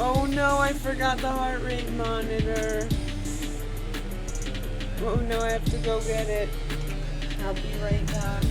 Oh no, I forgot the heart rate monitor. Oh no, I have to go get it. I'll be right back.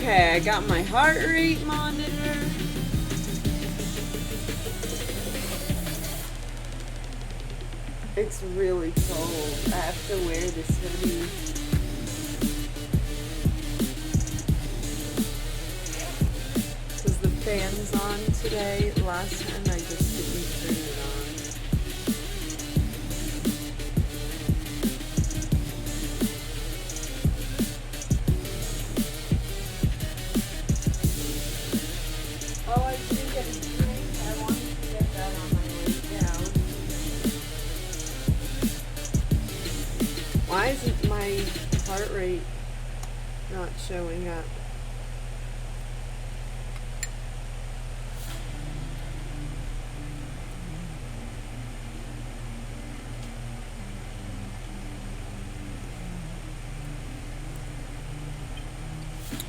Okay, I got my heart rate monitor. It's really cold. I have to wear this hoodie. Because the fan's on today. Last time I just didn't turn it on. Oh, I didn't get a drink. I wanted to get that on my way down. Why isn't my heart rate not showing up?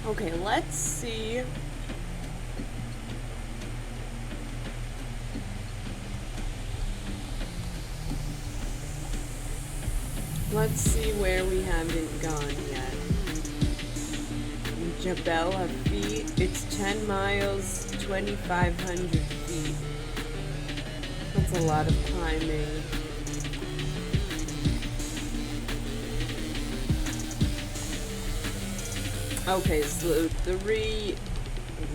Okay, let's see. Let's see where we haven't gone yet. Jabella feet. It's 10 miles, 2,500 feet. That's a lot of climbing. Okay, so 3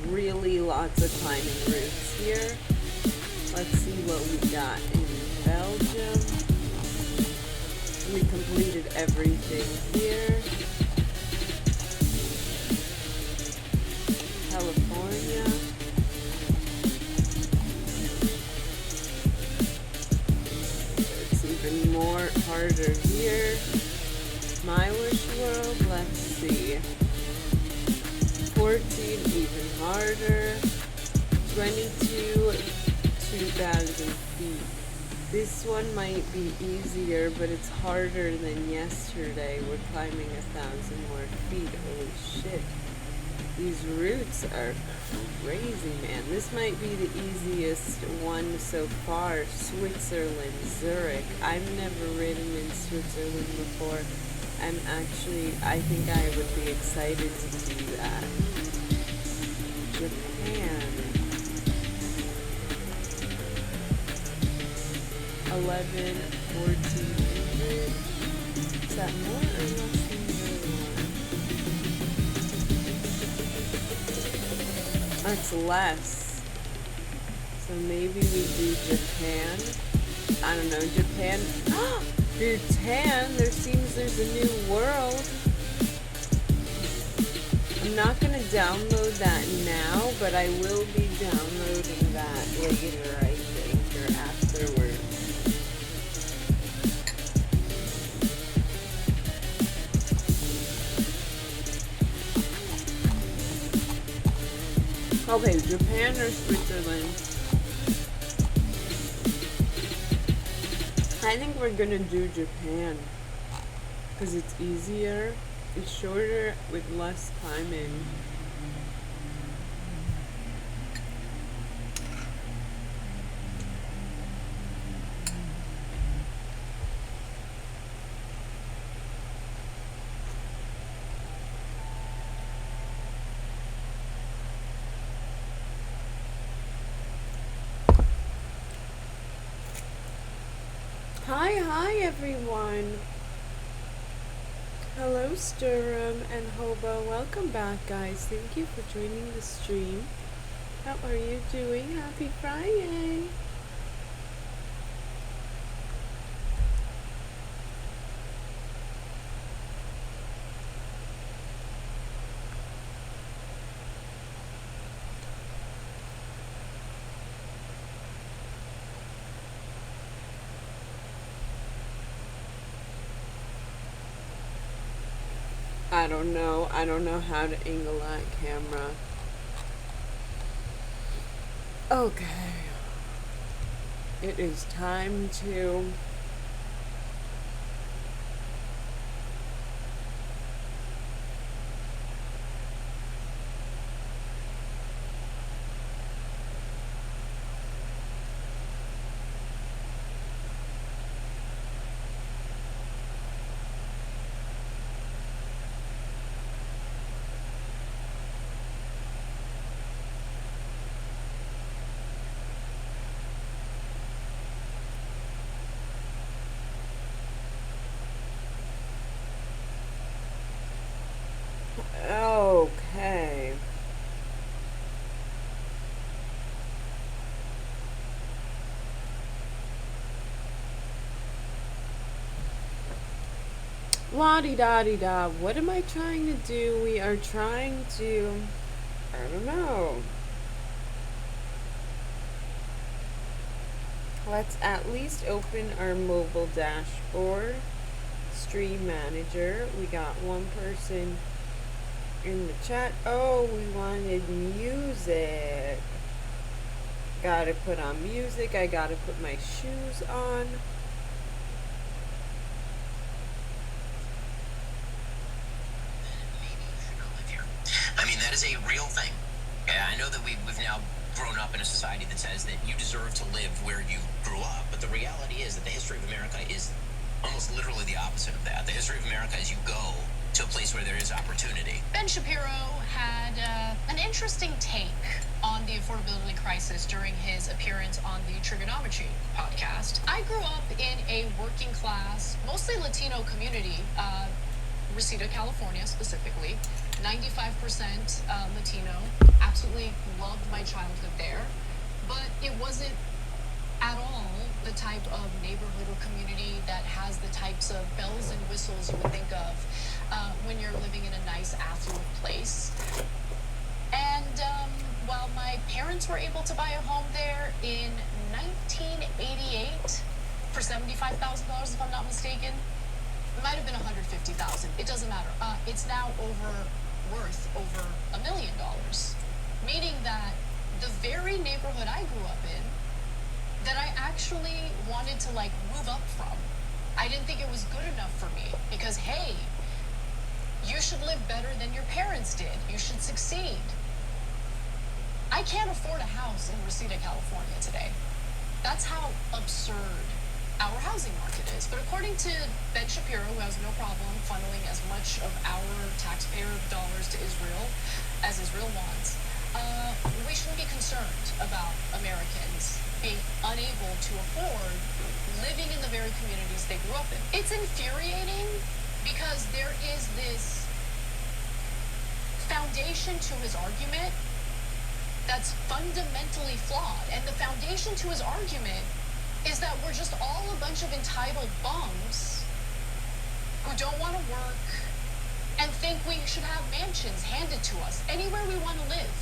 really lots of climbing routes here. Let's see what we got in Belgium. We completed everything here. California. It's even more harder here. MyWhoosh world, let's see. 14, even harder. 22, 2,000 feet. This one might be easier, but it's harder than yesterday. We're climbing 1,000 more feet. Holy shit. These routes are crazy, man. This might be the easiest one so far. Switzerland, Zurich. I've never ridden in Switzerland before. I think I would be excited to do that. Japan. 11, 1,400. Is that more or less than the other one? That's less. So maybe we do Japan. I don't know, Japan. Bhutan, there's a new world. I'm not gonna download that now, but I will be downloading that later, I think, or afterwards. Okay, Japan or Switzerland? I think we're gonna do Japan because it's easier, it's shorter with less climbing. Hi everyone. Hello Sturm and Hobo. Welcome back, guys. Thank you for joining the stream. How are you doing? Happy Friday. I don't know how to angle that camera. Okay. It is time to La di da di da. What am I trying to do? We are trying to. I don't know. Let's at least open our mobile dashboard. Stream manager. We got one person in the chat. Oh, we wanted music. Gotta put on music. I gotta put my shoes on. I mean, that is a real thing. I know that we've now grown up in a society that says that you deserve to live where you grew up, but the reality is that the history of America is almost literally the opposite of that. The history of America is you go to a place where there is opportunity. Ben Shapiro had an interesting take on the affordability crisis during his appearance on the Trigonometry podcast. I grew up in a working class, mostly Latino community, Reseda, California specifically. 95% Latino. Absolutely loved my childhood there. But it wasn't at all the type of neighborhood or community that has the types of bells and whistles you would think of when you're living in a nice, affluent place. And while my parents were able to buy a home there in 1988 for $75,000, if I'm not mistaken, it might have been $150,000. It doesn't matter. It's now worth over $1 million, meaning that the very neighborhood I grew up in, that I actually wanted to move up from. I didn't think it was good enough for me because, hey, you should live better than your parents did. You should succeed. I can't afford a house in Reseda, California today. That's how absurd our housing market is. But according to Ben Shapiro, who has no problem funneling as much of our taxpayer dollars to Israel as Israel wants, we shouldn't be concerned about Americans being unable to afford living in the very communities they grew up in. It's infuriating because there is this foundation to his argument that's fundamentally flawed. And the foundation to his argument is that we're just all a bunch of entitled bums who don't want to work and think we should have mansions handed to us anywhere we want to live.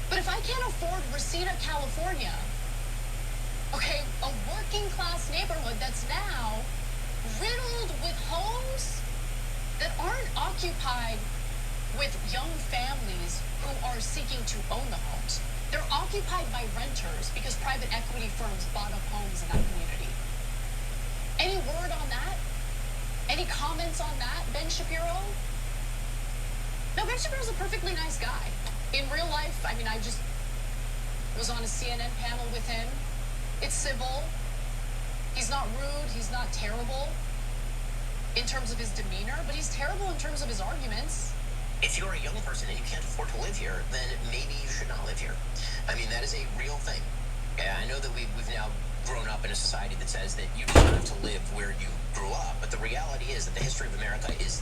But if I can't afford Reseda, California, okay, a working class neighborhood that's now riddled with homes that aren't occupied with young families who are seeking to own the homes. They're occupied by renters because private equity firms bought up homes in that community. Any word on that? Any comments on that, Ben Shapiro? No, Ben Shapiro's a perfectly nice guy. In real life, I mean, I just was on a CNN panel with him. It's civil. He's not rude. He's not terrible in terms of his demeanor, but he's terrible in terms of his arguments. If you're a young person and you can't afford to live here, then maybe you should not live here. I mean, that is a real thing. I know that we've now grown up in a society that says that you deserve to live where you grew up, but the reality is that the history of America is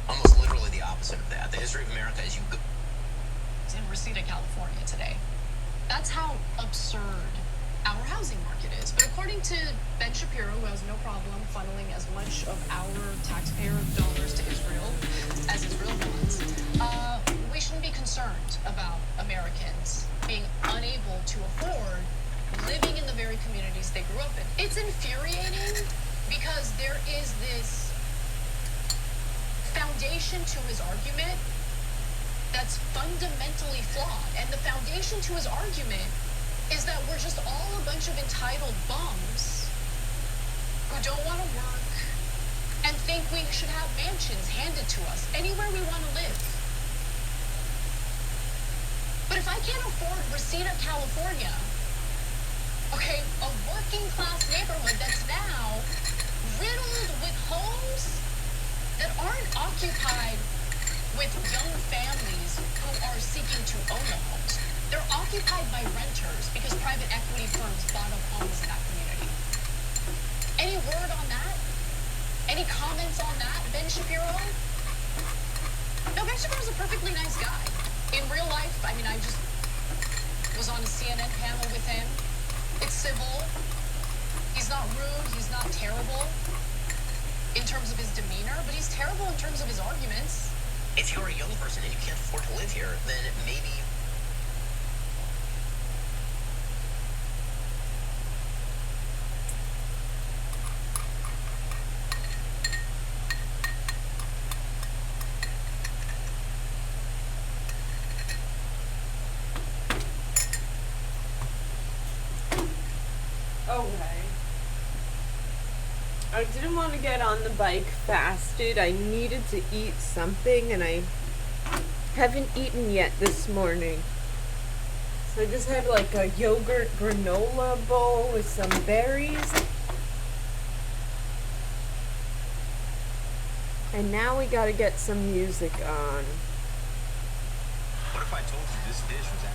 almost literally the opposite of that. The history of America is you go in Reseda, California today. That's how absurd our housing market is. But according to Ben Shapiro, who has no problem funneling as much of our taxpayer dollars to Israel as Israel wants, we shouldn't be concerned about Americans being unable to afford living in the very communities they grew up in. It's infuriating because there is this foundation to his argument that's fundamentally flawed. And the foundation to his argument is that we're just all a bunch of entitled bums who don't want to work and think we should have mansions handed to us anywhere we want to live. But if I can't afford Reseda, California, okay, a working class neighborhood that's now riddled with homes that aren't occupied with young families who are seeking to own the homes. They're occupied by renters because private equity firms bought up homes in that community. Any word on that? Any comments on that, Ben Shapiro? No, Ben Shapiro's a perfectly nice guy. In real life, I mean, I just was on a CNN panel with him. It's civil. He's not rude. He's not terrible in terms of his demeanor, but he's terrible in terms of his arguments. If you're a young person and you can't afford to live here, then maybe. Okay. I didn't want to get on the bike fasted. I needed to eat something, and I haven't eaten yet this morning. So I just had like a yogurt granola bowl with some berries. And now we gotta get some music on. What if I told you this dish was at.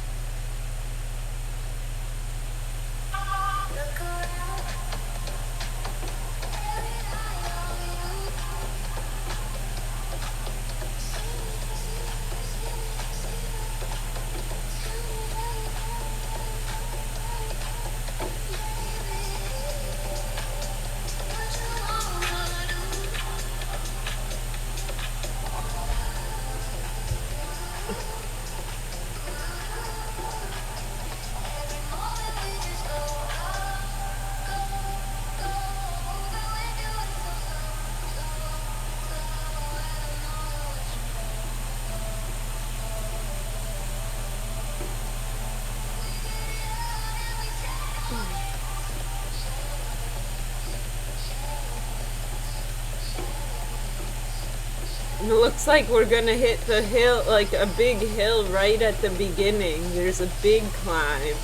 It looks like we're gonna hit the hill, like a big hill right at the beginning. There's a big climb.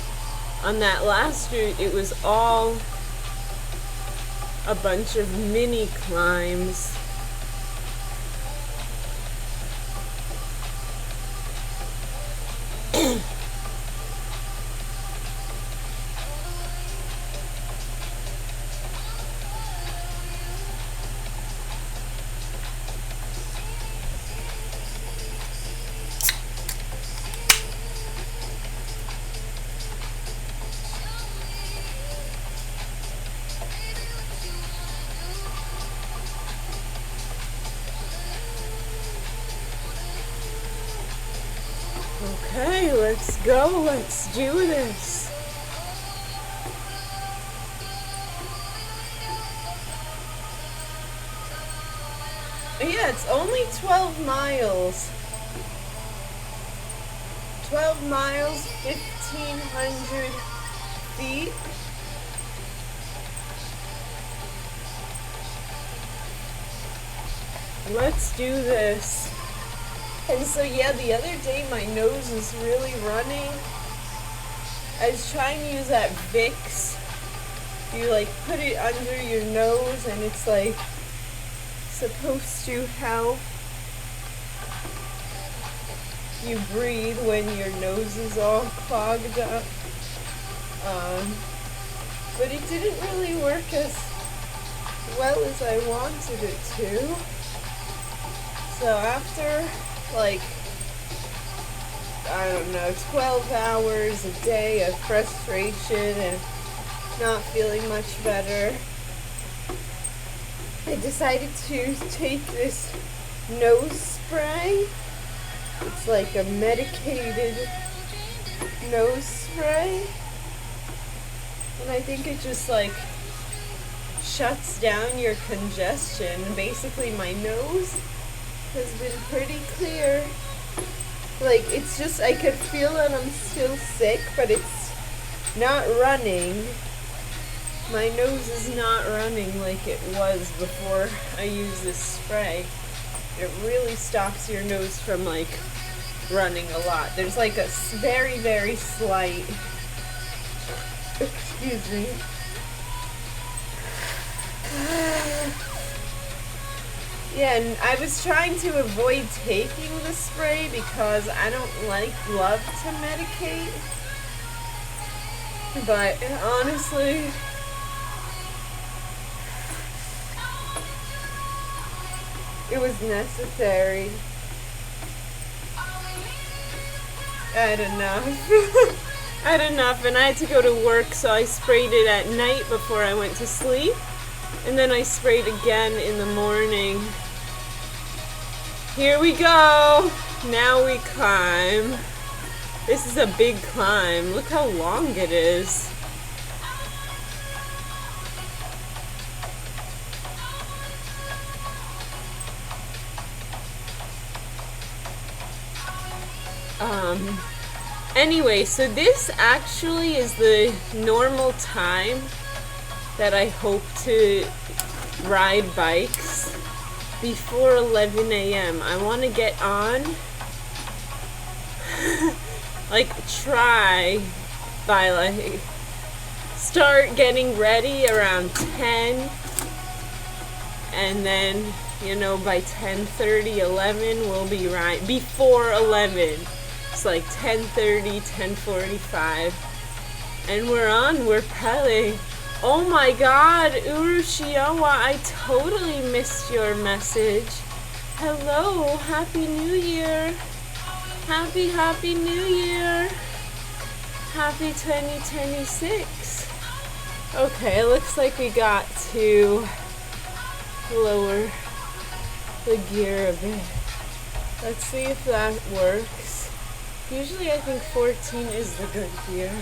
On that last route, it was all a bunch of mini climbs. Okay, let's go. Let's do this. Yeah, it's only 12 miles. 12 miles, 1,500 feet. Let's do this. And so yeah, the other day my nose was really running. I was trying to use that Vicks. You like put it under your nose and it's like supposed to help you breathe when your nose is all clogged up. But it didn't really work as well as I wanted it to. So after like, I don't know, 12 hours a day of frustration and not feeling much better, I decided to take this nose spray. It's like a medicated nose spray. And I think it just like shuts down your congestion. Basically my nose has been pretty clear. Like, it's just, I could feel that I'm still sick, but it's not running. My nose is not running like it was before I used this spray. It really stops your nose from like running a lot. There's like a very, very slight, excuse me. Yeah, and I was trying to avoid taking the spray because I don't love to medicate. But honestly, it was necessary. I had enough. I had enough, and I had to go to work, so I sprayed it at night before I went to sleep. And then I sprayed again in the morning. Here we go. Now we climb. This is a big climb. Look how long it is. Anyway, so this actually is the normal time that I hope to ride bikes, before 11 a.m. I want to get on, like try by like, start getting ready around 10, and then, you know, by 10:30, 11, we'll be right, before 11. It's like 10:30, 10:45, and we're pedaling. Oh my god, Urushiawa, I totally missed your message. Hello, Happy New Year. Happy New Year. Happy 2026. Okay, it looks like we got to lower the gear a bit. Let's see if that works. Usually I think 14 is the good gear.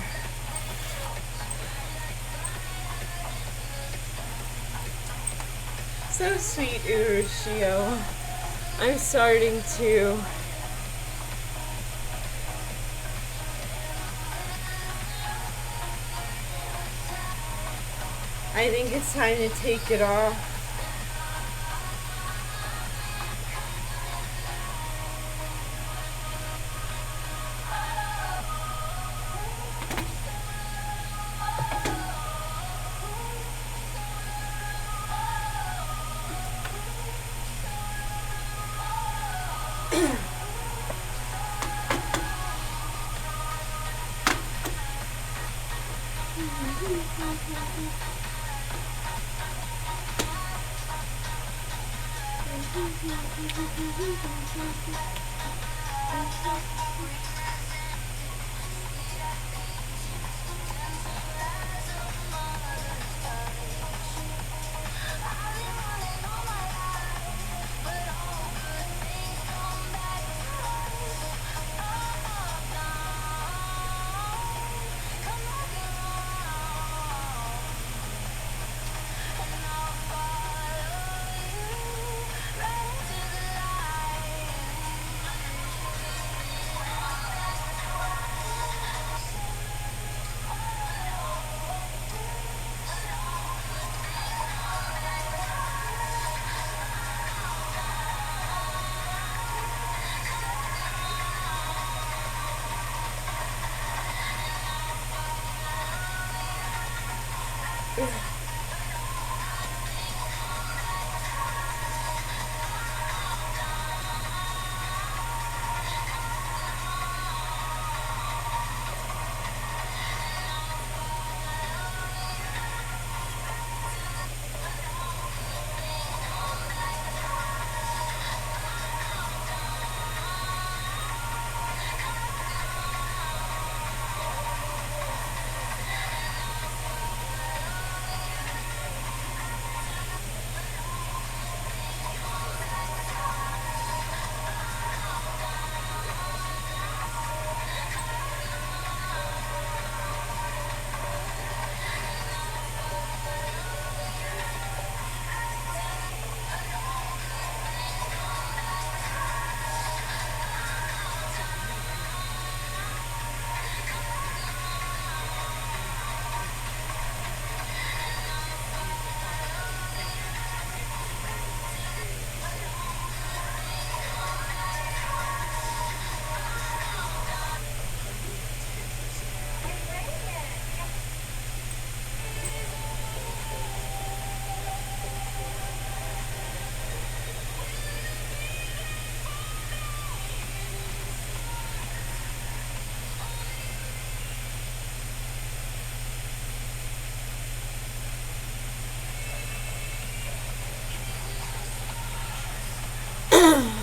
So sweet, Urushio. I'm starting to I think it's time to take it off.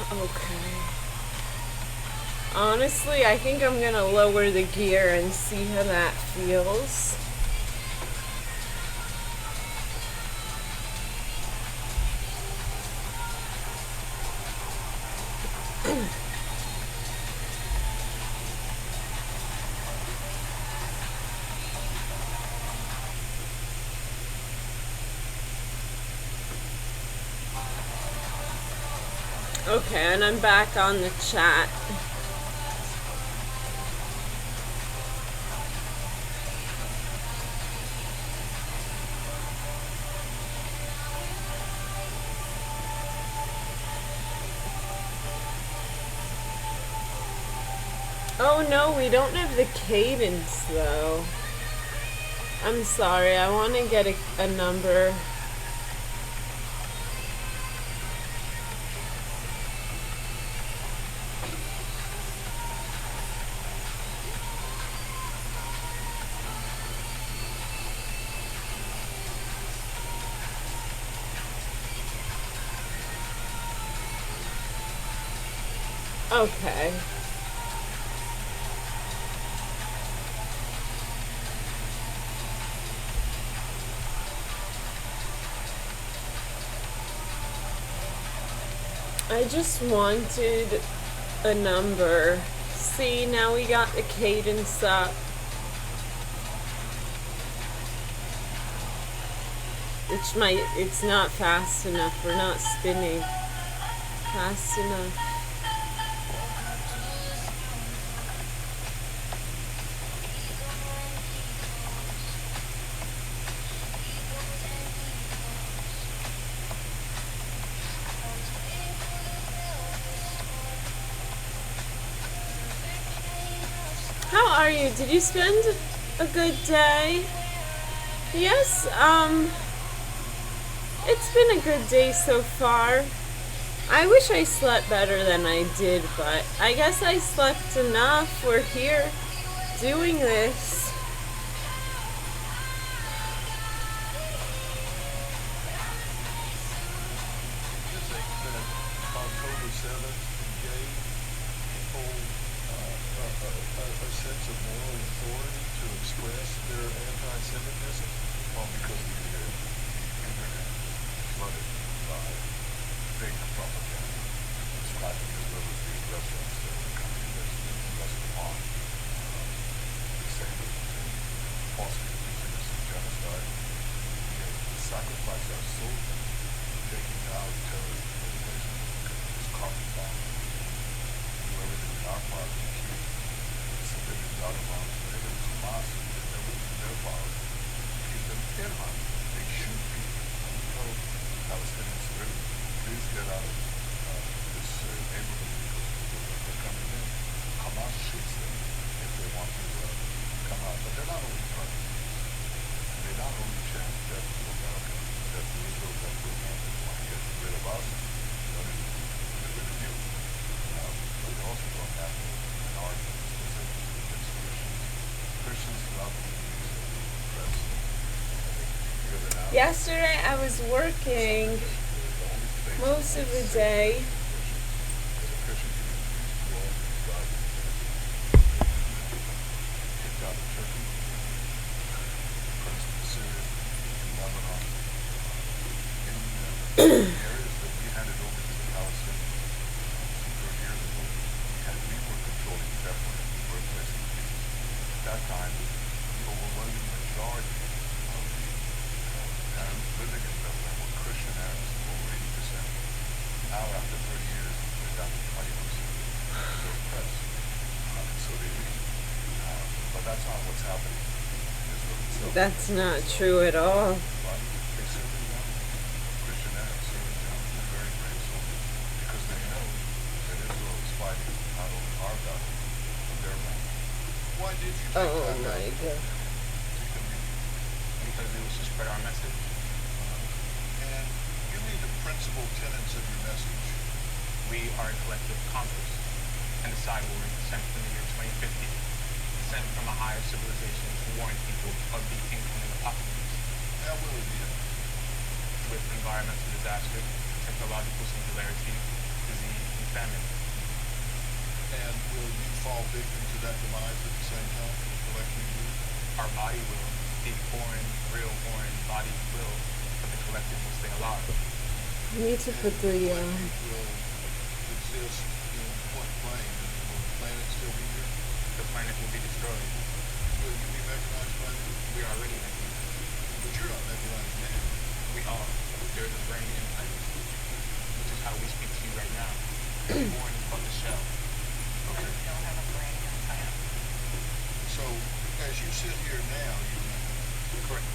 Okay. Honestly, I think I'm gonna lower the gear and see how that feels. Okay, and I'm back on the chat. Oh no, we don't have the cadence though. I'm sorry, I want to get a number. Okay. I just wanted a number. See, now we got the cadence up. It's not fast enough. We're not spinning fast enough. How are you? Did you spend a good day? Yes, it's been a good day so far. I wish I slept better than I did, but I guess I slept enough. We're here doing this. October 7th gave people a sense of moral authority to express their anti-Semitism? Well, because the internet is flooded by fake propaganda describing Israel as the aggressors that are coming against the aggressed upon disabled and falsely accusing us of genocide. We have sacrificed our soldiers taking out terrorist organizations as carbon bombs. Do everything in our power to keep civilians out of harm's way. It was Hamas who did everything in their power to keep them in harm's way. They shoot people. We told Palestinian civilians, please get out of this neighborhood because they're coming in. Hamas shoots them if they want to come out. But they're not only targeting us. They not only chant death to America, death to Israel, death to America. They want to get rid of us. They want to get rid of you. But they're also going after minorities, specifically against Christians. Christians throughout the Middle East are being oppressed. Driven out. Yesterday I was working most of the day. Areas that we handed over to the Palestinians 30 years ago, we were controlling Bethlehem, the birthplace of Jesus. At that time, the overwhelming majority of the Arabs living in Bethlehem were Christian Arabs, over 80%. Now, after 30 years, they're down to 20%. They're oppressed, so they leave. But that's not what's happening in Israel itself. That's not true at all. They certainly want Christian Arabs serving down. They're very brave soldiers because they know that Israel is fighting not only our battle, but their battle. Why did you take Oh that my battle? God. Because it was to spread our message. And give me the principal tenets of your message. We are a collective conscious and a cyborg sent from the year 2050, sent from a higher civilization to warn people of the incoming apocalypse. How will it be? With environmental disaster, technological singularity, disease, and famine. And will you fall victim to that demise at the same time, the collective you? Our body will, the foreign, real foreign body will, but the collective will stay alive. I need to put the Will exist in what plane? Will the planet still be here? The planet will be destroyed. Will you be mechanized by then? We are already mechanized. But you're not mechanized now. We are. There is a brain implant, which is how we speak to you right now. as you sit here now, you remember. Correct.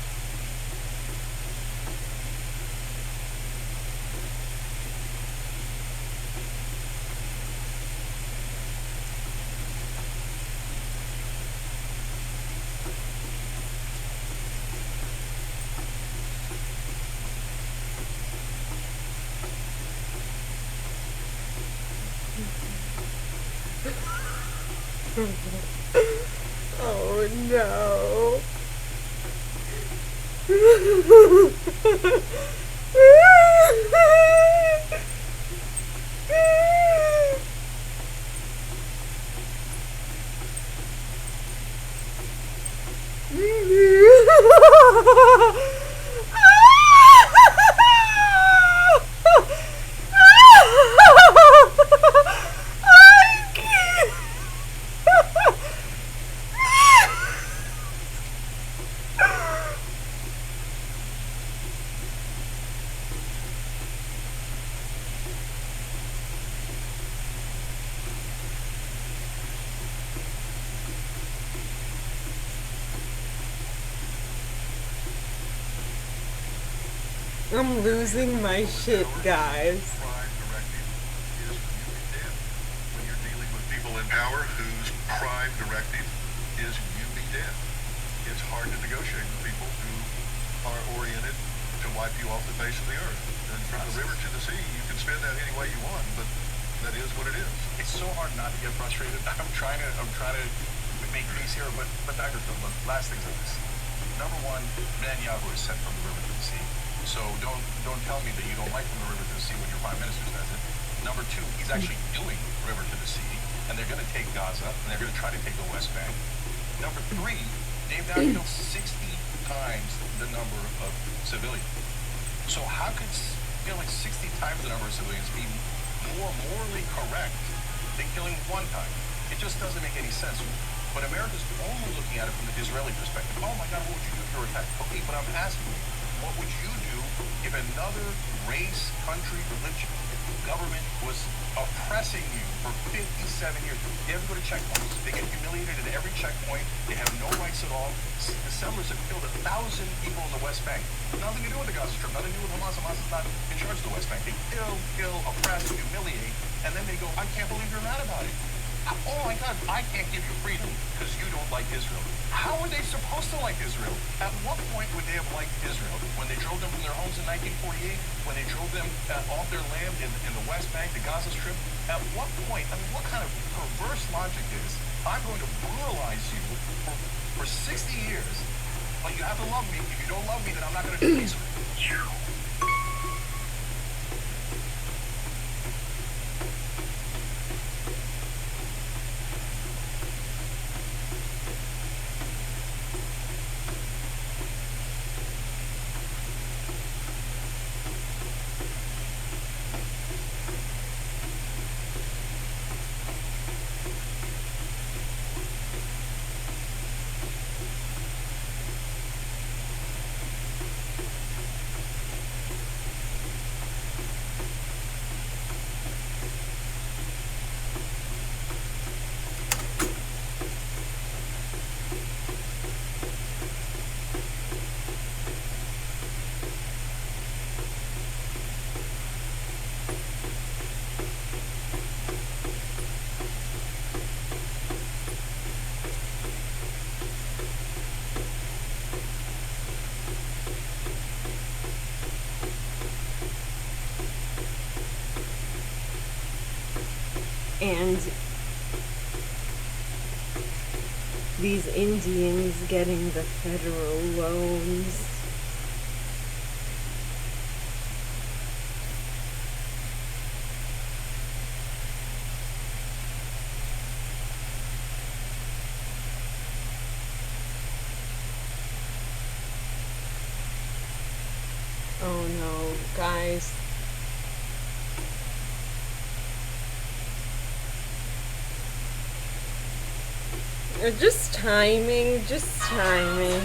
Oh no. I'm losing my shit, guys. Prime directive is you be dead. When you're dealing with people in power whose prime directive is you be dead. It's hard to negotiate with people who are oriented to wipe you off the face of the earth. And from the river to the sea, you can spin that any way you want, but that is what it is. It's so hard not to get frustrated. I'm trying to make peace here, but Dr. Phil, look, last things on this. Number one, Netanyahu is sent from the river to the sea. So don't tell me that you don't like from the river to the sea when your prime minister says it. Number two, he's actually doing river to the sea, and they're going to take Gaza, and they're going to try to take the West Bank. Number three, they've now killed 60 times the number of civilians. So how could killing 60 times the number of civilians be more morally correct than killing one time? It just doesn't make any sense. But America's only looking at it from the Israeli perspective. Oh my God, what would you do if you were attacked? Okay, but I'm asking you, what would you do if another race, country, religion, government was oppressing you for 57 years? They have to go to checkpoints. They get humiliated at every checkpoint. They have no rights at all. The settlers have killed 1,000 people in the West Bank. Nothing to do with the Gaza Strip. Nothing to do with Hamas. Hamas is not in charge of the West Bank. They kill, oppress, humiliate, and then they go, I can't believe you're mad about it. Oh my God, I can't give you freedom because you don't like Israel. How are they supposed to like Israel? At what point would they have liked Israel? When they drove them from their homes in 1948? When they drove them off their land in the West Bank, the Gaza Strip? At what point? I mean, what kind of perverse logic is, I'm going to brutalize you for 60 years, but you have to love me. If you don't love me, then I'm not going to do peace with you. And these Indians getting the federal loans. Oh no, guys. Just timing, just timing.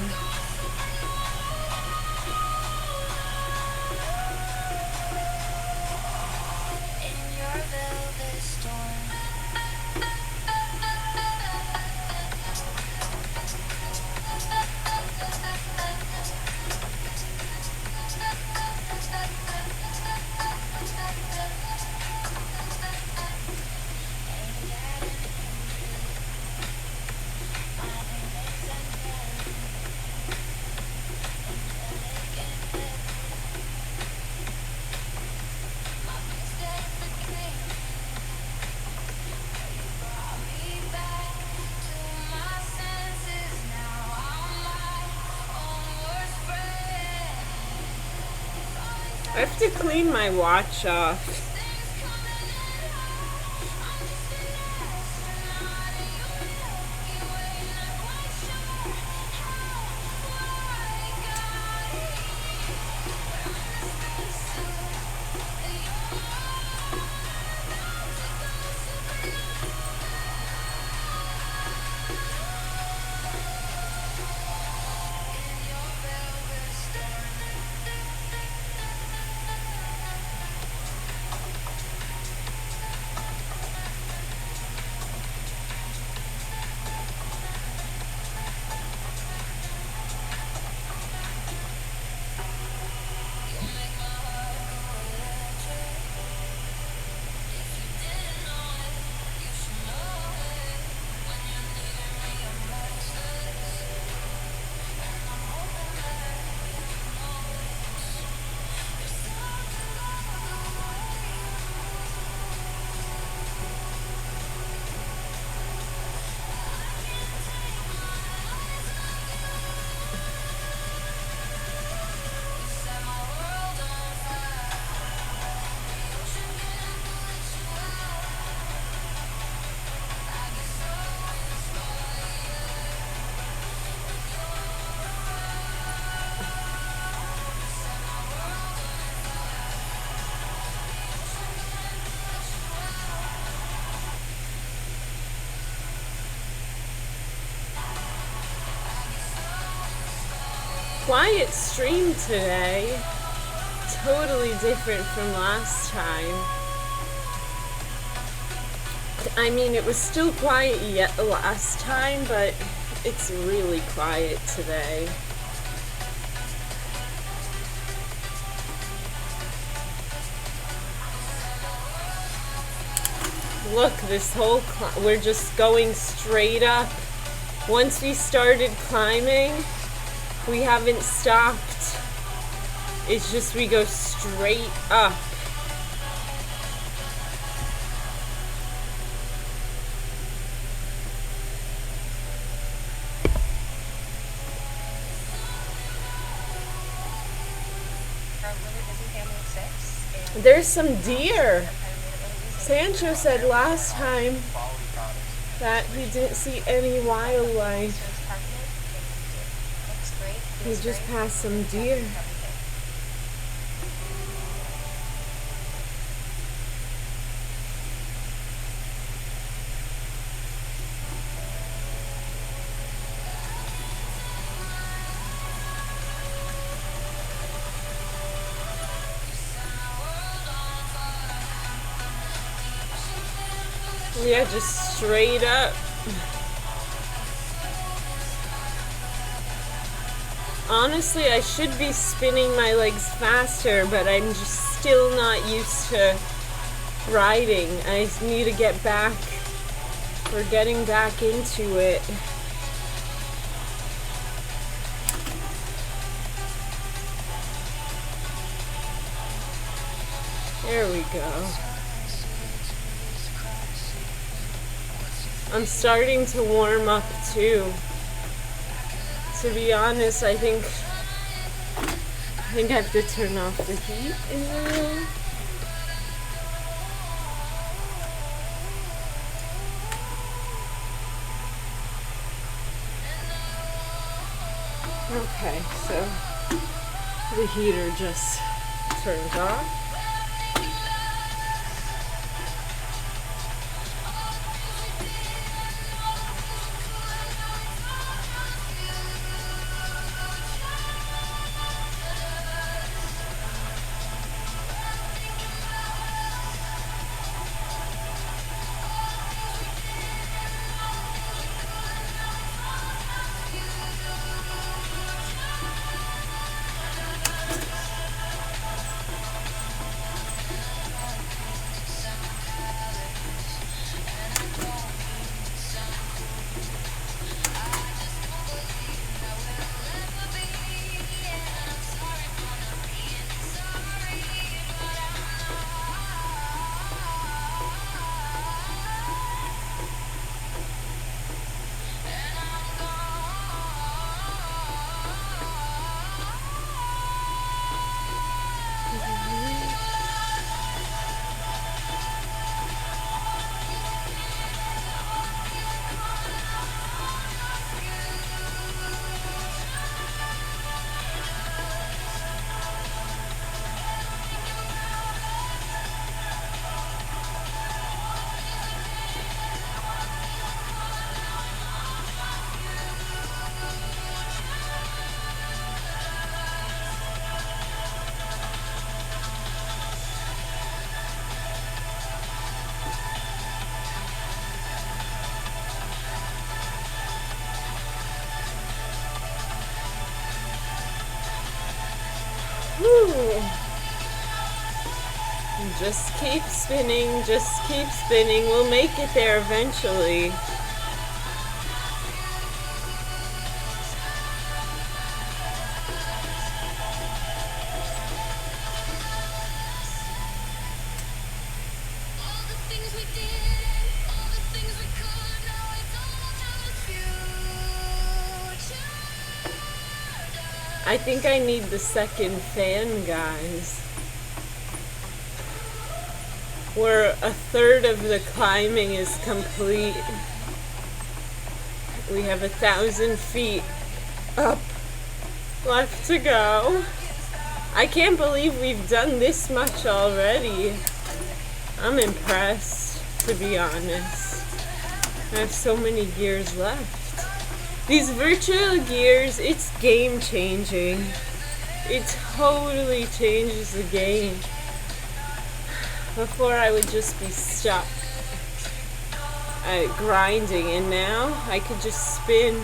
I have to clean my watch off. Quiet stream today. Totally different from last time. I mean, it was still quiet yet last time, but it's really quiet today. Look, this whole we're just going straight up. Once we started climbing, we haven't stopped. It's just we go straight up. There's some deer. Sancho said last time that he didn't see any wildlife. He just passed some deer. Yeah, just straight up. Honestly, I should be spinning my legs faster, but I'm just still not used to riding. I need to get back. We're getting back into it. There we go. I'm starting to warm up too. To be honest, I think I have to turn off the heat in the room. Okay, so the heater just turned off. Whew. Just keep spinning, just keep spinning. We'll make it there eventually. I think I need the second fan, guys. Where a third of the climbing is complete. We have 1,000 feet up left to go. I can't believe we've done this much already. I'm impressed, to be honest. I have so many gears left. These virtual gears, it's game changing. It totally changes the game. Before I would just be stuck grinding, and now I could just spin.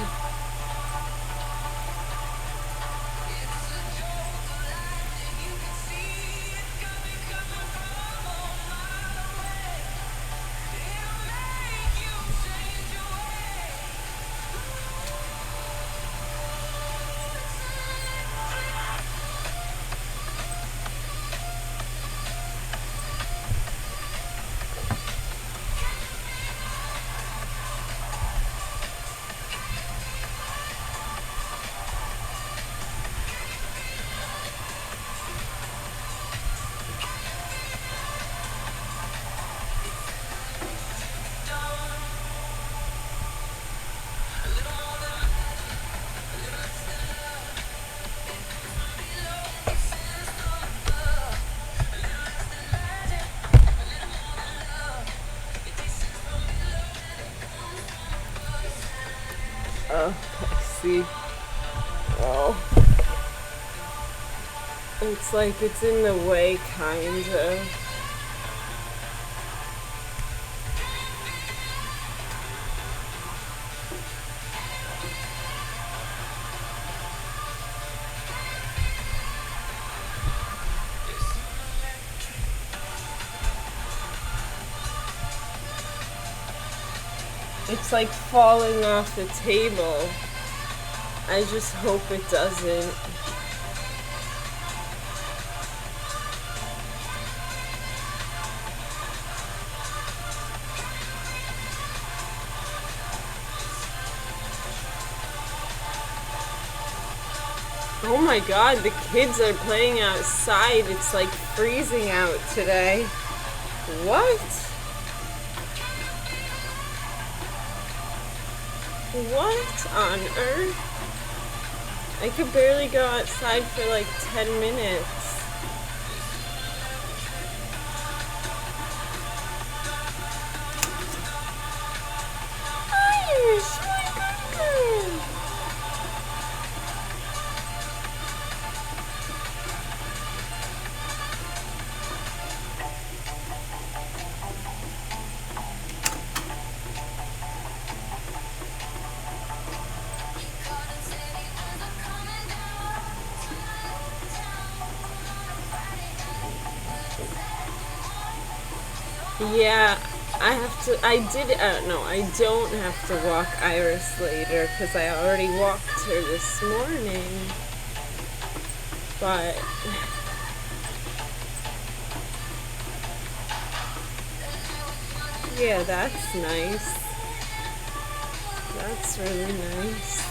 Oh, I see. Oh. It's like it's in the way, kind of. It's like falling off the table. I just hope it doesn't. Oh my god, the kids are playing outside. It's like freezing out today. What? What on earth? I could barely go outside for like 10 minutes. Irish, my girl. Yeah, I don't have to walk Iris later because I already walked her this morning. But yeah, that's nice. That's really nice.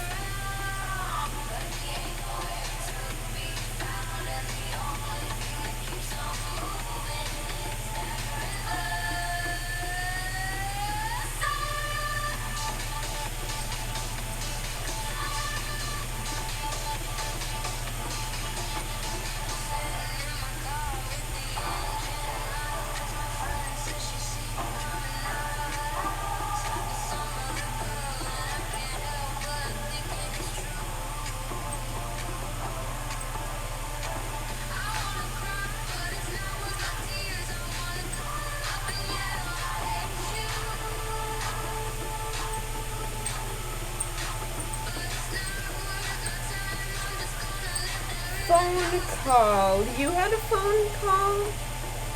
phone call. You had a phone call?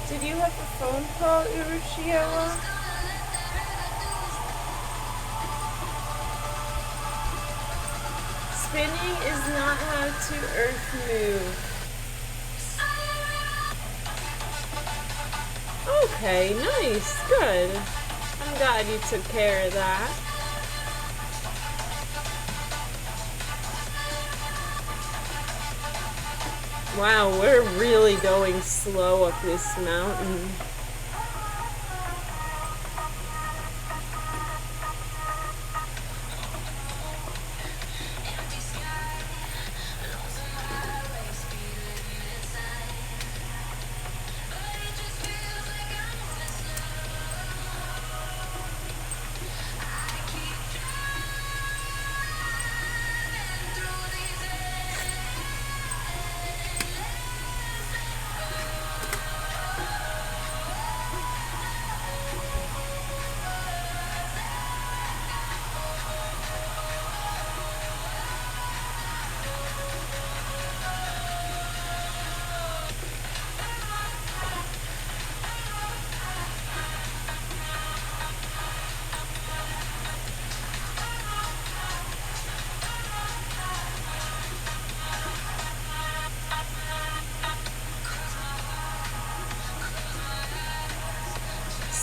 Did you have a phone call, Urushiela? Spinning is not how to earth move. Okay, nice, good. I'm glad you took care of that. Wow, we're really going slow up this mountain.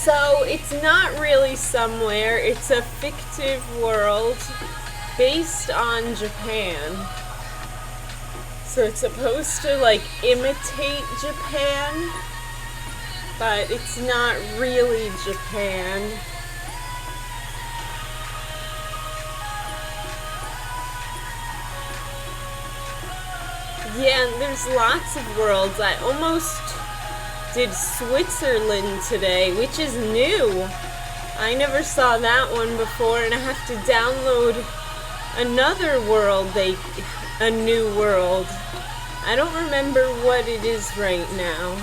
So it's not really somewhere, it's a fictive world based on Japan. So it's supposed to like imitate Japan, but it's not really Japan. Yeah, and there's lots of worlds. I almost did Switzerland today, which is new. I never saw that one before, and I have to download another world, a new world. I don't remember what it is right now.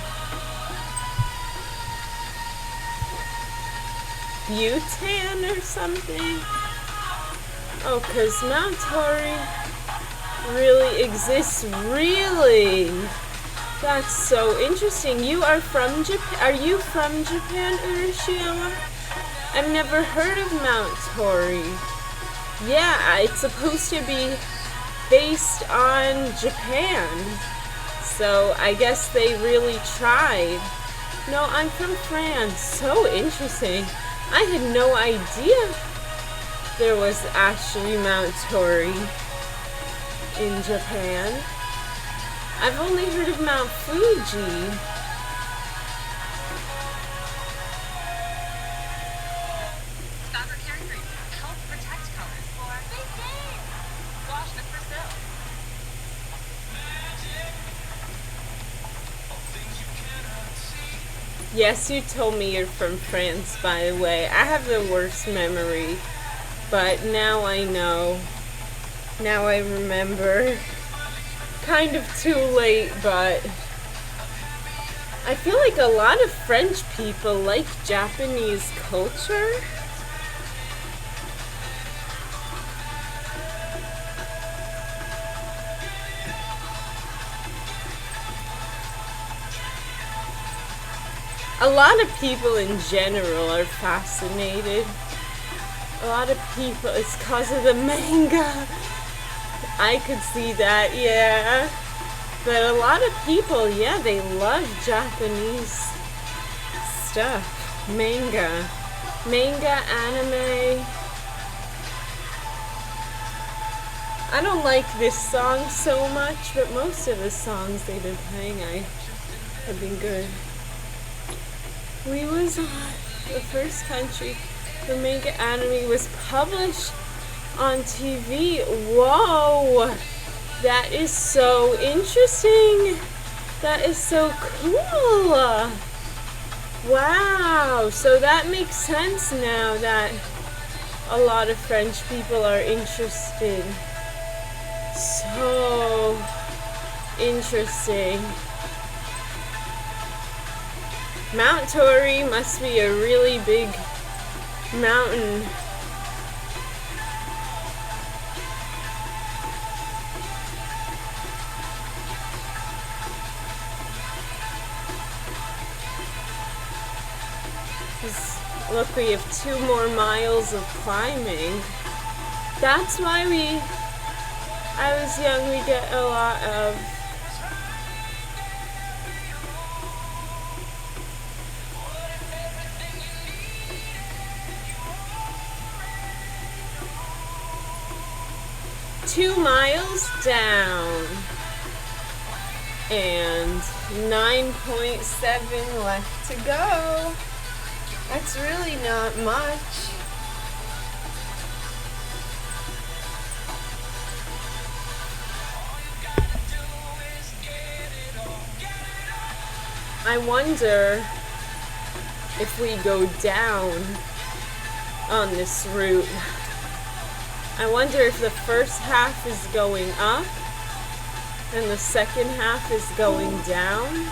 Bhutan or something? Oh, 'cause Mount Tori really exists, really? That's so interesting. You are from Japan? Are you from Japan, Urushiela? I've never heard of Mount Tori. Yeah, it's supposed to be based on Japan. So I guess they really tried. No, I'm from France. So interesting. I had no idea there was actually Mount Tori in Japan. I've only heard of Mount Fuji. Fabric hair cream. Help protect colors for big game. Wash the Brazil. Yes, you told me you're from France, by the way. I have the worst memory, but now I know. Now I remember. Kind of too late, but I feel like a lot of French people like Japanese culture. A lot of people in general are fascinated. A lot of people, it's because of the manga. I could see that, yeah. But a lot of people, yeah, they love Japanese stuff. Manga, anime. I don't like this song so much, but most of the songs they've been playing have been good. We was the first country where manga anime was published on TV. Whoa! That is so interesting. That is so cool. Wow. So that makes sense now that a lot of French people are interested. So interesting. Mount Tori must be a really big mountain. 'Cause look, we have 2 more miles of climbing. That's why I was young, we get a lot of two miles down and 9.7 left to go. That's really not much. I wonder if we go down on this route. I wonder if the first half is going up and the second half is going down.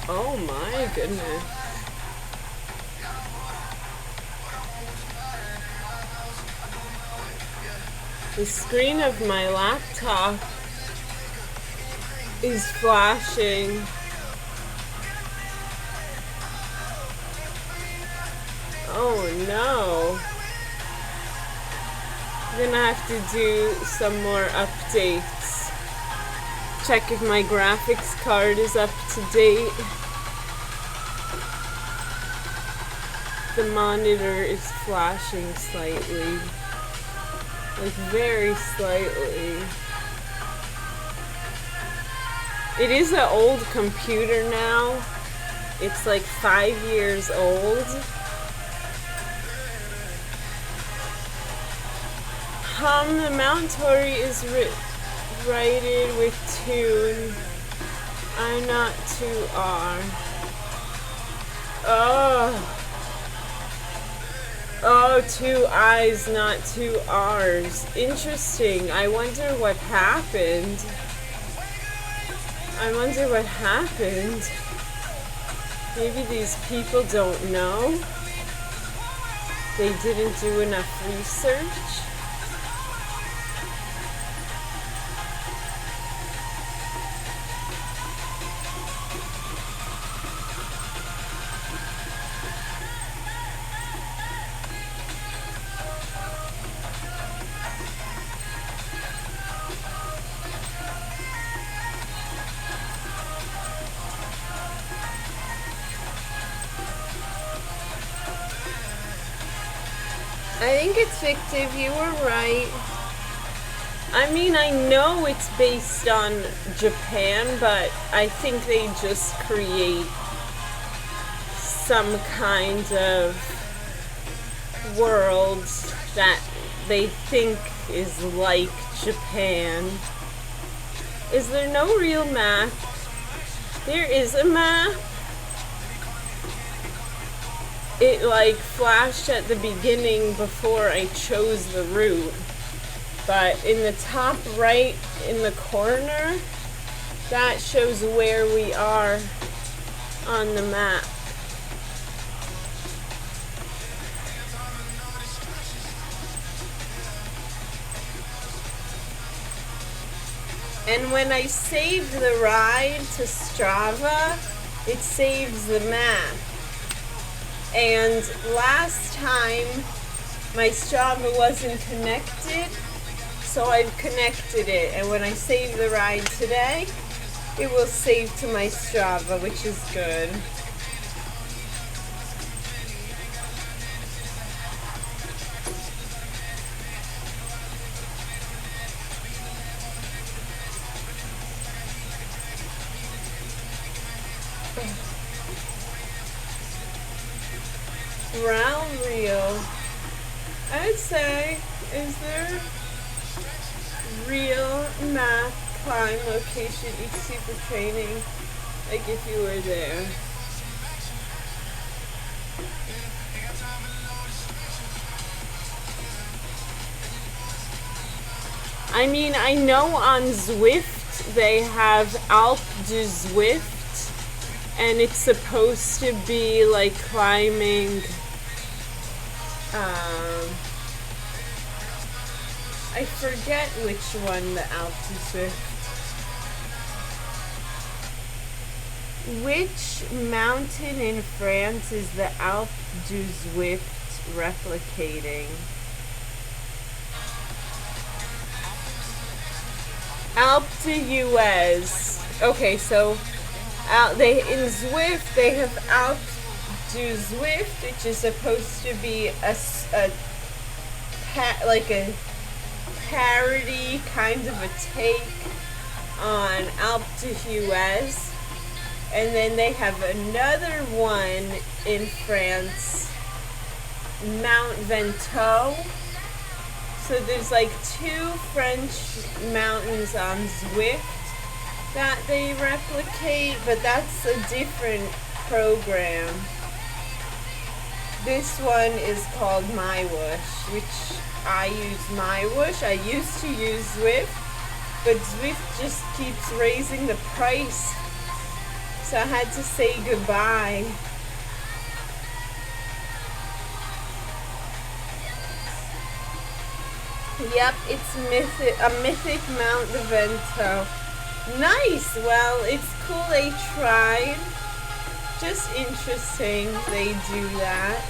Oh my goodness. The screen of my laptop is flashing. Oh no. I'm gonna have to do some more updates. Check if my graphics card is up to date. The monitor is flashing slightly. Like very slightly. It is an old computer now. It's like 5 years old. The Mount Tory is rated with tune. I'm not 2R. Oh, 2 I's, not 2 R's. Interesting. I wonder what happened. Maybe these people don't know. They didn't do enough research. I think it's fictive, you were right. I mean, I know it's based on Japan, but I think they just create some kind of world that they think is like Japan. Is there no real map? There is a map. It like flashed at the beginning before I chose the route, but in the top right in the corner, that shows where we are on the map. And when I save the ride to Strava, it saves the map. And last time my Strava wasn't connected, so I've connected it, and when I save the ride today, it will save to my Strava, which is good. Round reel. I would say, is there real math climb location each super training? Like if you were there. I mean, I know on Zwift they have Alp du Zwift, and it's supposed to be like climbing. I forget which one the Alp du Zwift. Which mountain in France is the Alp du Zwift replicating? Alp d'Huez. Okay, so they in Zwift they have Alp du Zwift, which is supposed to be like a parody, kind of a take on Alp d'Huez. And then they have another one in France, Mount Ventoux. So there's like 2 French mountains on Zwift that they replicate, but that's a different program. This one is called MyWhoosh, which I use MyWhoosh. I used to use Zwift, but Zwift just keeps raising the price. So I had to say goodbye. Yep, it's a mythic Mount Ventoux. Nice. Well, it's cool they tried. Just interesting they do that.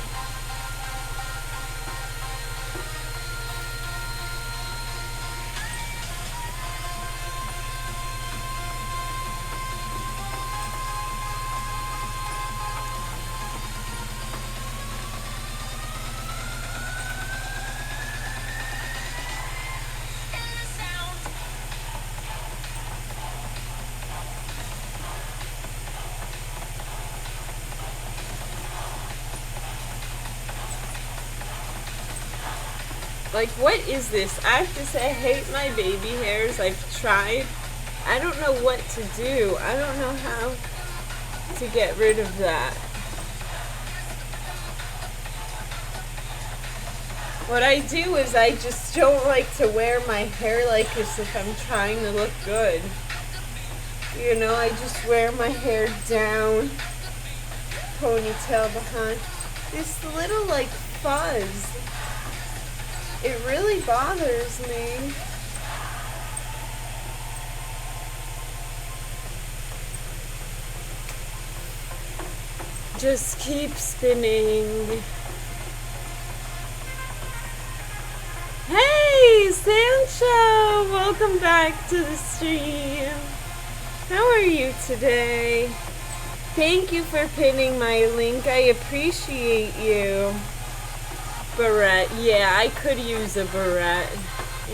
Like, what is this? I have to say, I hate my baby hairs. I've tried. I don't know what to do. I don't know how to get rid of that. What I do is I just don't like to wear my hair like this if I'm trying to look good. You know, I just wear my hair down, ponytail behind. This little, like, fuzz. It really bothers me. Just keep spinning. Hey, Sancho! Welcome back to the stream. How are you today? Thank you for pinning my link. I appreciate you. Barrette. Yeah, I could use a barrette.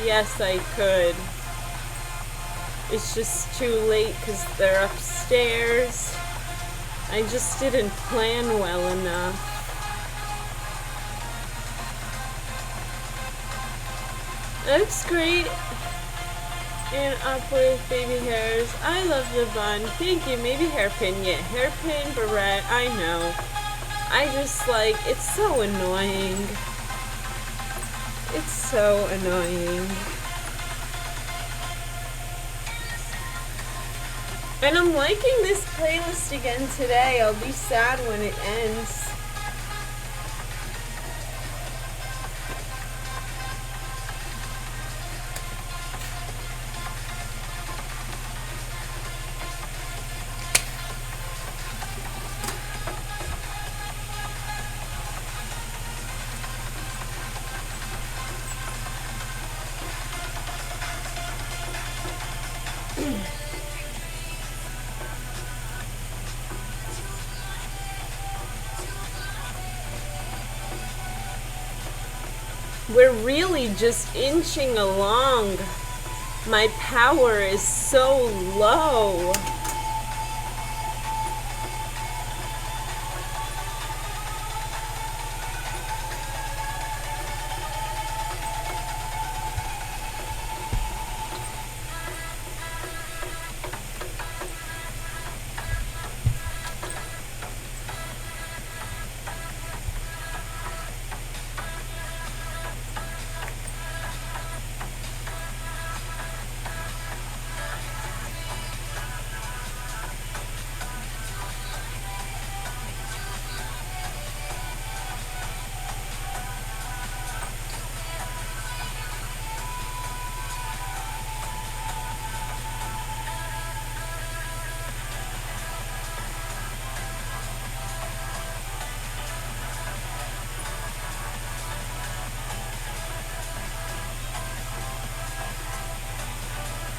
Yes, I could. It's just too late because they're upstairs. I just didn't plan well enough. Looks great and up with baby hairs. I love the bun. Thank you. Maybe hairpin. Yeah, hairpin, barrette. I know. I just like, it's so annoying. It's so annoying. And I'm liking this playlist again today. I'll be sad when it ends. We're really just inching along. My power is so low.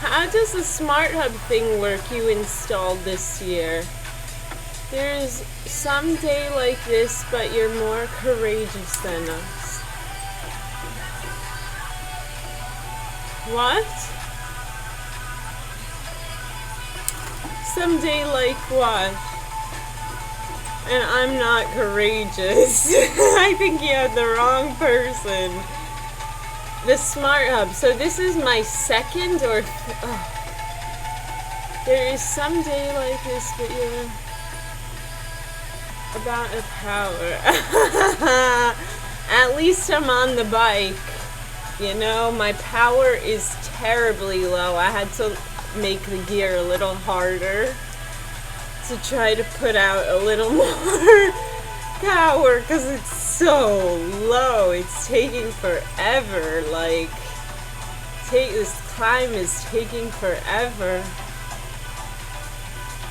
How does the Smart Hub thing work you installed this year? There's some day like this, but you're more courageous than us. What? Someday like what? And I'm not courageous. I think you have the wrong person. The Smart Hub. So this is my second or... There is some day like this, but you're about a power. At least I'm on the bike. You know, my power is terribly low. I had to make the gear a little harder to try to put out a little more power because it's so low. It's taking forever. Like, this climb is taking forever.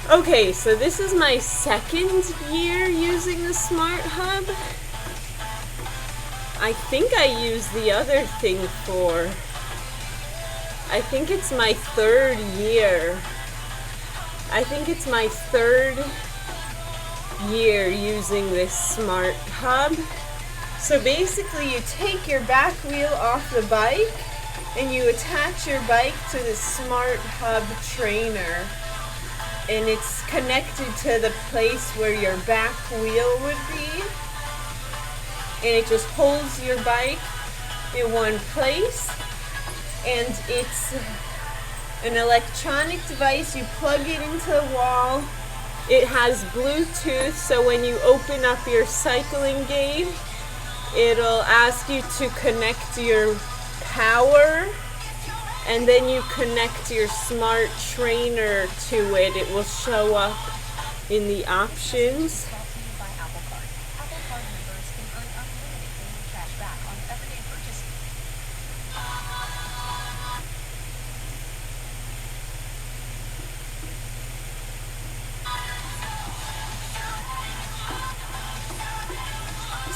Okay, so this is my second year using the Smart Hub. I think I used the other thing for... I think it's my third year. I think it's my third year using this Smart Hub. So basically you take your back wheel off the bike and you attach your bike to the Smart Hub trainer. And it's connected to the place where your back wheel would be. And it just holds your bike in one place. And it's an electronic device. You plug it into the wall. It has Bluetooth, so when you open up your cycling game, it'll ask you to connect your power, and then you connect your smart trainer to it. It will show up in the options. Brought to you by Apple Card. Apple Card members can earn unlimited daily cash back on everyday purchases.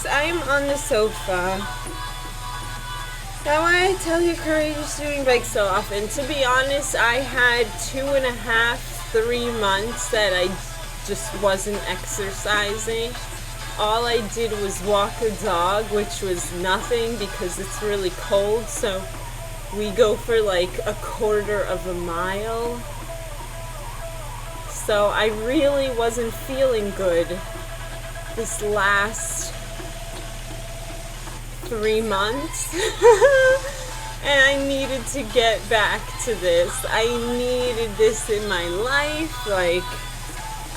I am on the sofa. Now why I tell you courageous doing bike so often. To be honest, I had 2.5, 3 months that I just wasn't exercising. All I did was walk a dog, which was nothing because it's really cold, so we go for like 1/4 of a mile. So I really wasn't feeling good this last 3 months. And I needed to get back to this. I needed this in my life. Like,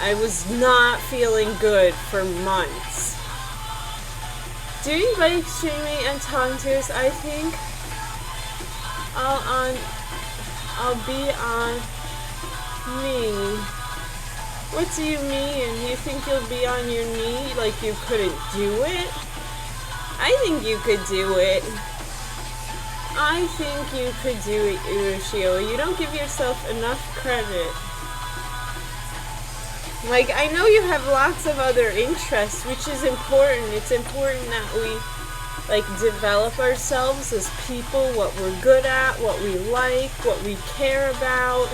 I was not feeling good for months. Doing bike streaming and talking to us, I think I'll be on me. What do you mean? You think you'll be on your knee like you couldn't do it? I think you could do it. I think you could do it, Urushio. You don't give yourself enough credit. Like, I know you have lots of other interests, which is important. It's important that we, like, develop ourselves as people, what we're good at, what we like, what we care about.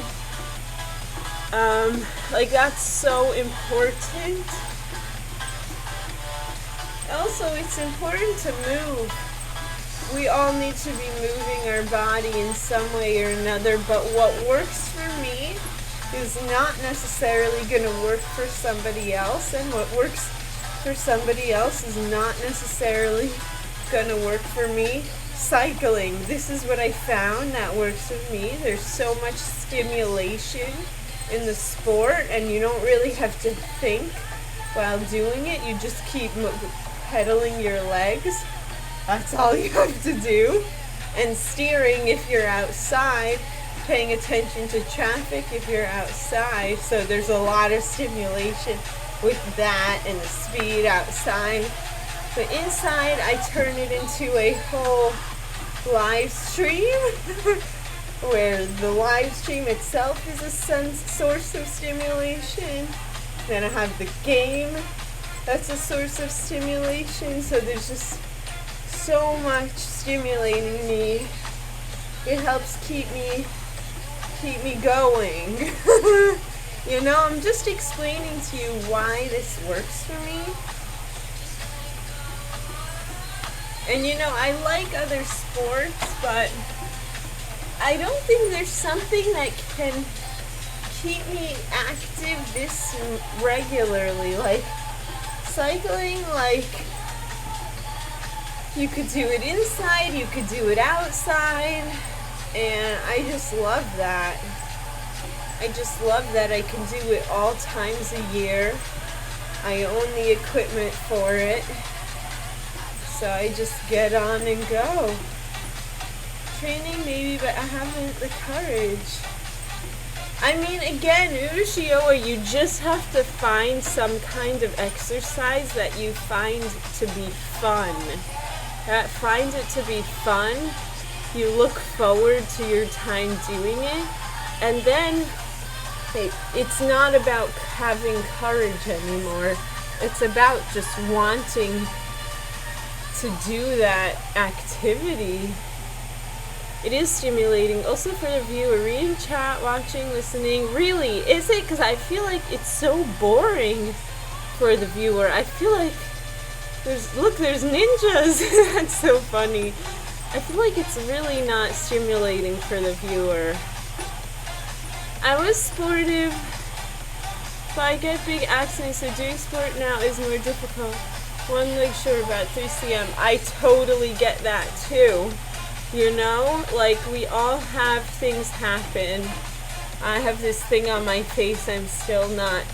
Like, that's so important. Also, it's important to move. we all need to be moving our body in some way or another, but what works for me is not necessarily going to work for somebody else, and what works for somebody else is not necessarily going to work for me. Cycling, this is what I found that works with me. There's so much stimulation in the sport, and you don't really have to think while doing it. You just keep pedaling your legs. That's all you have to do. And steering if you're outside, paying attention to traffic if you're outside. So there's a lot of stimulation with that and the speed outside. But inside, I turn it into a whole live stream where the live stream itself is a source of stimulation. Then I have the game that's a source of stimulation. So there's just so much stimulating me. It helps keep me going. You know, I'm just explaining to you why this works for me. And you know, I like other sports, but I don't think there's something that can keep me active this regularly. Like cycling, like you could do it inside, you could do it outside, and I just love that. I just love that I can do it all times a year. I own the equipment for it. So I just get on and go. Training maybe, but I haven't the courage. I mean, again, Urushiyoa, you just have to find some kind of exercise that you find to be fun. That finds it to be fun. You look forward to your time doing it. And then it's not about having courage anymore. It's about just wanting to do that activity. It is stimulating. Also for the viewer, reading chat, watching, listening. Really, is it? Because I feel like it's so boring for the viewer. I feel like there's ninjas. That's so funny. I feel like it's really not stimulating for the viewer. I was sportive, but I get big accidents, so doing sport now is more difficult. One leg short, about 3 cm. I totally get that too. You know, like we all have things happen. I have this thing on my face. I'm still not,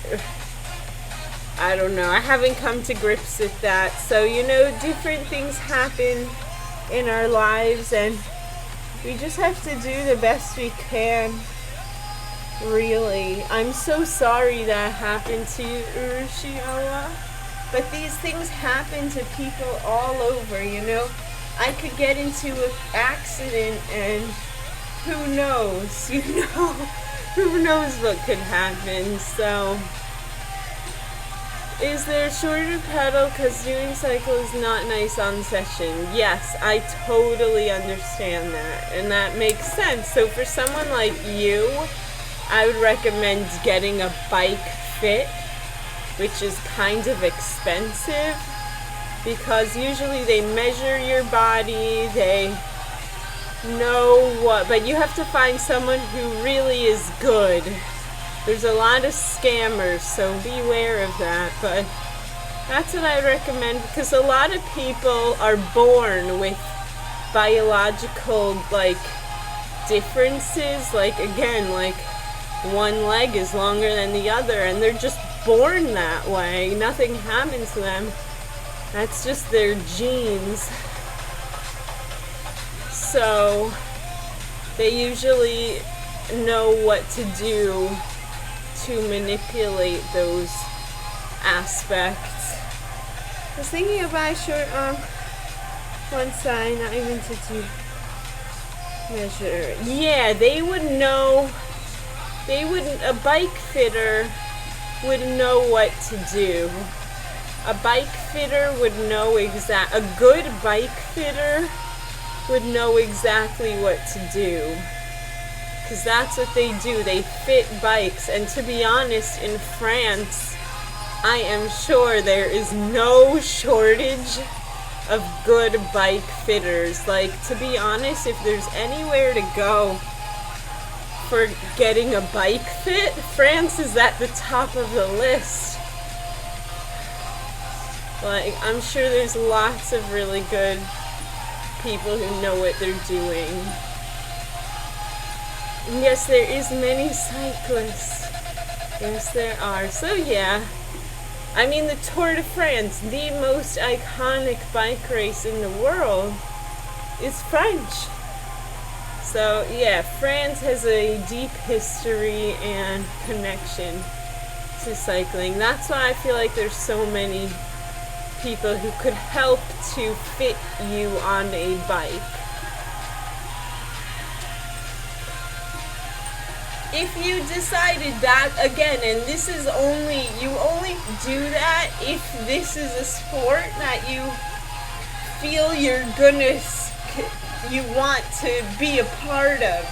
I don't know. I haven't come to grips with that. So, you know, different things happen in our lives, and we just have to do the best we can. Really. I'm so sorry that happened to you, Urushiyoa. But these things happen to people all over, you know. I could get into an accident and who knows, you know. Who knows what could happen. So, is there a shorter pedal because doing cycle is not nice on session? Yes, I totally understand that. And that makes sense. So for someone like you, I would recommend getting a bike fit, which is kind of expensive because usually they measure your body, they know what, but you have to find someone who really is good. There's a lot of scammers, so beware of that, but that's what I recommend because a lot of people are born with biological, like, differences, like, again, like, one leg is longer than the other, and they're just born that way. Nothing happens to them. That's just their genes. So they usually know what to do to manipulate those aspects. I was thinking about short arm, one side, not even to do measure. Yeah, they would know. They wouldn't, a bike fitter would know what to do. A bike fitter would know a good bike fitter would know exactly what to do. Because that's what they do. They fit bikes. And to be honest, in France, I am sure there is no shortage of good bike fitters. Like, to be honest, if there's anywhere to go for getting a bike fit, France is at the top of the list. Like, I'm sure there's lots of really good people who know what they're doing. And yes, there is many cyclists. Yes, there are. So yeah, I mean, the Tour de France, the most iconic bike race in the world, is French. So yeah, France has a deep history and connection to cycling. That's why I feel like there's so many people who could help to fit you on a bike. If you decided that, again, and this is only, you only do that if this is a sport that you feel you want to be a part of.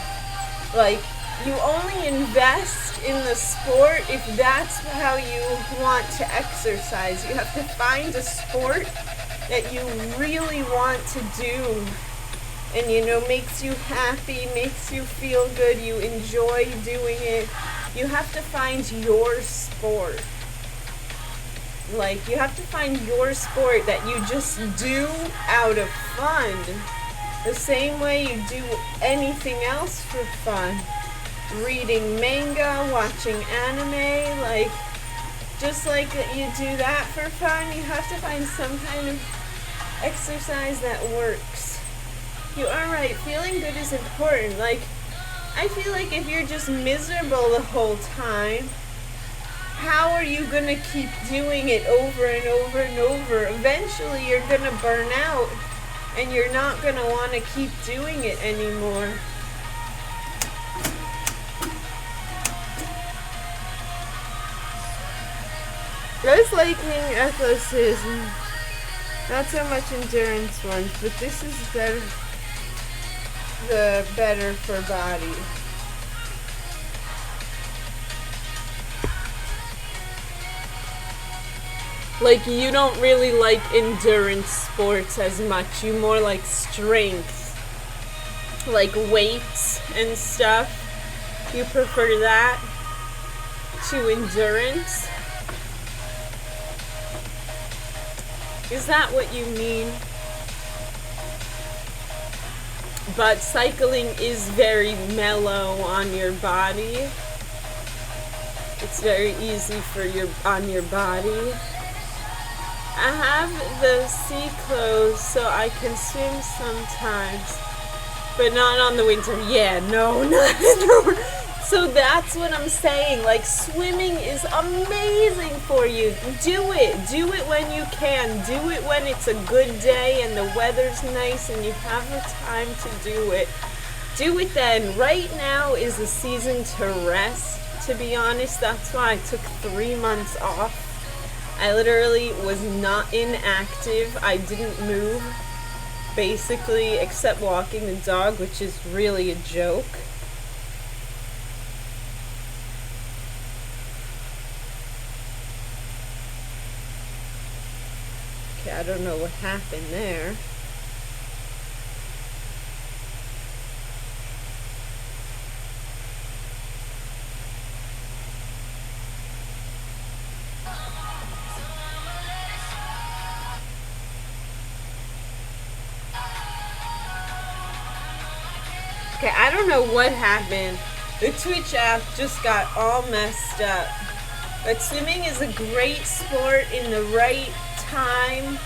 Like, you only invest in the sport if that's how you want to exercise. You have to find a sport that you really want to do and, you know, makes you happy, makes you feel good, you enjoy doing it. You have to find your sport. Like, you have to find your sport that you just do out of fun. The same way you do anything else for fun. Reading manga, watching anime, like, just like you do that for fun, you have to find some kind of exercise that works. You are right, feeling good is important. Like, I feel like if you're just miserable the whole time, how are you gonna keep doing it over and over and over? Eventually you're gonna burn out and you're not gonna wanna keep doing it anymore. Those lightning athleticism, not so much endurance ones, but this is better for body. Like, you don't really like endurance sports as much. You more like strength, like weights and stuff. You prefer that to endurance. Is that what you mean? But cycling is very mellow on your body. It's very easy on your body. I have the sea clothes so I can swim sometimes, but not on the winter. Yeah, no, not in the winter. So that's what I'm saying. Like, swimming is amazing for you. Do it when you can. Do it when it's a good day and the weather's nice and you have the time to do it. Do it then. Right now is the season to rest, to be honest. That's why I took 3 months off. I literally was not inactive. I didn't move, basically, except walking the dog, which is really a joke. Okay, I don't know what happened there. Okay, I don't know what happened. The Twitch app just got all messed up. But swimming is a great sport in the right time.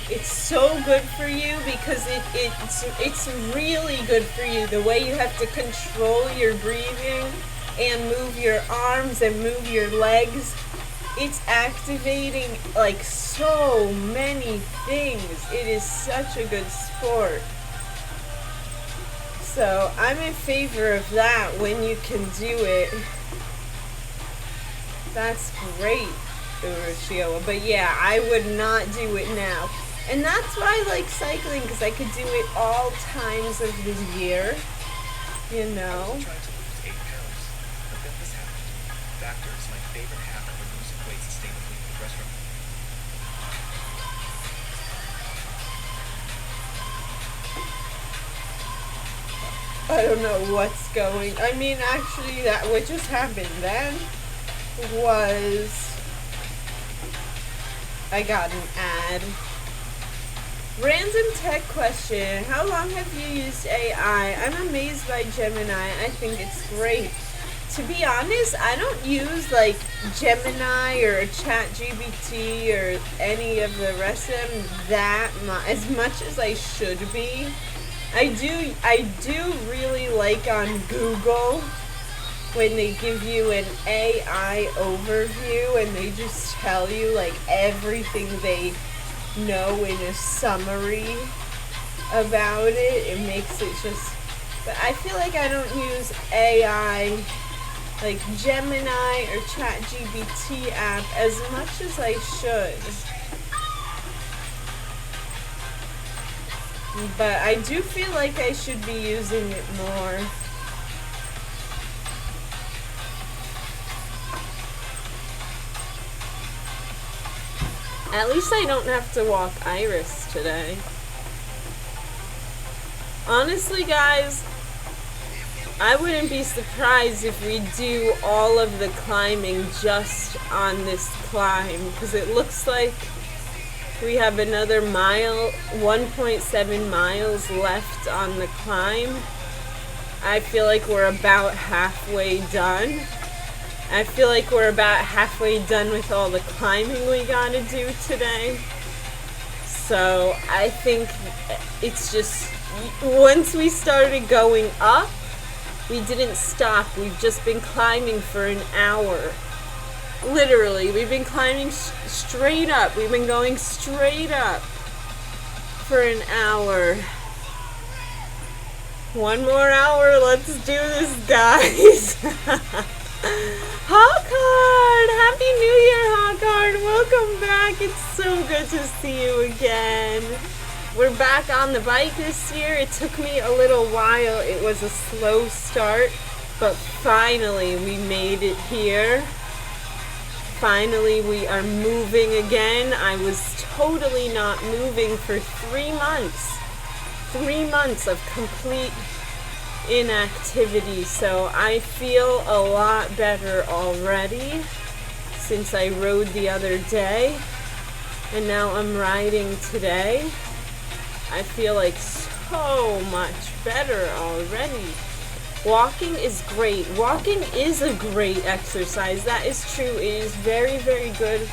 It's so good for you because it's really good for you. The way you have to control your breathing and move your arms and move your legs. It's activating like so many things. It is such a good sport. So I'm in favor of that when you can do it. That's great, Uroshio. But yeah, I would not do it now. And that's why I like cycling, because I could do it all times of the year. You know? Trying to lose 8 pounds, but then this happened. Doctor is my favorite habit for losing weight sustainably in the restaurant. I don't know what's going. I mean, actually, that what just happened then was I got an ad. Random tech question. How long have you used AI? I'm amazed by Gemini. I think it's great. To be honest, I don't use like Gemini or ChatGPT or any of the rest of them that as much as I should be. I do really like on Google when they give you an AI overview and they just tell you like everything they know in a summary about it. It makes it just, but I feel like I don't use AI like Gemini or ChatGPT app as much as I should. But I do feel like I should be using it more. At least I don't have to walk Iris today. Honestly, guys, I wouldn't be surprised if we do all of the climbing just on this climb, because it looks like we have another mile, 1.7 miles left on the climb. I feel like we're about halfway done. I feel like we're about halfway done with all the climbing we gotta do today. So I think it's just, once we started going up, we didn't stop. We've just been climbing for an hour. Literally, we've been climbing straight up. We've been going straight up for an hour. One more hour. Let's do this, guys. Hawkard! Happy New Year, Hawkard! Welcome back. It's so good to see you again. We're back on the bike this year. It took me a little while. It was a slow start, but finally we made it here. Finally we are moving again. I was totally not moving for 3 months. 3 months of complete inactivity, so I feel a lot better already since I rode the other day, and now I'm riding today. I feel like so much better already. Walking is great. Walking is a great exercise. That is true. It is very, very good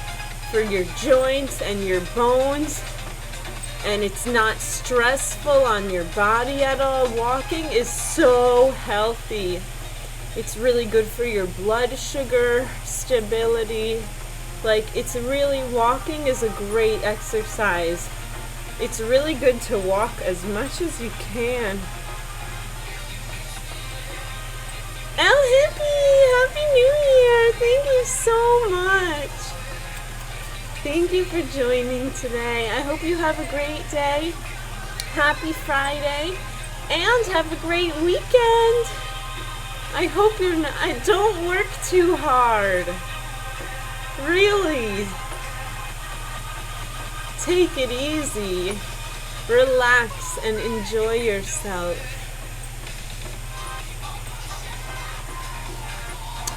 for your joints and your bones. And it's not stressful on your body at all. Walking is so healthy. It's really good for your blood sugar stability. Like, it's really, walking is a great exercise. It's really good to walk as much as you can. El Hippie, Happy New Year! Thank you so much. Thank you for joining today. I hope you have a great day. Happy Friday. And have a great weekend. I hope you're not, don't work too hard. Really. Take it easy. Relax and enjoy yourself.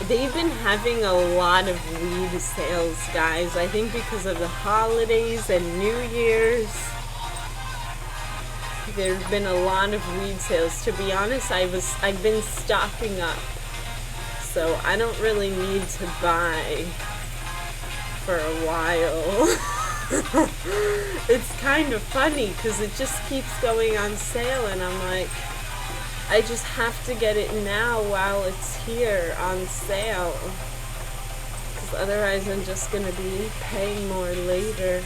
They've been having a lot of weed sales, guys. I think because of the holidays and New Year's. There's been a lot of weed sales. To be honest, I've been stocking up. So I don't really need to buy for a while. It's kind of funny because it just keeps going on sale and I'm like, I just have to get it now while it's here on sale, because otherwise I'm just going to be paying more later.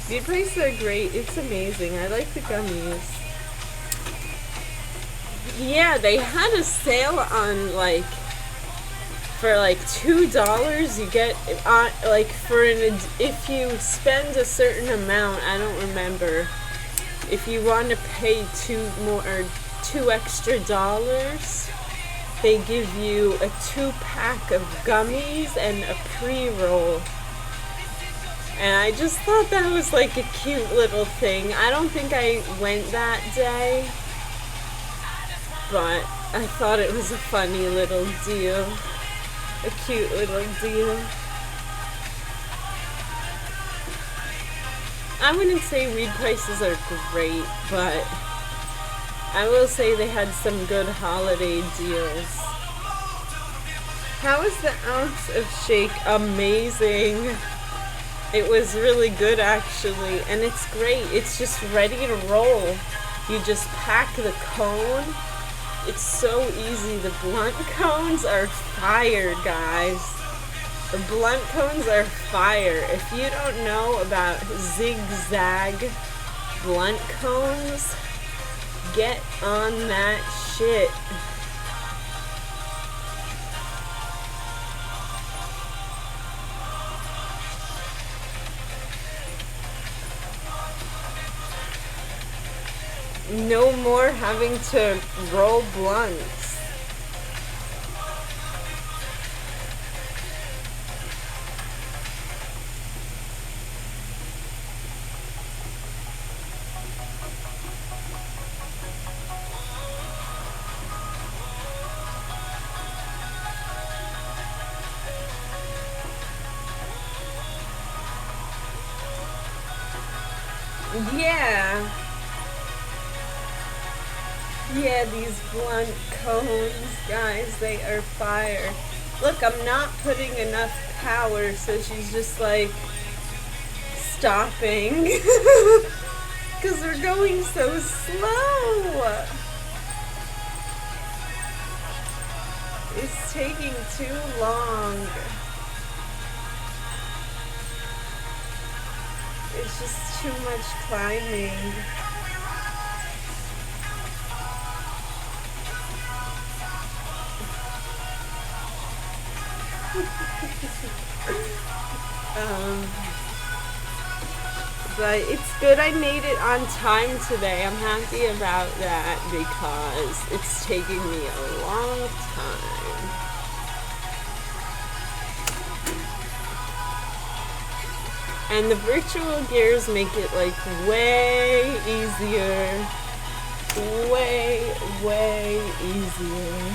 The prices are great. It's amazing. I like the gummies. Yeah, they had a sale on like, for like $2 you get like for an, if you spend a certain amount, I don't remember, if you want to pay $2 extra, they give you a 2-pack of gummies and a pre-roll. And I just thought that was like a cute little thing. I don't think I went that day, but I thought it was a funny little deal. A cute little deal. I wouldn't say weed prices are great, but I will say they had some good holiday deals. How is the ounce of shake? Amazing. It was really good actually, and it's great. It's just ready to roll. You just pack the cone. It's so easy. The blunt cones are fire, guys. The blunt cones are fire. If you don't know about zigzag blunt cones, get on that shit. No more having to roll blunts. Yeah. Yeah, these blunt cones, guys, they are fire. Look, I'm not putting enough power, so she's just like stopping. Because we're going so slow. It's taking too long. It's just too much climbing. But it's good I made it on time today. I'm happy about that because it's taking me a long time. And the virtual gears make it like way easier. Way easier.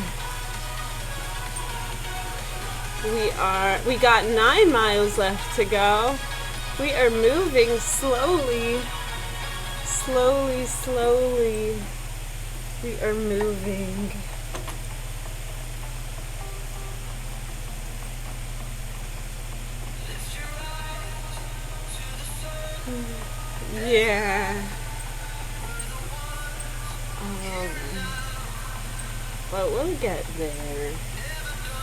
We got 9 miles left to go. We are moving slowly. Slowly. We are moving. Yeah. But we'll get there.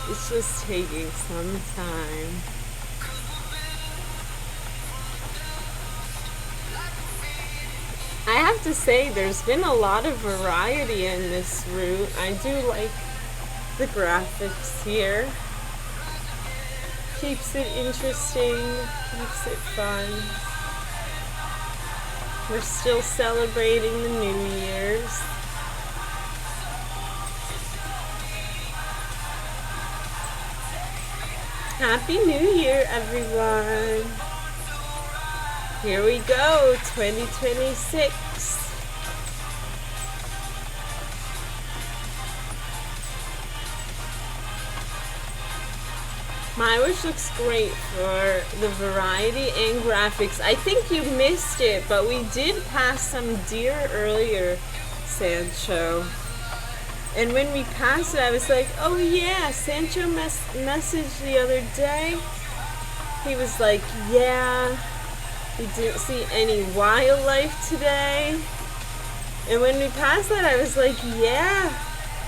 It's just taking some time. I have to say, there's been a lot of variety in this route. I do like the graphics here. Keeps it interesting, keeps it fun. We're still celebrating the New Year's. Happy New Year, everyone. Here we go, 2026. MyWhoosh looks great for the variety and graphics. I think you missed it, but we did pass some deer earlier, Sancho. And when we passed it, I was like, oh yeah, Sancho messaged the other day. He was like, yeah, he didn't see any wildlife today. And when we passed that, I was like, yeah,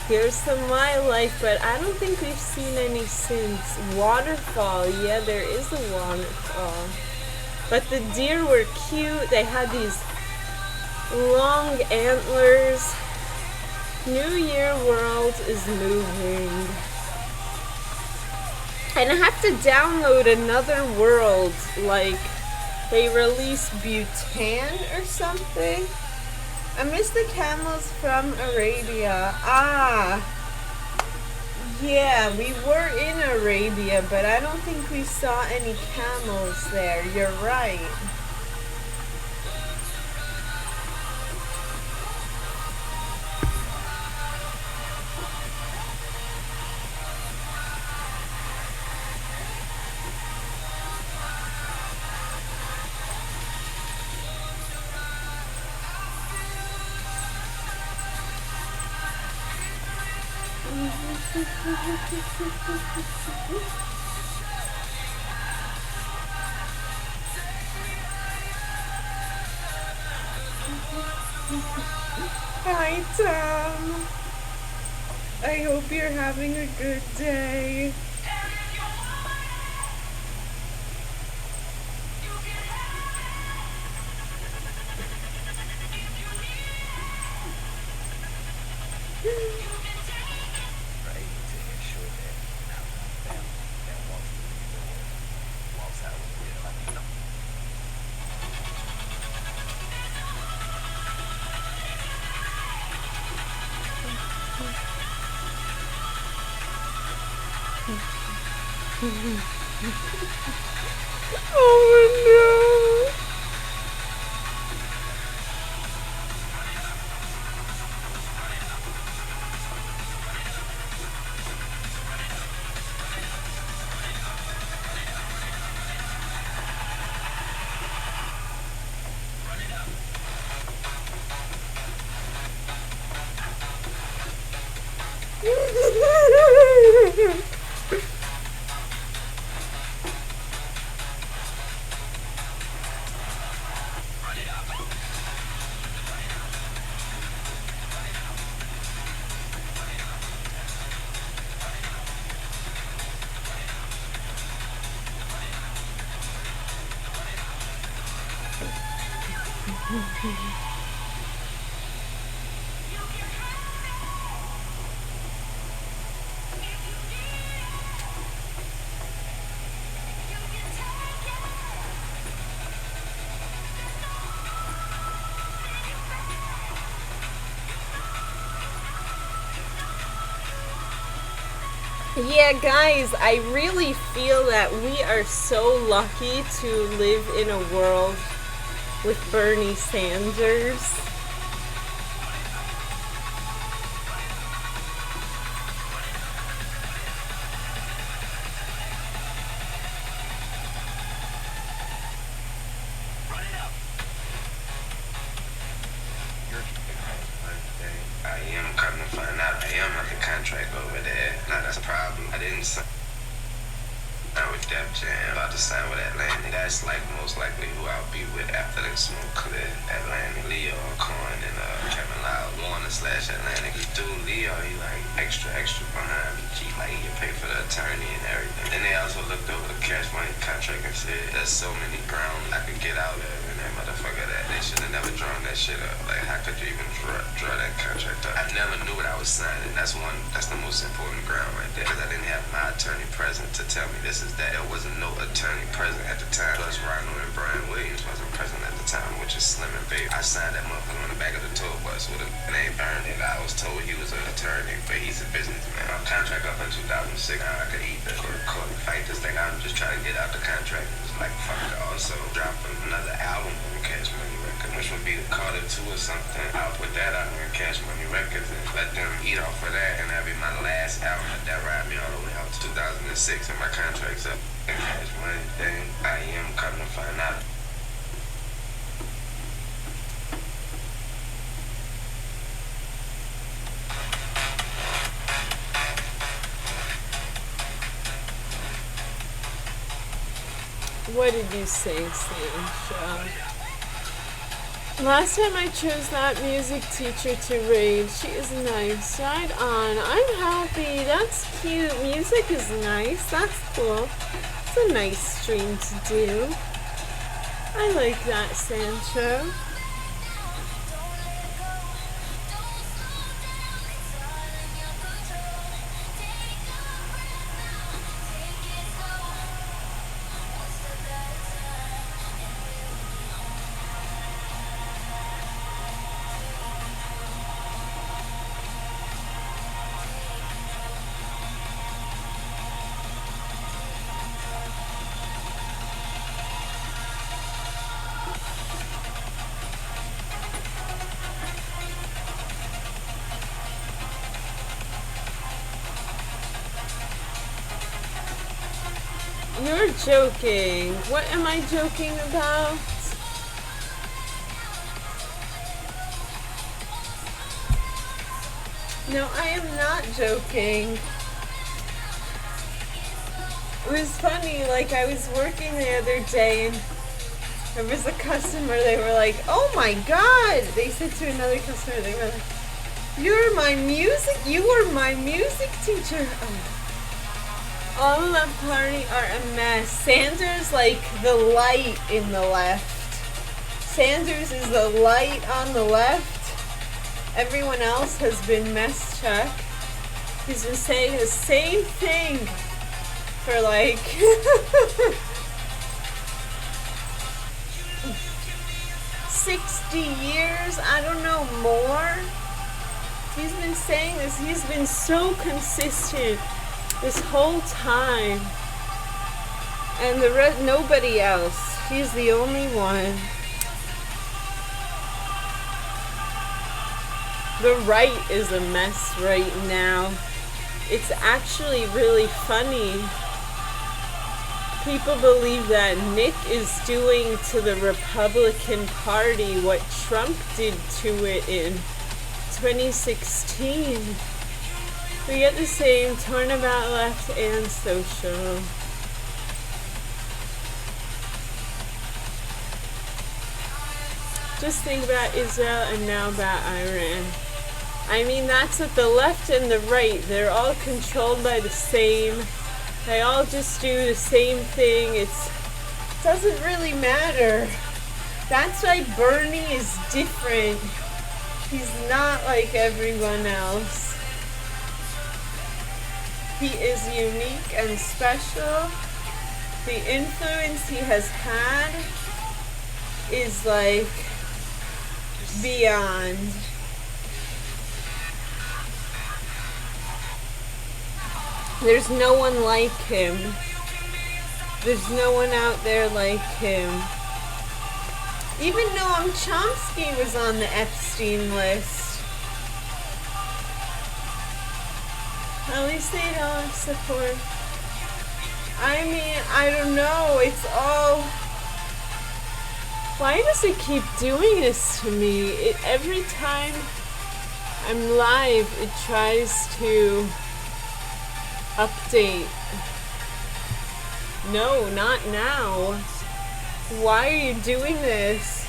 here's some wildlife, but I don't think we've seen any since. Waterfall, yeah, there is a waterfall. But the deer were cute. They had these long antlers. New Year world is moving. And I have to download another world, like they release Bhutan or something. I miss the camels from Arabia. Ah, Yeah, we were in Arabia, but I don't think we saw any camels there. You're right. Hi, Tom. I hope you're having a good day. Right to ensure that not one family that walks through the door walks out with a bit of Latino. Oh no. Yeah, guys, I really feel that we are so lucky to live in a world with Bernie Sanders. I am coming to find out I am under contract over there. Now that's a problem. I didn't sign with Def Jam. About to sign with Atlantic. That's like most likely who I'll be with after the smoke clear. Atlantic, Leo, Coin, and Kevin Loud. Warner/Atlantic. This dude Leo, he like extra behind me. He like he pay for the attorney and everything. Then they also looked over the Cash Money contract and said there's so many grounds I could get out of and that motherfucker that they should have never drawn that shit up. Like how could you even draw that contract up? I never knew what I was signing. That's the most important ground right there. Because I didn't have my attorney present to tell me this is that. There wasn't no attorney present at the time. Plus Ronald and Brian Williams wasn't present at the time, which is Slim and Baby. I signed that motherfucker on the back of the tour bus with a name burned and I was told he was an attorney, but he's a businessman. My contract up in 2006. Now I could either go to court and fight this thing. I'm just trying to get out the contract. It's like fuck it. Also dropping another album on Cash Money Records, which would be the Carter 2 or something. I'll put that out on Cash Money Records and let them eat off of that, and that'll be my last album that ride me all the way out to 2006, and my contract's up. And Cash Money thing, I am coming to find out. What did you say, Sancha? Last time I chose that music teacher to raid. She is nice. Right on. I'm happy. That's cute. Music is nice. That's cool. It's a nice stream to do. I like that, Sancho. You're joking. What am I joking about? No, I am not joking. It was funny, like I was working the other day and there was a customer, they were like, oh my god! They said to another customer, they were like, you were my music teacher. Oh. All of the party are a mess. Sanders like the light in the left. Sanders is the light on the left. Everyone else has been mess Chuck. He's been saying the same thing for like 60 years, I don't know, more. He's been saying this. He's been so consistent this whole time. And nobody else. He's the only one. The right is a mess right now. It's actually really funny. People believe that Nick is doing to the Republican Party what Trump did to it in 2016. We get the same turnabout left and social. Just think about Israel and now about Iran. I mean, that's what the left and the right, they're all controlled by the same. They all just do the same thing. It doesn't really matter. That's why Bernie is different. He's not like everyone else. He is unique and special. The influence he has had is like beyond. There's no one like him. There's no one out there like him. Even Noam Chomsky was on the Epstein list. At least they don't support. I mean, I don't know. It's all... Why does it keep doing this to me? Every time I'm live, it tries to update. No, not now. Why are you doing this?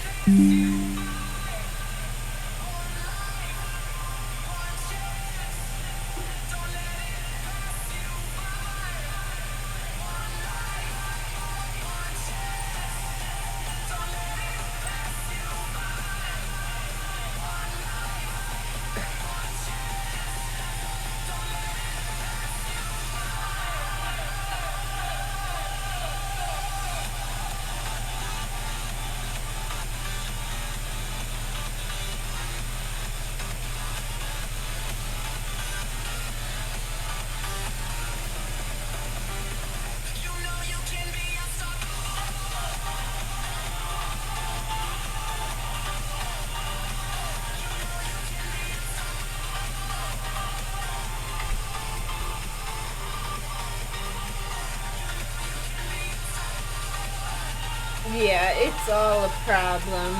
Yeah, it's all a problem.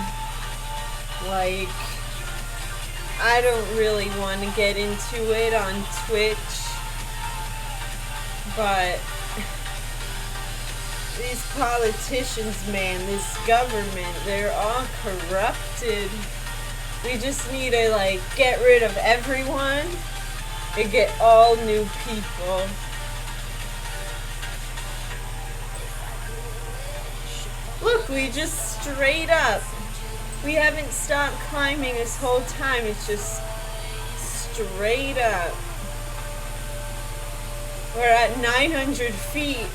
Like, I don't really want to get into it on Twitch, but these politicians, man, this government, they're all corrupted. We just need to, like, get rid of everyone and get all new people. Look, we just straight up. We haven't stopped climbing this whole time. It's just straight up. We're at 900 feet.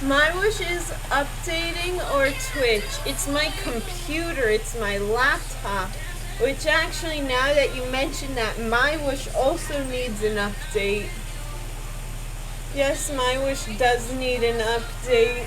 MyWhoosh is updating or Twitch? It's my computer, it's my laptop. Which actually, now that you mention that, MyWhoosh also needs an update. Yes, MyWhoosh does need an update.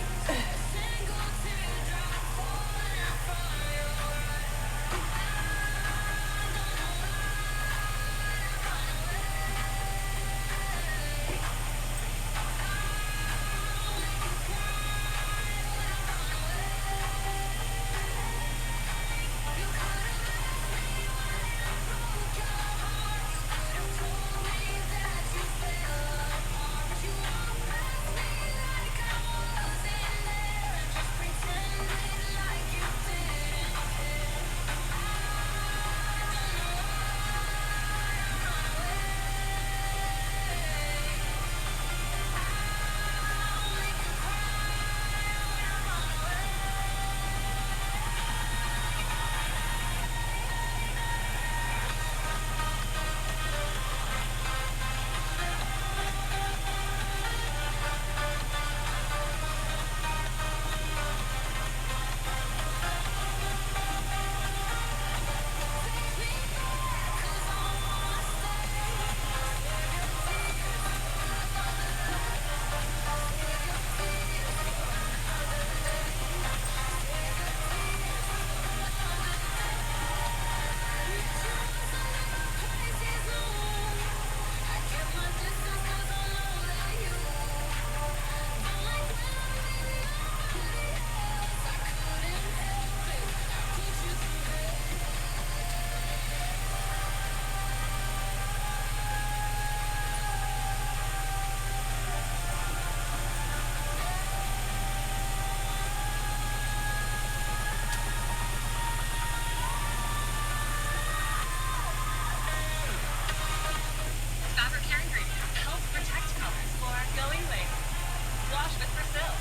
Fabric care ingredient. Help protect colors for going away. Wash with Brazil.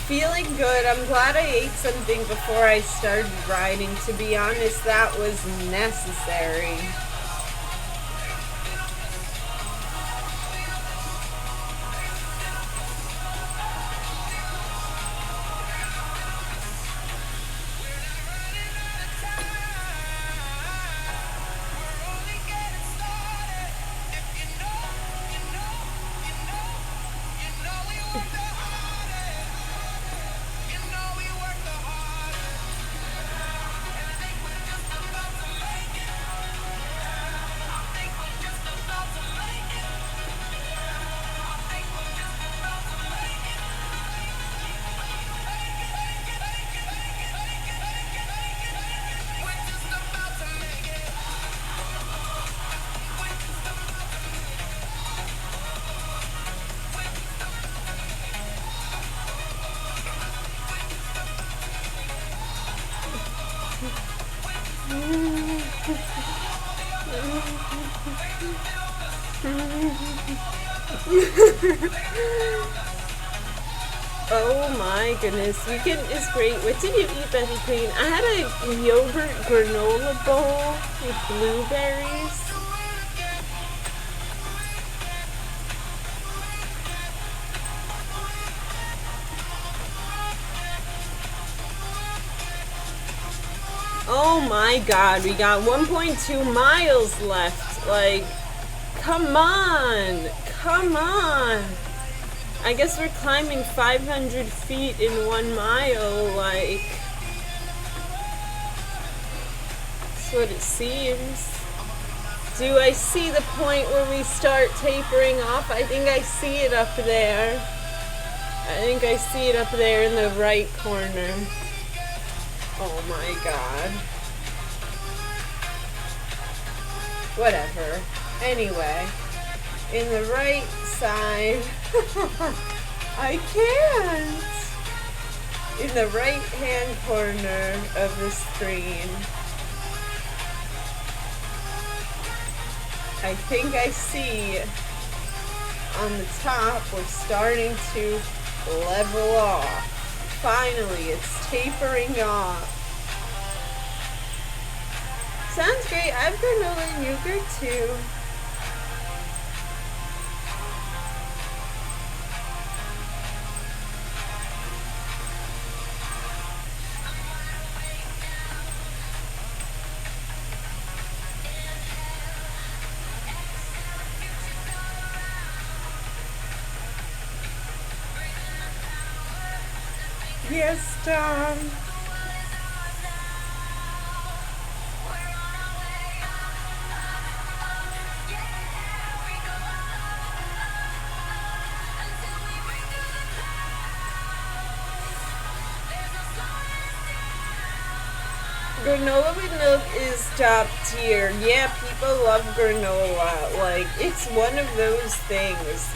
Feeling good. I'm glad I ate something before I started riding. To be honest, that was necessary. Oh my goodness, weekend is great. What did you eat, Bethyqueen? I had a yogurt granola bowl with blueberries. Oh my god, we got 1.2 miles left. Like, come on! Come on! I guess we're climbing 500 feet in 1 mile, like... That's what it seems. Do I see the point where we start tapering off? I think I see it up there. I think I see it up there in the right corner. Oh my god. Whatever. Anyway, in the right side, I can't. In the right hand corner of the screen, I think I see on the top we're starting to level off. Finally, it's tapering off. Sounds great. I've granola and yogurt too. Yes, Tom. Granola with milk is top tier. Yeah, people love granola. Like, it's one of those things.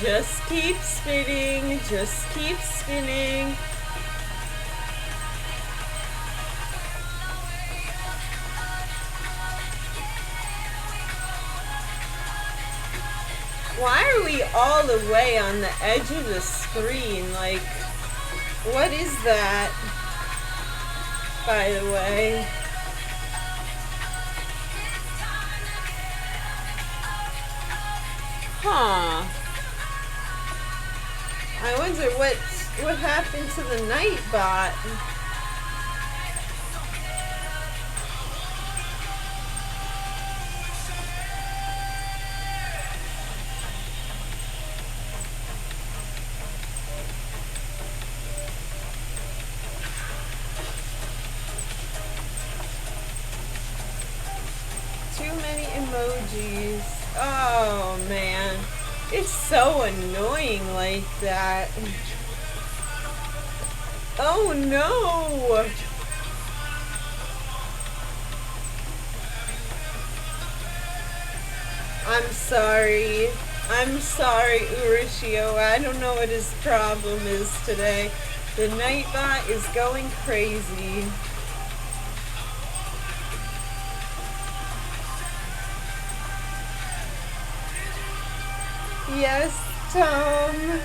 Just keep spinning, just keep spinning. Why are we all the way on the edge of the screen? Like, what is that, by the way? Huh. I wonder what happened to the night bot. Too many emojis. Oh man. It's so annoying like that. Oh no! I'm sorry, Urishio. I don't know what his problem is today. The Nightbot is going crazy. Yes, Tom.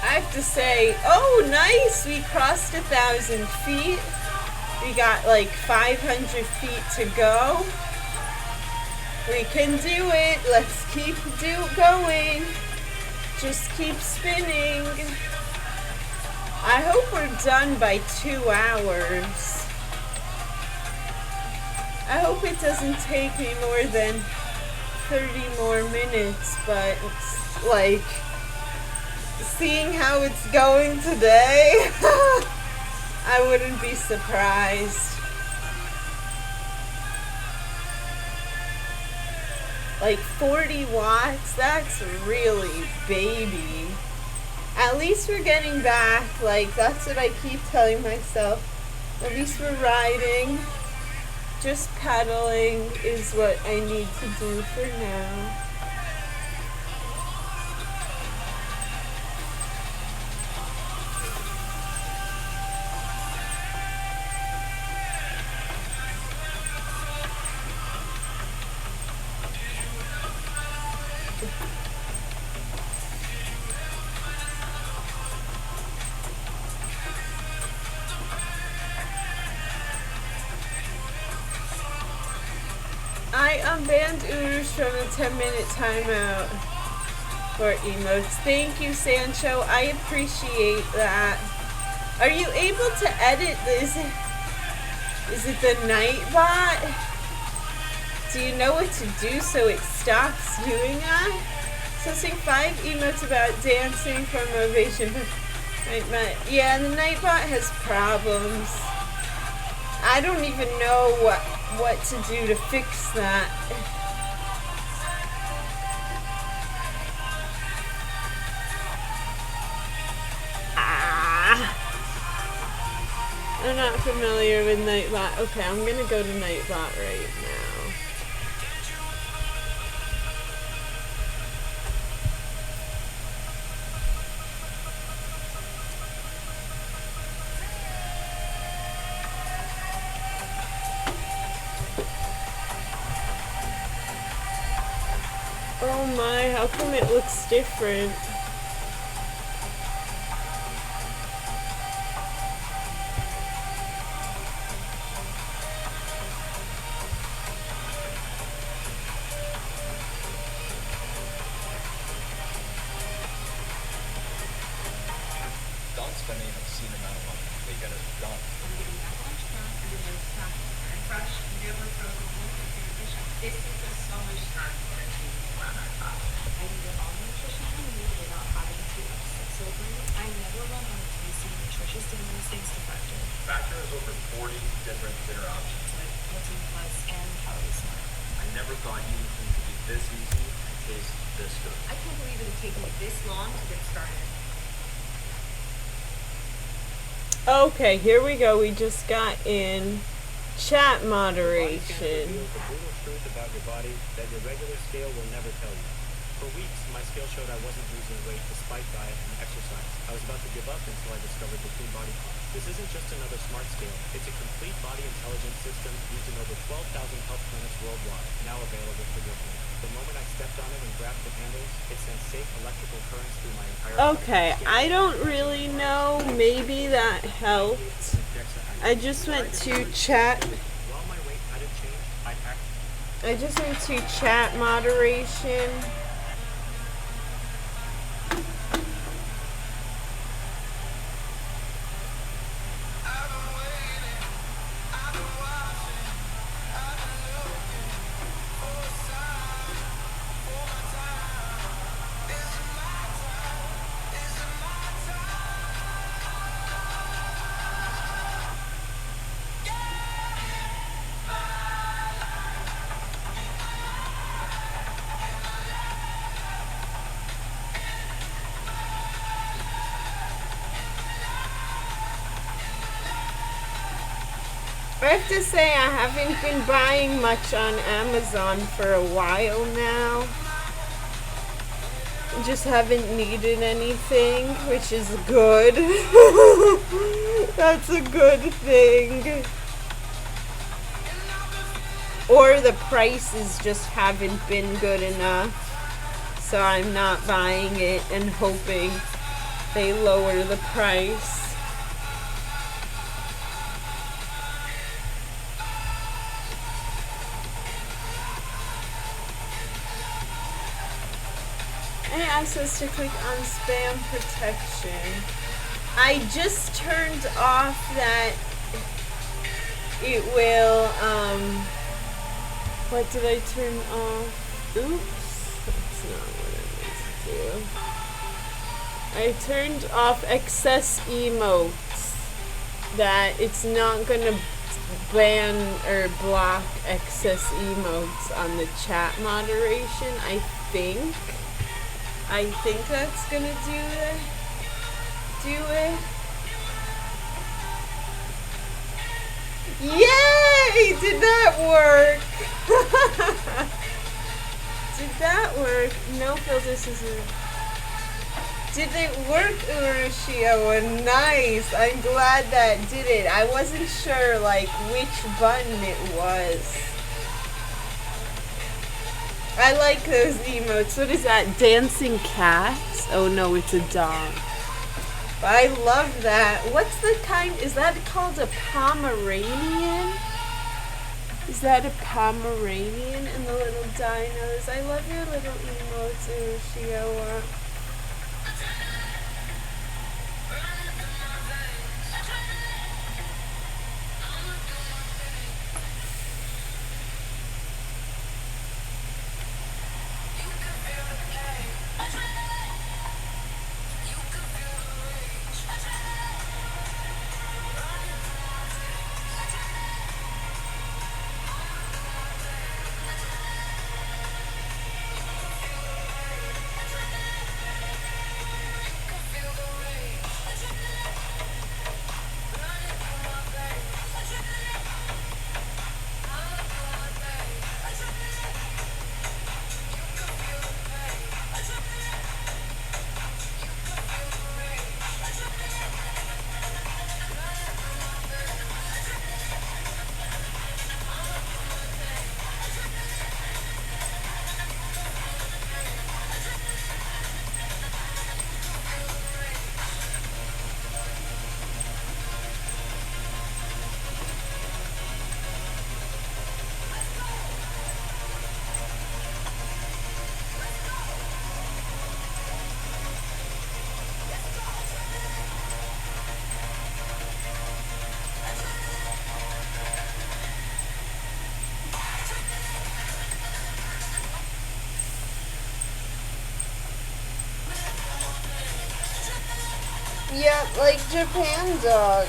I have to say, oh nice, we crossed 1,000 feet. We got like 500 feet to go. We can do it. Let's keep going. Just keep spinning. I hope we're done by 2 hours. I hope it doesn't take me more than 30 more minutes, but it's like, seeing how it's going today, I wouldn't be surprised. Like 40 watts, that's really baby. At least we're getting back, like that's what I keep telling myself. At least we're riding. Just pedaling is what I need to do for now. I unbanned Urus from a 10-minute timeout for emotes. Thank you, Sancho. I appreciate that. Are you able to edit this? Is it the Nightbot? Do you know what to do so it stops doing that? So sing 5 emotes about dancing for motivation. Yeah, the Nightbot has problems. I don't even know what to do to fix that. I'm not familiar with Nightbot. Okay, I'm gonna go to Nightbot right now. Oh my, how come it looks different? Don't spend an obscene amount of money to get it done. I'm getting that lunch now and then it's packed and fresh, never frozen, nutrition. This is a so much time for a team around our top. I can get all the nutrition I need without having to obsess over it. I never run out of tasty, nutritious dinners thanks to Factor. Factor has over 40 different dinner options. Like protein plus and calorie smart. I never thought anything could be this easy and taste this good. I can't believe it would take me this long to get started. Okay, here we go. We just got in chat moderation. The brutal truth about your body that your regular scale will never tell you. For weeks, my scale showed I wasn't losing weight despite diet and exercise. I was about to give up until I discovered the Bethyqueen body pump. This isn't just another smart scale. It's a complete body intelligence system used in over 12,000 health clinics worldwide, now available for your home. The moment I stepped on it and grabbed the handles, it sent safe electrical currents through my entire body. Okay, I don't really know. Maybe that helped. I just went to chat. While my weight hadn't changed, I just went to chat moderation. I have to say I haven't been buying much on Amazon for a while now. Just haven't needed anything, which is good. That's a good thing. Or the prices just haven't been good enough. So I'm not buying it and hoping they lower the price. I asked us to click on spam protection. I just turned off that it will, what did I turn off? Oops, that's not what I meant to do. I turned off excess emotes, that it's not gonna ban or block excess emotes on the chat moderation, I think. I think that's gonna do it. Yay! Did that work? Did that work? No filters is Did it work, Urushio? Nice! I'm glad that did it. I wasn't sure like which button it was. I like those emotes. What is that? Dancing cats? Oh no, it's a dog. But I love that. What's the kind? Is that called a Pomeranian? Is that a Pomeranian in the little dinos? I love your little emotes, Urushio. Yeah, like Japan dog.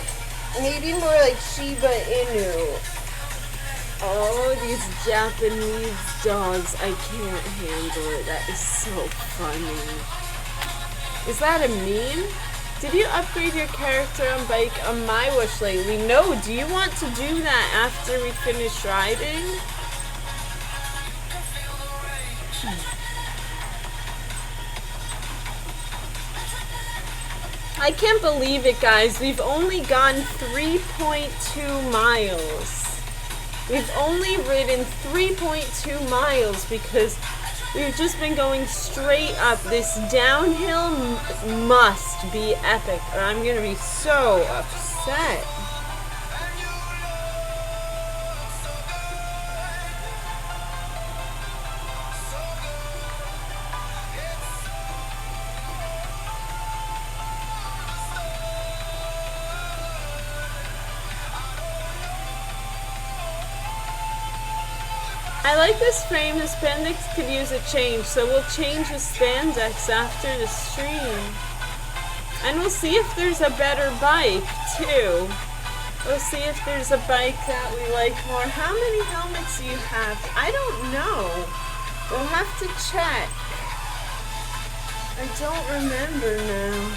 Maybe more like Shiba Inu. Oh, these Japanese dogs. I can't handle it. That is so funny. Is that a meme? Did you upgrade your character on bike on MyWhoosh lately? No, do you want to do that after we finish riding? I can't believe it, guys. We've only gone 3.2 miles. We've only ridden 3.2 miles because we've just been going straight up. This downhill must be epic, or I'm gonna be so upset. I like this frame. The spandex could use a change, so we'll change the spandex after the stream. And we'll see if there's a better bike, too. We'll see if there's a bike that we like more. How many helmets do you have? I don't know. We'll have to check. I don't remember now.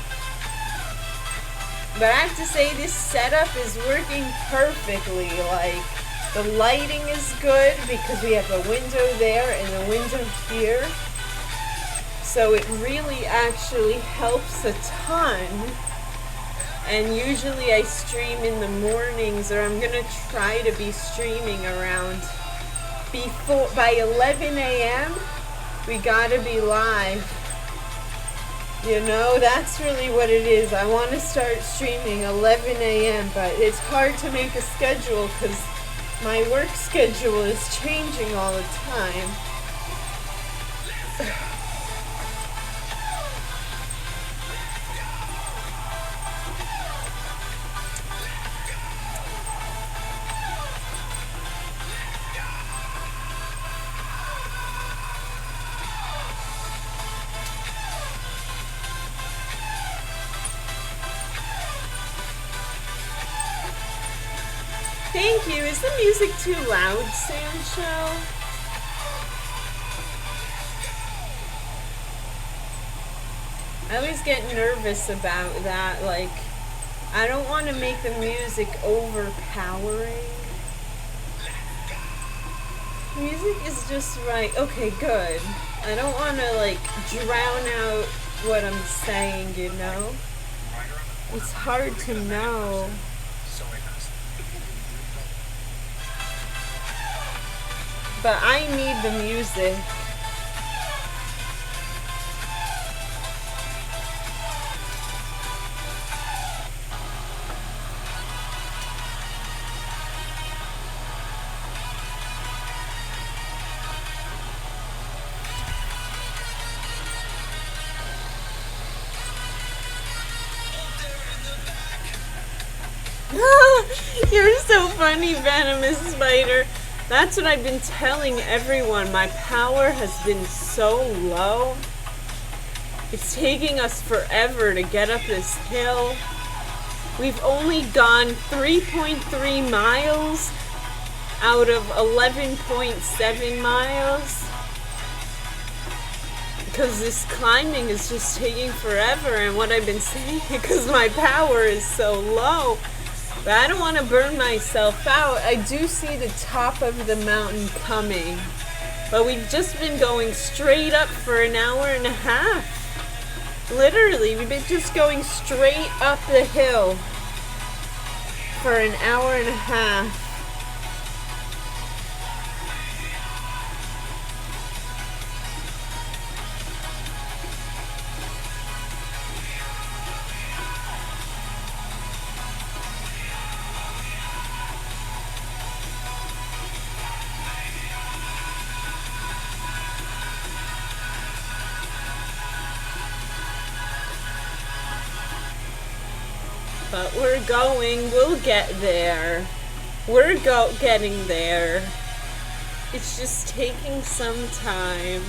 But I have to say this setup is working perfectly. Like, the lighting is good because we have a window there and a window here. So it really actually helps a ton. And usually I stream in the mornings, or I'm gonna try to be streaming around by 11 a.m. We gotta be live. You know, that's really what it is. I want to start streaming 11 a.m. but it's hard to make a schedule because my work schedule is changing all the time. Thank you. Is the music too loud, Sancho? I always get nervous about that. Like, I don't want to make the music overpowering. Music is just right. Okay, good. I don't want to, like, drown out what I'm saying, you know? It's hard to know. But I need the music. You're so funny, Venomous Spider. That's what I've been telling everyone. My power has been so low. It's taking us forever to get up this hill. We've only gone 3.3 miles out of 11.7 miles. Because this climbing is just taking forever, and what I've been saying, because my power is so low. But I don't want to burn myself out. I do see the top of the mountain coming. But we've just been going straight up for an hour and a half. Literally, we've been just going straight up the hill for an hour and a half. But we'll get there. We're getting there. It's just taking some time.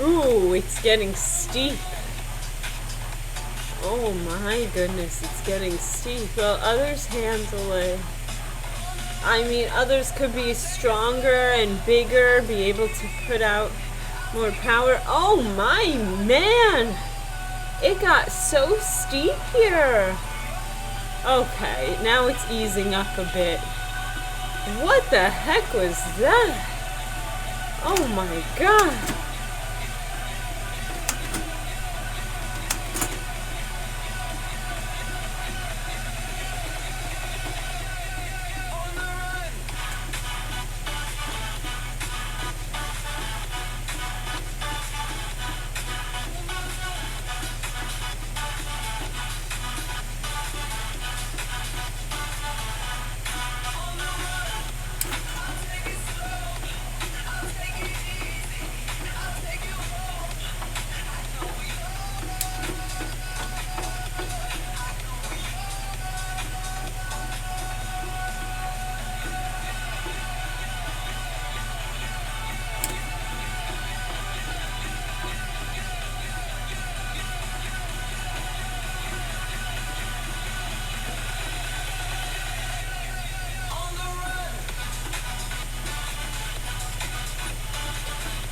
Ooh, it's getting steep. Oh my goodness, it's getting steep. Well, others handle it. I mean, others could be stronger and bigger, be able to put out more power. Oh my man! It got so steep here. Okay, now it's easing up a bit. What the heck was that? Oh my god.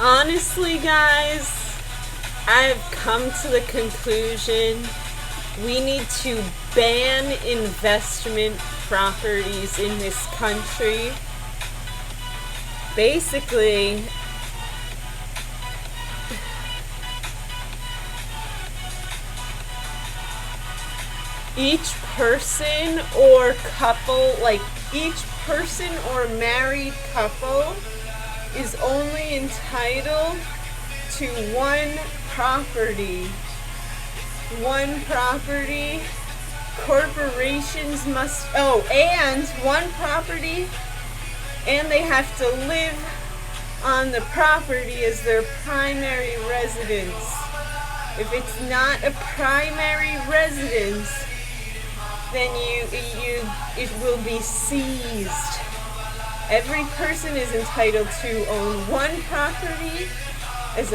Honestly, guys, I've come to the conclusion we need to ban investment properties in this country. Basically, each person or couple, like each person or married couple is only entitled to one property. One property. Corporations must, and one property, and they have to live on the property as their primary residence. If it's not a primary residence, then it will be seized. Every person is entitled to own one property as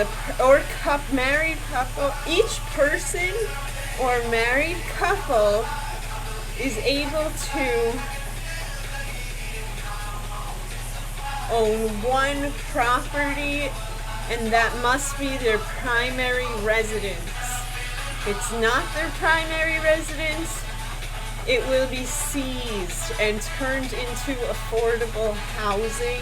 married couple. Each person or married couple is able to own one property, and that must be their primary residence. If it's not their primary residence, it will be seized and turned into affordable housing.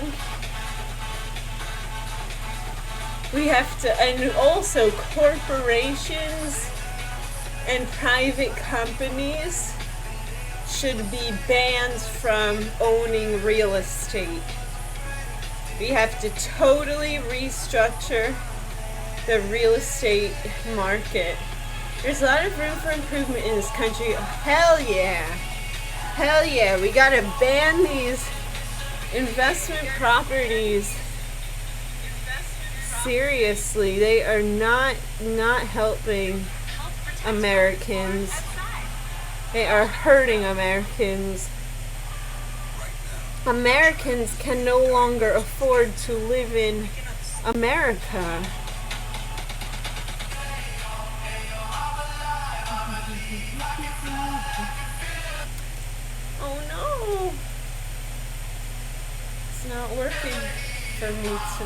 We have to, and also corporations and private companies should be banned from owning real estate. We have to totally restructure the real estate market. There's a lot of room for improvement in this country. Oh, hell yeah. Hell yeah. We gotta ban these investment properties. Seriously, they are not helping Americans. They are hurting Americans. Americans can no longer afford to live in America. Oh no! It's not working for me to...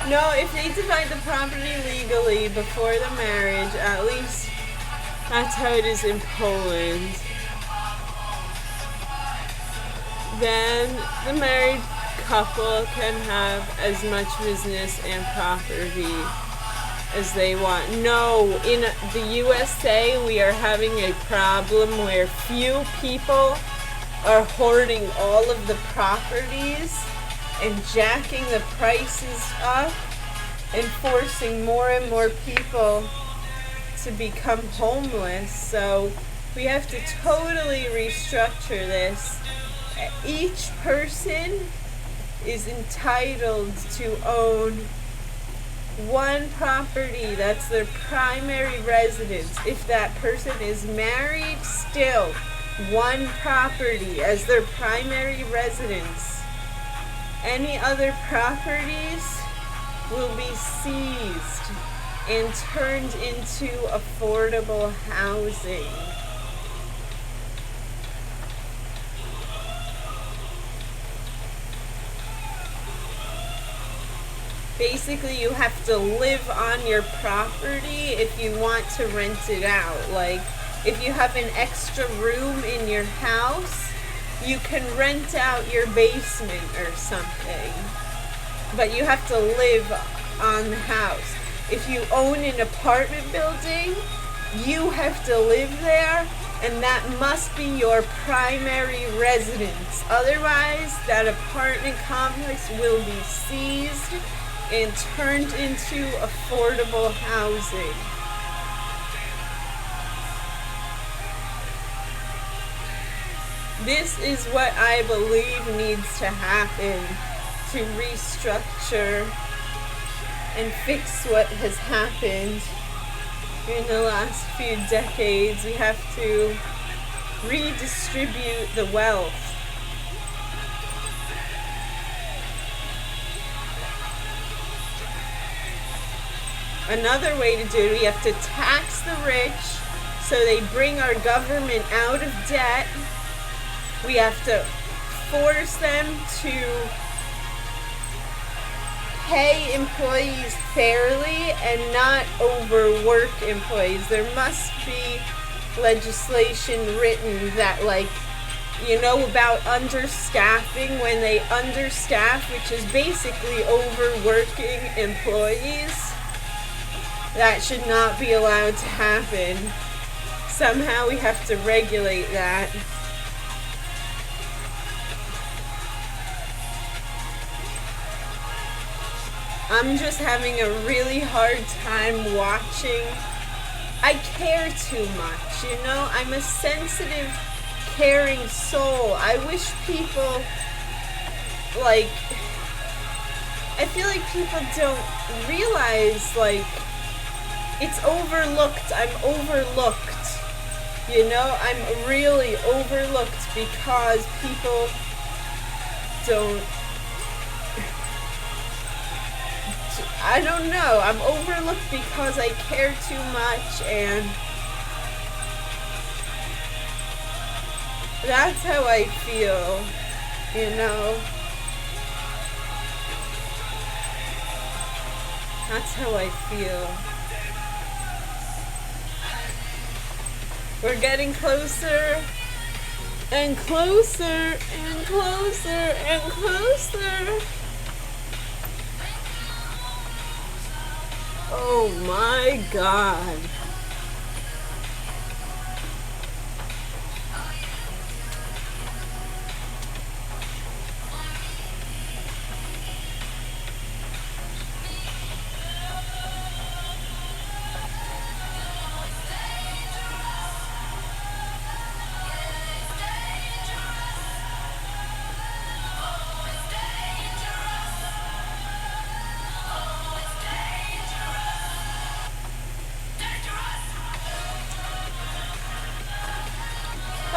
No, if they divide the property legally before the marriage, at least that's how it is in Poland, then the married couple can have as much business and property as they want. No, in the USA, we are having a problem where few people are hoarding all of the properties and jacking the prices up and forcing more and more people to become homeless. So we have to totally restructure this. Each person is entitled to own one property. That's their primary residence. If that person is married, still one property as their primary residence. Any other properties will be seized and turned into affordable housing. Basically, you have to live on your property if you want to rent it out. Like, if you have an extra room in your house, you can rent out your basement or something. But you have to live on the house. If you own an apartment building, you have to live there, and that must be your primary residence. Otherwise, that apartment complex will be seized and turned into affordable housing. This is what I believe needs to happen to restructure and fix what has happened in the last few decades. We have to redistribute the wealth. Another way to do it, we have to tax the rich So they bring our government out of debt. We have to force them to pay employees fairly and not overwork employees. There must be legislation written that, like, you know, about understaffing, when they understaff, which is basically overworking employees. That should not be allowed to happen. Somehow we have to regulate that. I'm just having a really hard time watching. I care too much, you know? I'm a sensitive, caring soul. I wish people, like, I feel like people don't realize, like, it's overlooked. I'm overlooked. You know, I'm really overlooked because people don't, I don't know. I'm overlooked because I care too much, and that's how I feel, you know? That's how I feel. We're getting closer and closer and closer and closer. Oh my God.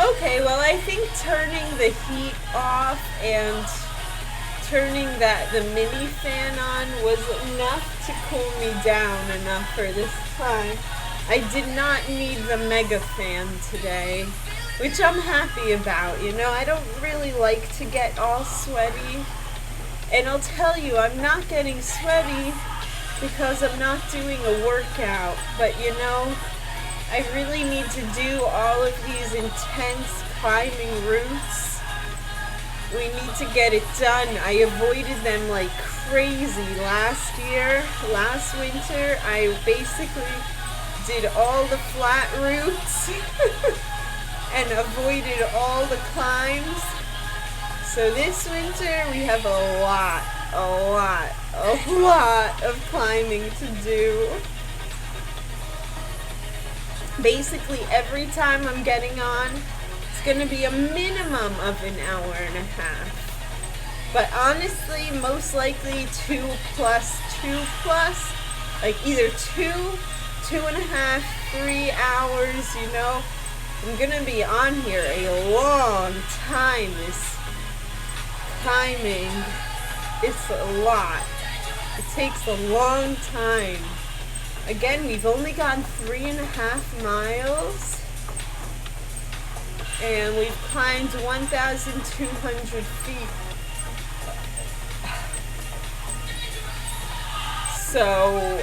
Okay, well, I think turning the heat off and turning the mini fan on was enough to cool me down enough for this time. I did not need the mega fan today, which I'm happy about. You know, I don't really like to get all sweaty. And I'll tell you, I'm not getting sweaty because I'm not doing a workout. But, you know, I really need to do all of these intense climbing routes. We need to get it done. I avoided them like crazy last winter. I basically did all the flat routes and avoided all the climbs. So this winter we have a lot of climbing to do. Basically every time I'm getting on, it's gonna be a minimum of an hour and a half. But honestly, most likely 2 plus, like either 2.5, 3 hours, you know. I'm gonna be on here a long time. This climbing, it's a lot. It takes a long time. Again, we've only gone 3.5 miles, and we've climbed 1,200 feet. So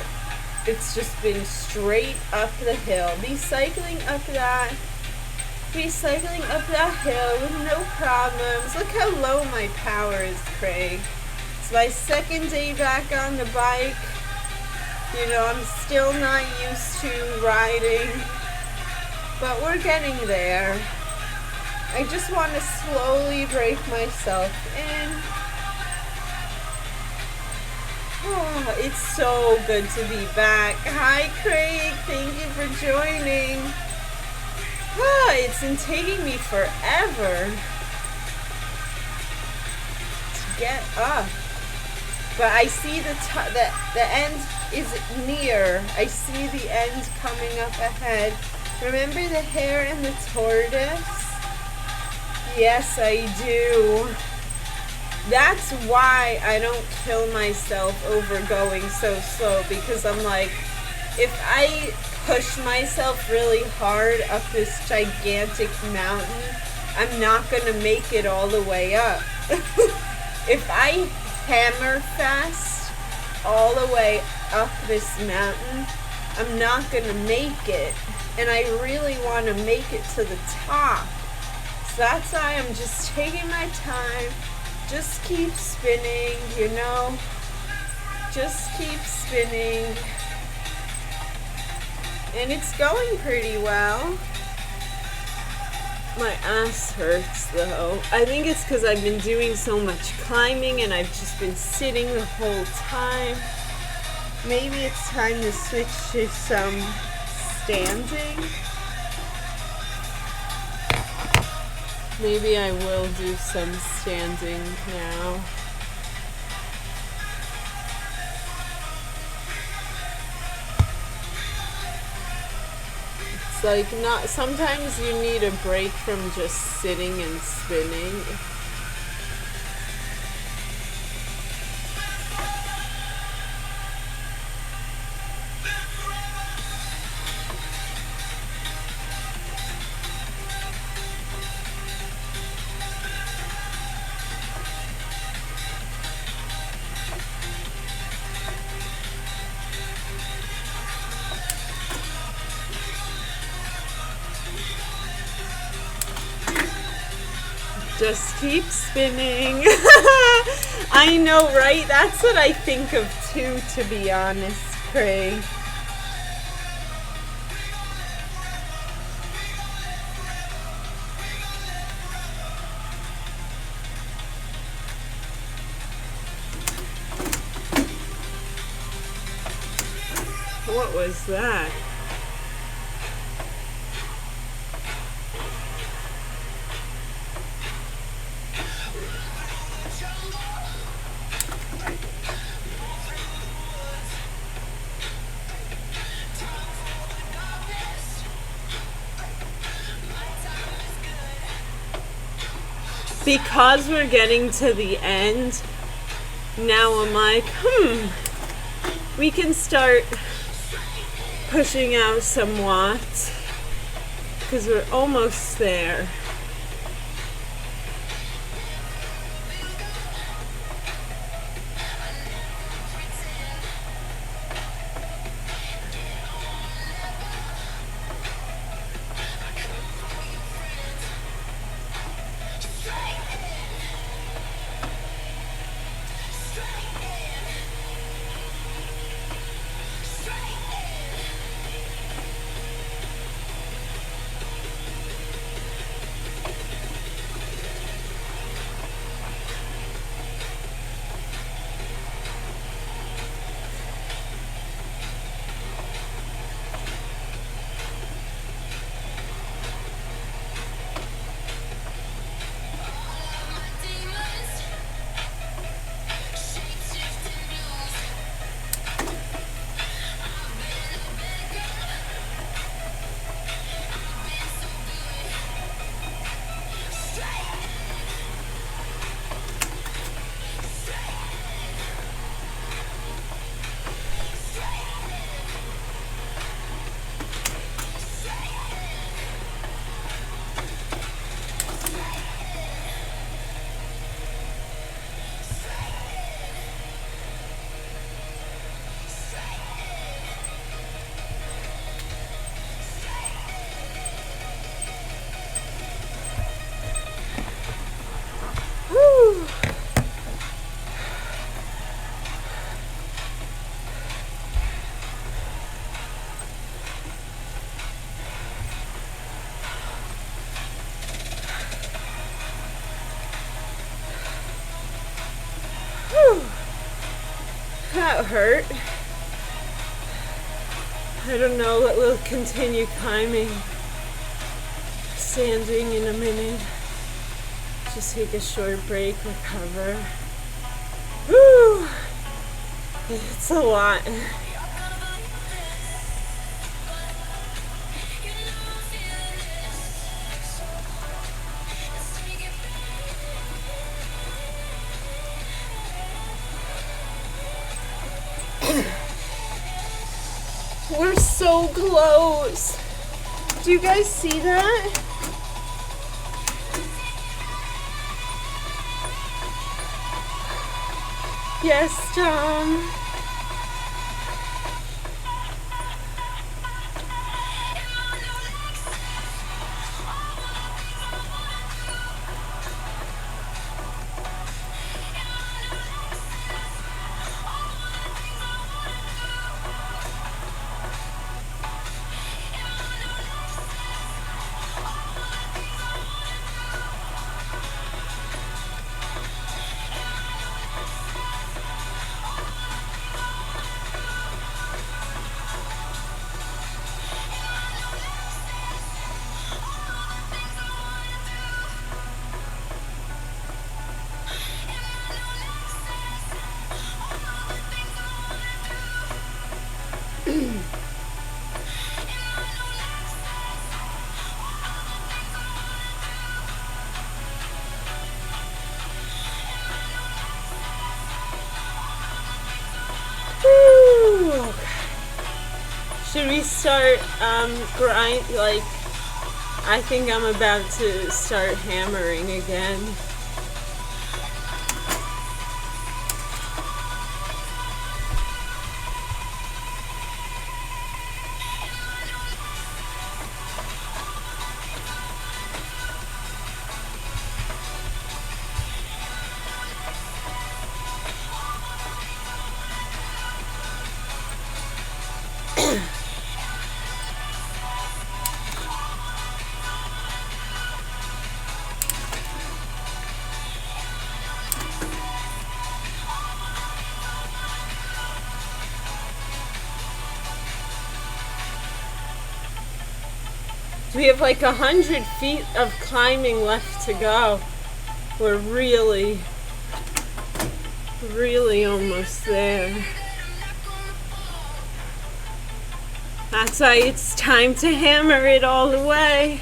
it's just been straight up the hill. Be cycling up that hill with no problems. Look how low my power is, Craig. It's my second day back on the bike. You know, I'm still not used to riding, but we're getting there. I just want to slowly break myself in. Oh, it's so good to be back. Hi, Craig. Thank you for joining. Oh, it's been taking me forever to get up. But I see the end is near. I see the end coming up ahead. Remember the hare and the tortoise? Yes, I do. That's why I don't kill myself over going so slow, because I'm like, if I push myself really hard up this gigantic mountain, I'm not gonna make it all the way up. If I hammer fast all the way up this mountain, I'm not gonna make it. And I really want to make it to the top. So that's why I'm just taking my time. Just keep spinning, you know. Just keep spinning. And it's going pretty well. My ass hurts though. I think it's because I've been doing so much climbing and I've just been sitting the whole time. Maybe it's time to switch to some standing. Maybe I will do some standing now. It's like not, sometimes you need a break from just sitting and spinning. Just keep spinning. I know, right? That's what I think of too, to be honest, Craig. What was that? Because we're getting to the end, now I'm like, we can start pushing out some watts because we're almost there. That hurt. I don't know, we'll continue climbing, standing in a minute. Just take a short break, recover. Whew! It's a lot. We're so so close. Do you guys see that? Yes, Tom. Woo. Should we start grind? Like, I think I'm about to start hammering again. We have like 100 feet of climbing left to go. We're really almost there. That's why it's time to hammer it all the way.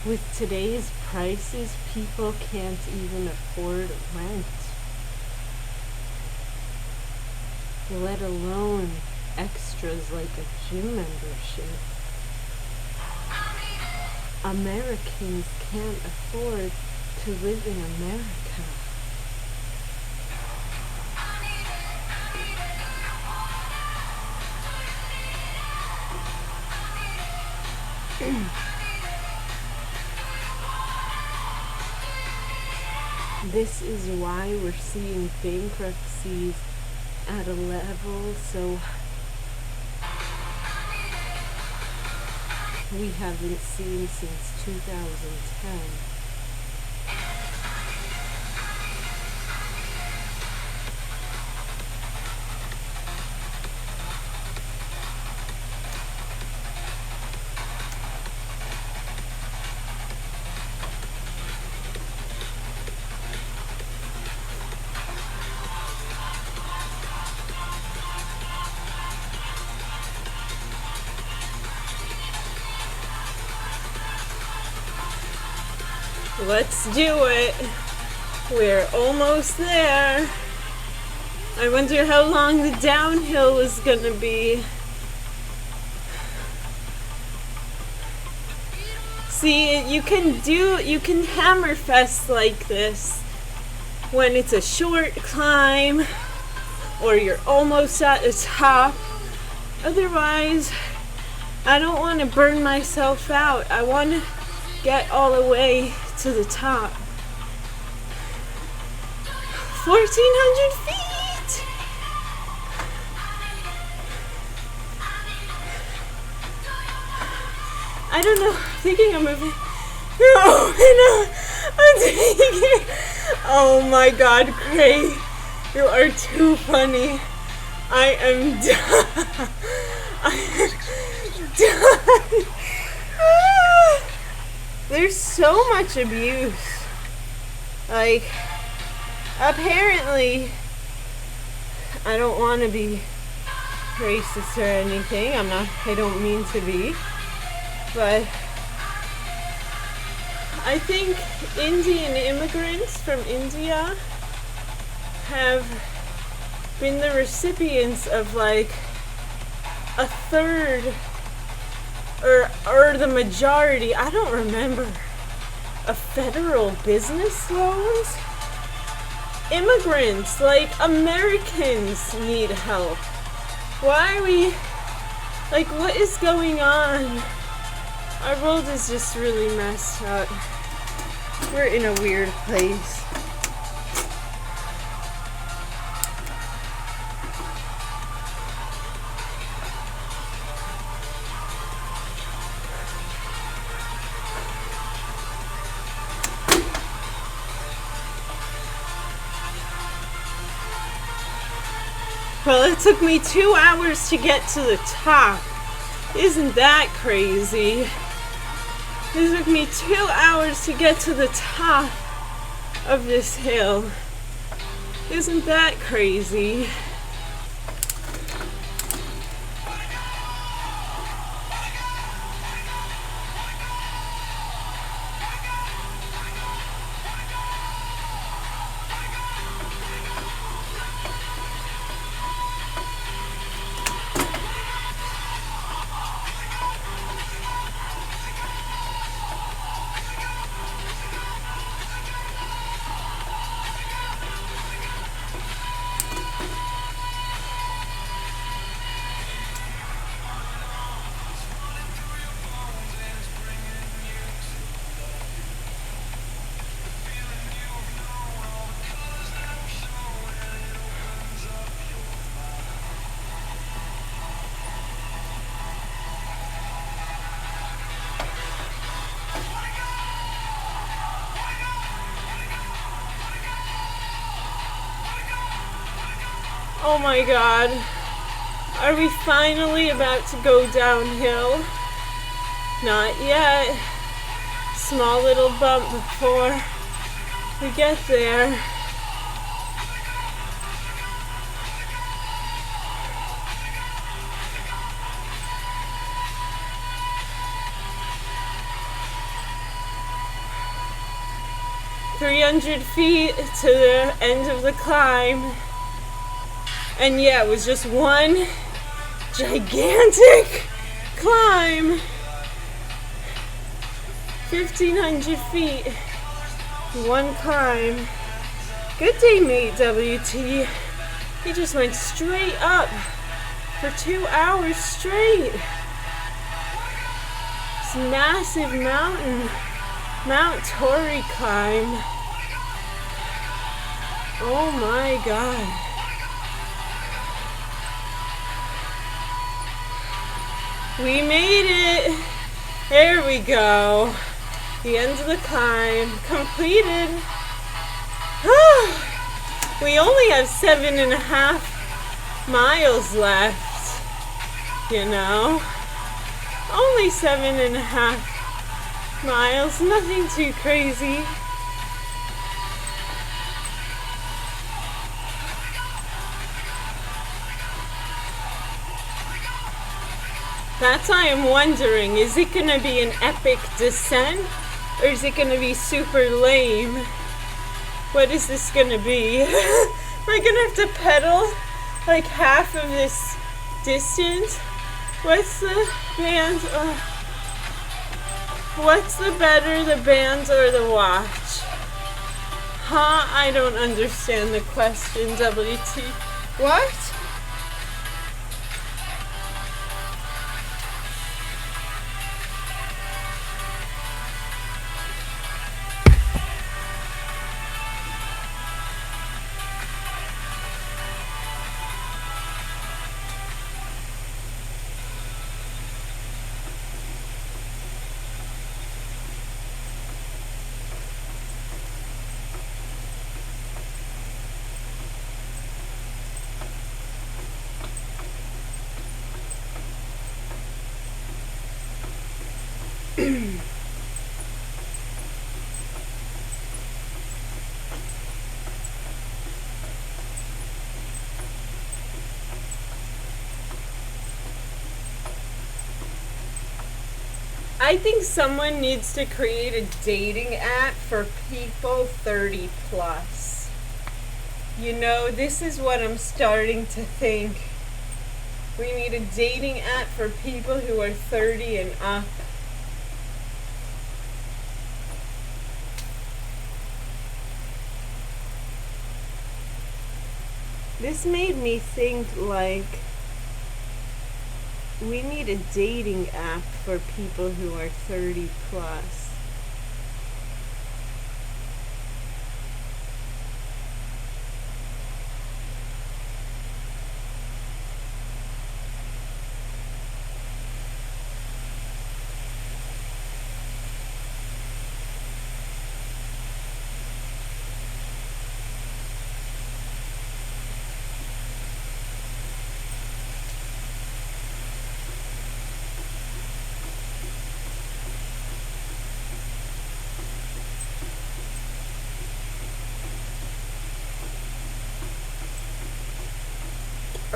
With today's prices, people can't even afford rent, let alone extras like a gym membership. Americans can't afford to live in America. This is why we're seeing bankruptcies at a level so we haven't seen since 2010. Let's do it. We're almost there. I wonder how long the downhill is gonna be. See, you can hammer fest like this when it's a short climb or you're almost at the top. Otherwise, I don't want to burn myself out. I want to get all the way to the top. 1,400 feet! I don't know. I'm thinking I'm moving. No, I'm taking. Oh my God, Gray. You are too funny. I am done. I am done. There's so much abuse. Like, apparently, I don't want to be racist or anything. I don't mean to be. But I think Indian immigrants from India have been the recipients of like a third or the majority, I don't remember, of federal business loans. Immigrants, like Americans, need help. Why are we, like, what is going on? Our world is just really messed up. We're in a weird place. Well, it took me 2 hours to get to the top. Isn't that crazy? It took me 2 hours to get to the top of this hill. Isn't that crazy? Oh my god. Are we finally about to go downhill? Not yet. Small little bump before we get there. "300 feet to the end of the climb." And yeah, it was just one gigantic climb. 1,500 feet. One climb. Good day, mate, WT. He just went straight up for 2 hours straight. This massive mountain. Mount Tory climb. Oh my god. We made it! There we go. The end of the climb completed. We only have 7.5 miles left. You know? Only 7.5 miles. Nothing too crazy. That's why I'm wondering, is it gonna be an epic descent? Or is it gonna be super lame? What is this gonna be? Am I gonna have to pedal like half of this distance? What's the band? What's the better, the band or the watch? Huh? I don't understand the question, WT. What? I think someone needs to create a dating app for people 30 plus. You know, this is what I'm starting to think. We need a dating app for people who are 30 and up. This made me think, like, we need a dating app for people who are 30 plus.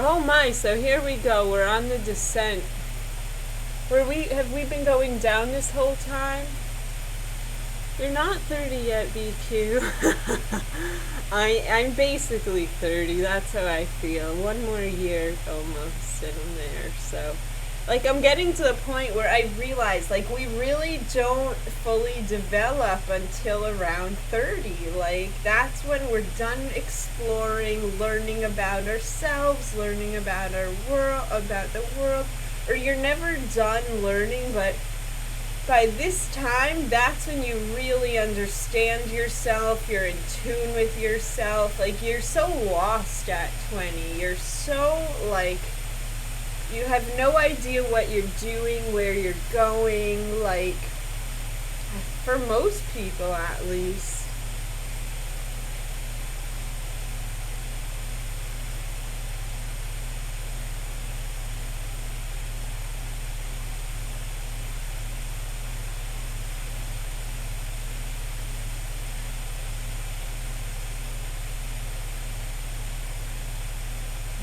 Oh my, so here we go. We're on the descent. Have we been going down this whole time? You're not 30 yet, BQ. I'm basically 30. That's how I feel. One more year almost and I'm there. So, like, I'm getting to the point where I realize, like, we really don't fully develop until around 30. Like, that's when we're done exploring, learning about ourselves, learning about our world, about the world. Or you're never done learning, but by this time, that's when you really understand yourself, you're in tune with yourself. Like, you're so lost at 20. You're so, like, you have no idea what you're doing, where you're going, like, for most people at least.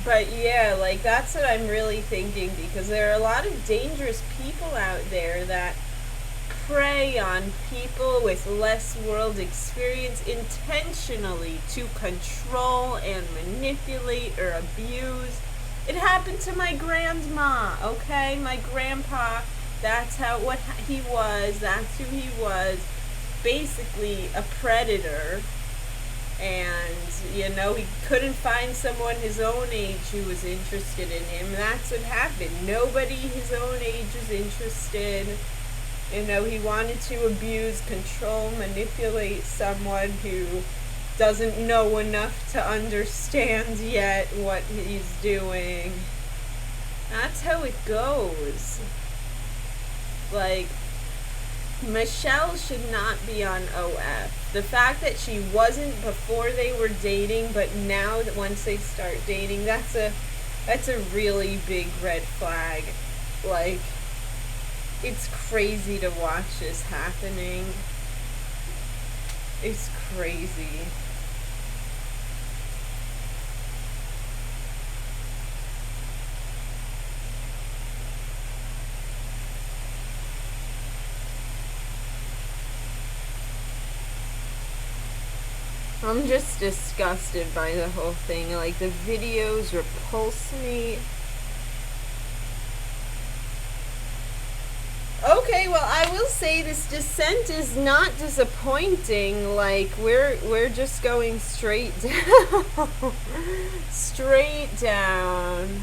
But yeah, like, that's what I'm really thinking, because there are a lot of dangerous people out there that prey on people with less world experience intentionally to control and manipulate or abuse. It happened to my grandma, okay? My grandpa, that's what he was, that's who he was. Basically a predator. And, you know, he couldn't find someone his own age who was interested in him. That's what happened. Nobody his own age was interested. You know, he wanted to abuse, control, manipulate someone who doesn't know enough to understand yet what he's doing. That's how it goes. Like, Michelle should not be on OF. The fact that she wasn't before they were dating, but now that once they start dating, that's a really big red flag. Like, it's crazy to watch this happening. It's crazy. I'm just disgusted by the whole thing. Like, the videos repulse me. Okay, well, I will say this descent is not disappointing. Like, we're just going straight down. Straight down.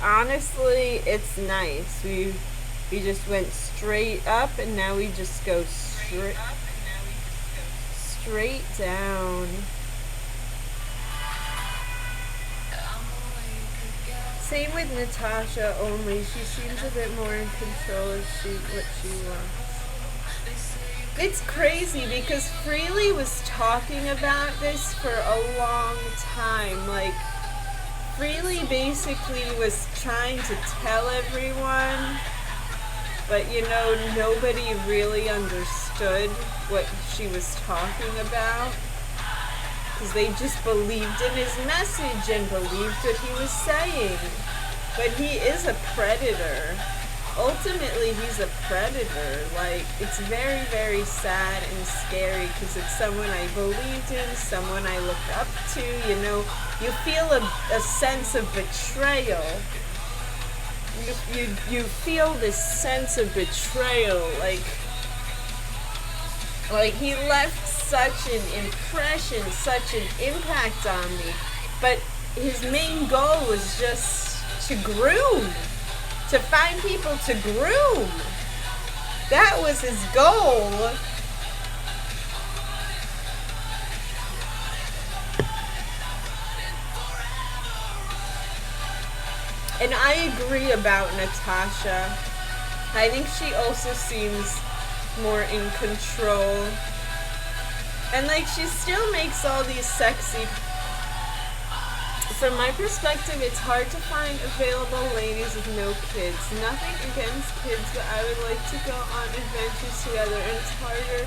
Honestly, it's nice. We just went straight up, and now we just go straight down. Same with Natasha, only she seems a bit more in control of what she wants. It's crazy because Freely was talking about this for a long time. Like, Freely basically was trying to tell everyone, but, you know, nobody really understood what she was talking about, because they just believed in his message and believed what he was saying. But he is a predator. Ultimately, he's a predator. Like, it's very, very sad and scary because it's someone I believed in, someone I looked up to, you know. You feel a sense of betrayal. You feel this sense of betrayal, like he left such an impression, such an impact on me, but his main goal was just to groom, to find people to groom. That was his goal. And I agree about Natasha. I think she also seems more in control. And like, she still makes all these sexy... From my perspective, it's hard to find available ladies with no kids. Nothing against kids, but I would like to go on adventures together, and it's harder.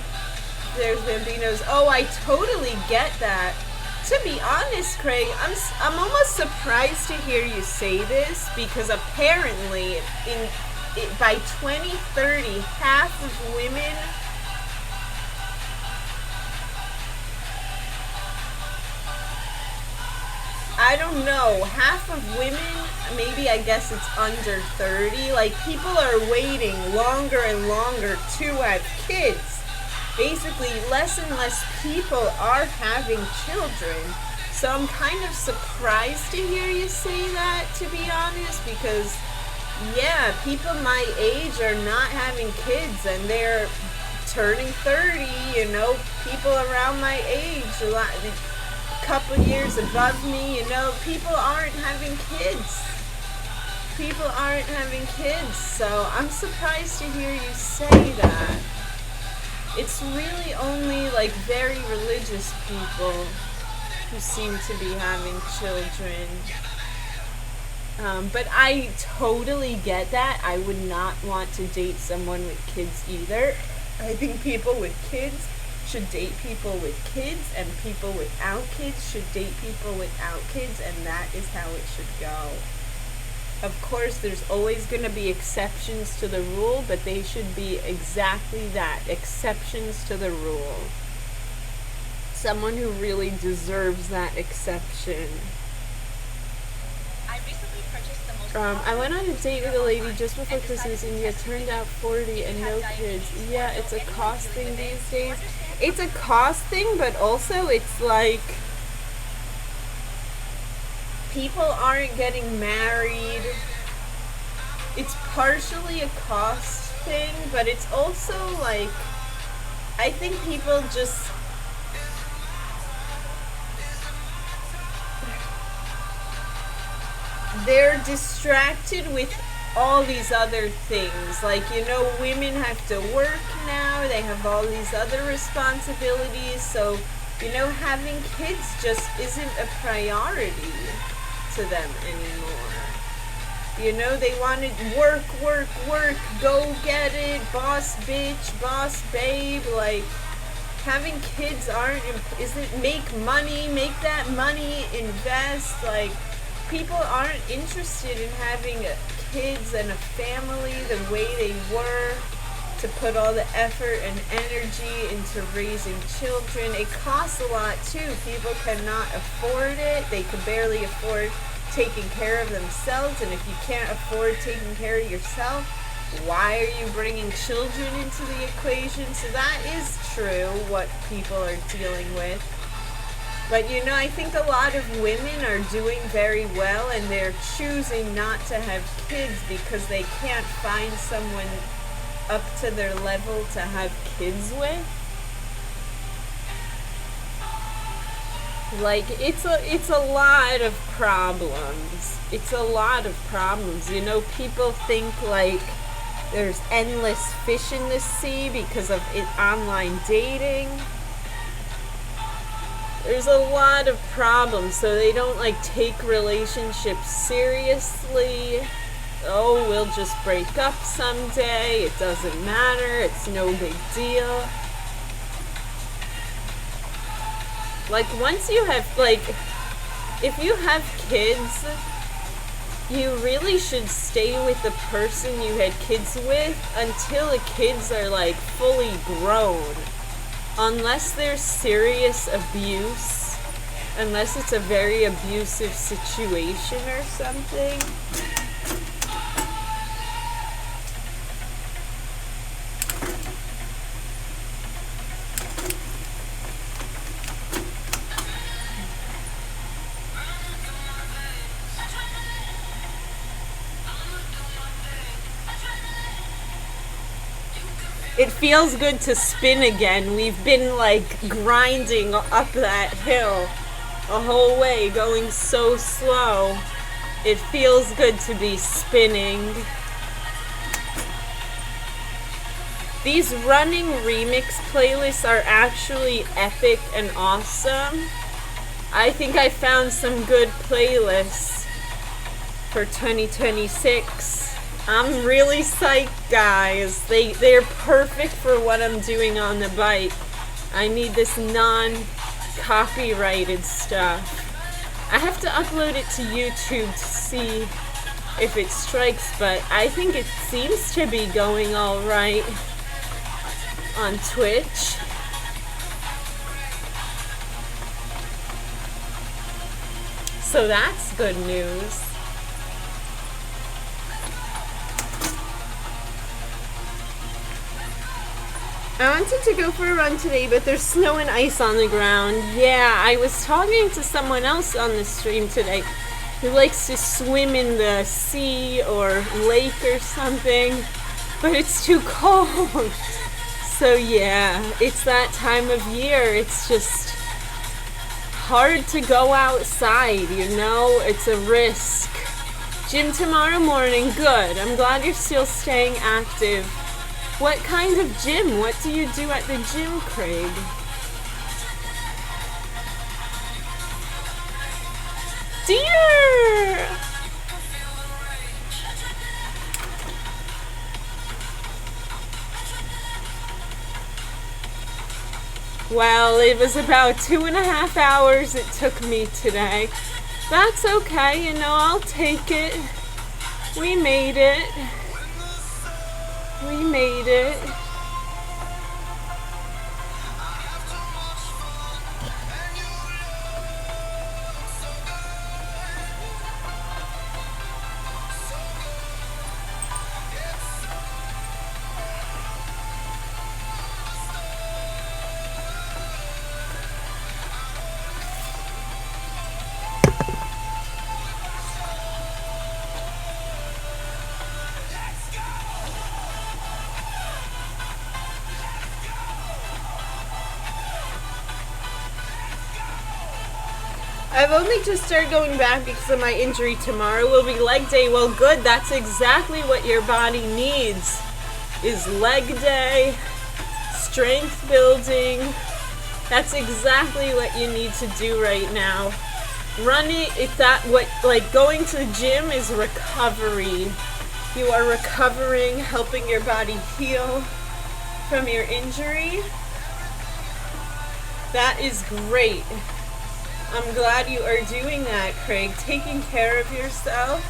There's bambinos. Oh, I totally get that. To be honest, Craig, I'm almost surprised to hear you say this, because apparently by 2030, half of women I don't know, half of women, maybe I guess it's under 30, like people are waiting longer and longer to have kids. Basically, less and less people are having children. So I'm kind of surprised to hear you say that, to be honest, because yeah, people my age are not having kids and they're turning 30, you know, people around my age, a couple years above me, you know, people aren't having kids. People aren't having kids, so I'm surprised to hear you say that. It's really only like very religious people who seem to be having children. But I totally get that. I would not want to date someone with kids either. I think people with kids should date people with kids, and people without kids should date people without kids, and that is how it should go. Of course, there's always going to be exceptions to the rule, but they should be exactly that, exceptions to the rule. Someone who really deserves that exception. I recently purchased the most I went on a date with a lady just before Christmas, and yet turned out 40 and no kids. Yeah, it's a cost thing these days. It's a cost thing, but also it's like people aren't getting married. It's partially a cost thing, but it's also like, I think people just, they're distracted with all these other things. Like, you know, women have to work now, they have all these other responsibilities, so, you know, having kids just isn't a priority to them anymore. You know, they want to work, go get it, boss bitch, boss babe. Like, having kids isn't make money, make that money, invest. Like, people aren't interested in having kids and a family the way they were, to put all the effort and energy into raising children. It costs a lot too. People cannot afford it. They can barely afford taking care of themselves, and if you can't afford taking care of yourself, why are you bringing children into the equation? So that is true, what people are dealing with. But, you know, I think a lot of women are doing very well, and they're choosing not to have kids because they can't find someone up to their level to have kids with. Like, it's a lot of problems. It's a lot of problems. You know, people think like there's endless fish in the sea because of online dating. There's a lot of problems, so they don't like take relationships seriously. Oh, we'll just break up someday. It doesn't matter. It's no big deal. Like, once you have, like, if you have kids, You really should stay with the person you had kids with until the kids are like fully grown. Unless there's serious abuse, unless it's a very abusive situation or something. It feels good to spin again. We've been like grinding up that hill a whole way, going so slow. It feels good to be spinning. These running remix playlists are actually epic and awesome. I think I found some good playlists for 2026. I'm really psyched, guys. They're perfect for what I'm doing on the bike. I need this non-copyrighted stuff. I have to upload it to YouTube to see if it strikes, but I think it seems to be going all right on Twitch. So that's good news. I wanted to go for a run today, but there's snow and ice on the ground. Yeah, I was talking to someone else on the stream today who likes to swim in the sea or lake or something, but it's too cold. So yeah, it's that time of year. It's just hard to go outside, you know? It's a risk. Gym tomorrow morning, good. I'm glad you're still staying active. What kind of gym? What do you do at the gym, Craig? Dear! Well, it was about 2.5 hours it took me today. That's okay, you know, I'll take it. We made it. We made it. I've only just started going back because of my injury. Tomorrow will be leg day. Well, good. That's exactly what your body needs, is leg day, strength building. That's exactly what you need to do right now. Running, if that, what, like going to the gym is recovery. You are recovering, helping your body heal from your injury. That is great. I'm glad you are doing that, Craig. Taking care of yourself.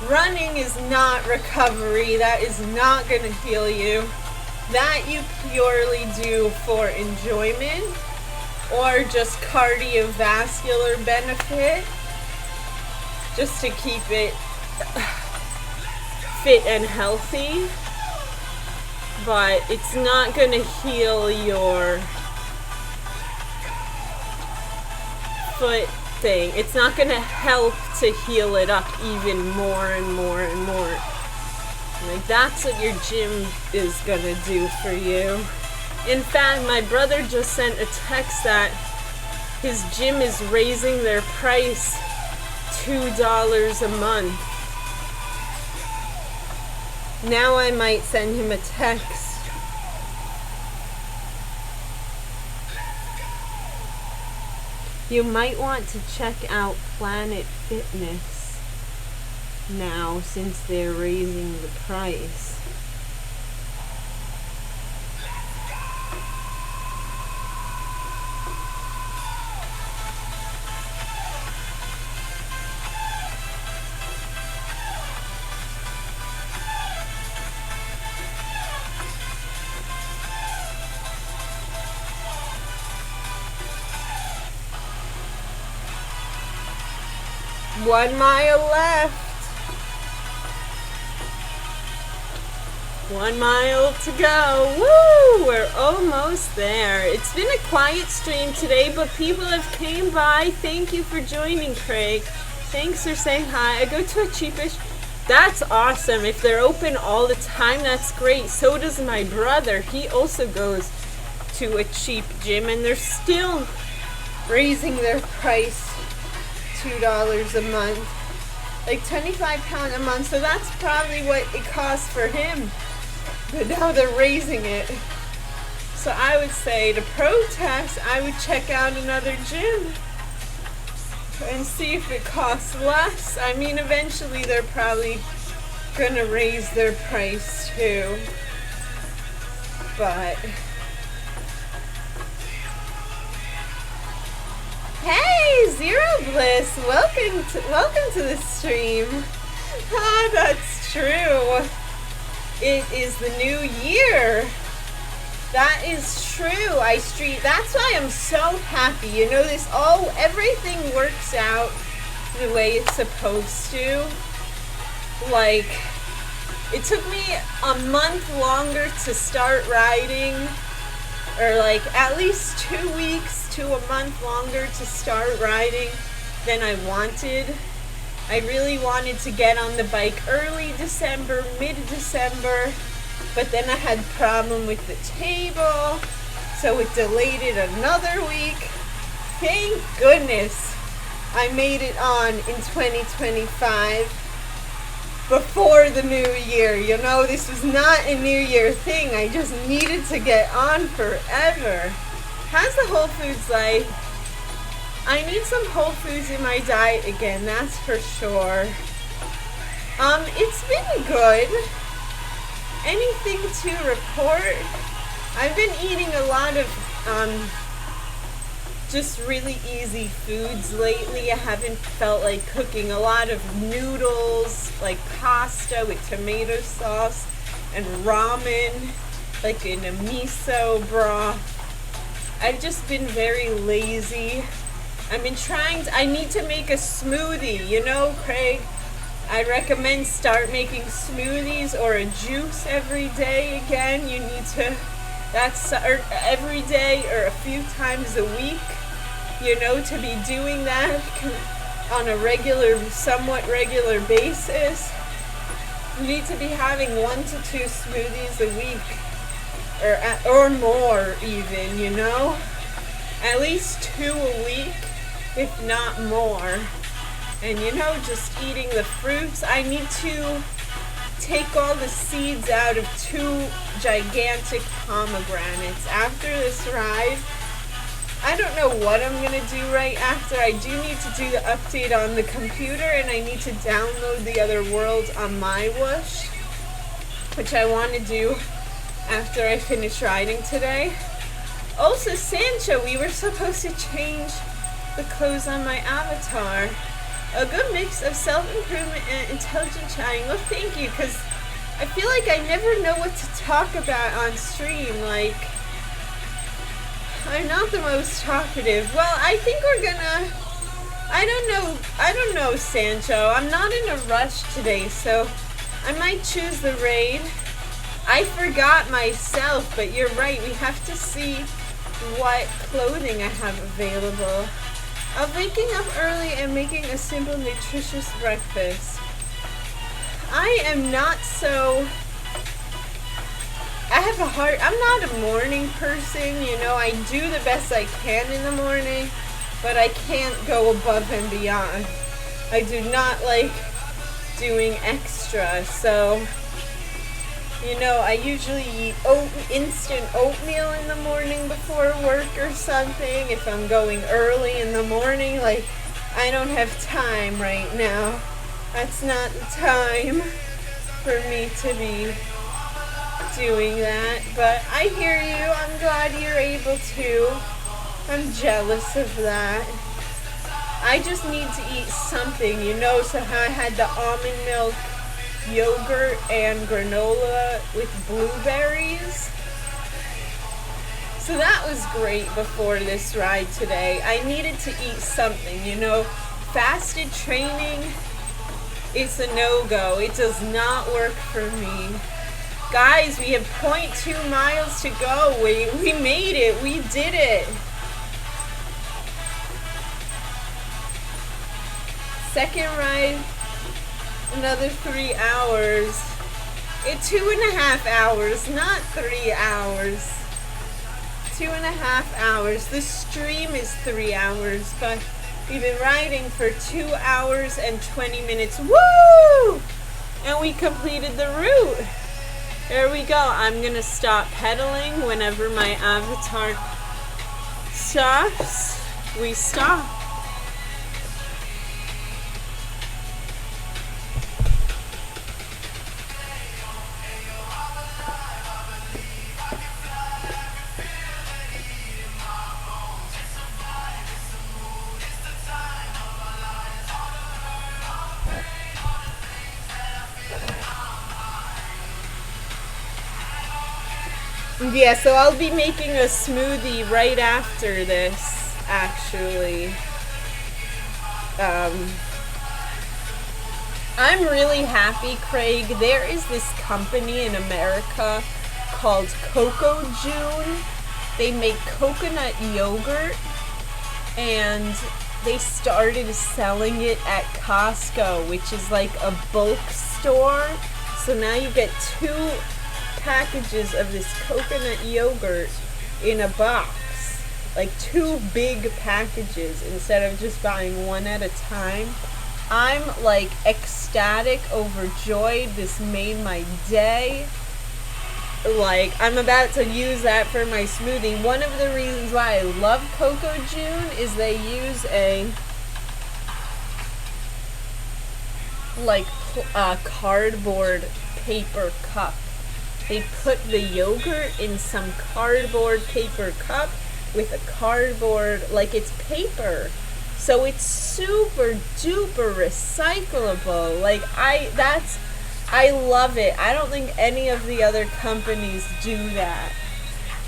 Running is not recovery. That is not going to heal you. That you purely do for enjoyment or just cardiovascular benefit. Just to keep it fit and healthy. But it's not going to heal your foot thing. It's not going to help to heal it up even more and more and more. Like, that's what your gym is going to do for you. In fact, my brother just sent a text that his gym is raising their price $2 a month. Now I might send him a text. You might want to check out Planet Fitness now since they're raising the price. 1 mile left. 1 mile to go. Woo! We're almost there. It's been a quiet stream today, but people have came by. Thank you for joining, Craig. Thanks for saying hi. I go to a cheapish. That's awesome. If they're open all the time, that's great. So does my brother. He also goes to a cheap gym, and they're still raising their price $2 a month. Like £25 a month. So that's probably what it costs for him. But now they're raising it. So I would say to protest, I would check out another gym and see if it costs less. I mean, eventually they're probably gonna raise their price too. But hey, Zero Bliss, welcome to the stream. Ah, that's true. It is the new year. That is true. That's why I'm so happy. You know, everything works out the way it's supposed to. Like, it took me a month longer to start riding, or like at least 2 weeks to a month longer to start riding than I wanted. I really wanted to get on the bike early December, mid-December, but then I had a problem with the table, so it delayed it another week. Thank goodness I made it on in 2025 before the new year. You know, this was not a New Year thing. I just needed to get on forever. How's the Whole Foods life? I need some Whole Foods in my diet again, that's for sure. It's been good. Anything to report? I've been eating a lot of just really easy foods lately. I haven't felt like cooking. A lot of noodles, like pasta with tomato sauce, and ramen, like in a miso broth. I've just been very lazy. I need to make a smoothie, you know, Craig? I recommend start making smoothies or a juice every day again. You need to, every day or a few times a week, you know, to be doing that on a somewhat regular basis. You need to be having 1 to 2 smoothies a week, or more even, you know? At least 2 a week, if not more. And you know, just eating the fruits. I need to take all the seeds out of 2 gigantic pomegranates. After this ride, I don't know what I'm going to do right after. I do need to do the update on the computer, and I need to download the other worlds on MyWhoosh, which I want to do after I finish riding today. Also, Sancho, we were supposed to change the clothes on my avatar. A good mix of self-improvement and intelligent chatting. Well, thank you, because I feel like I never know what to talk about on stream. Like, I'm not the most talkative. Well, I think we're gonna... I don't know, Sancho. I'm not in a rush today, so I might choose the raid. I forgot myself, but you're right. We have to see what clothing I have available. Of waking up early and making a simple, nutritious breakfast. I am not so... I'm not a morning person, you know. I do the best I can in the morning, but I can't go above and beyond. I do not like doing extra, so... You know, I usually eat instant oatmeal in the morning before work or something. If I'm going early in the morning, like, I don't have time right now. That's not the time for me to be doing that. But I hear you. I'm glad you're able to. I'm jealous of that. I just need to eat something, you know, so how I had the almond milk yogurt and granola with blueberries. So that was great before this ride today. I needed to eat something, you know. fasted training is a no-go. It does not work for me. Guys, we have 0.2 miles to go. We made it. We did it. Second ride, another 3 hours. It's 2.5 hours, not 3 hours. 2.5 hours. The stream is 3 hours, but we've been riding for 2 hours and 20 minutes. Woo! And we completed the route. There we go. I'm gonna stop pedaling whenever my avatar stops. We stop. Yeah, so I'll be making a smoothie right after this, actually. I'm really happy, Craig. There is this company in America called Coco June. They make coconut yogurt, and they started selling it at Costco, which is like a bulk store. So now you get 2 packages of this coconut yogurt in a box, like 2 big packages instead of just buying one at a time. I'm like ecstatic, overjoyed. This made my day. Like, I'm about to use that for my smoothie. One of the reasons why I love Coco June is they use a like cardboard paper cup. They put the yogurt in some cardboard paper cup with a cardboard, like it's paper. So it's super duper recyclable. Like I love it. I don't think any of the other companies do that.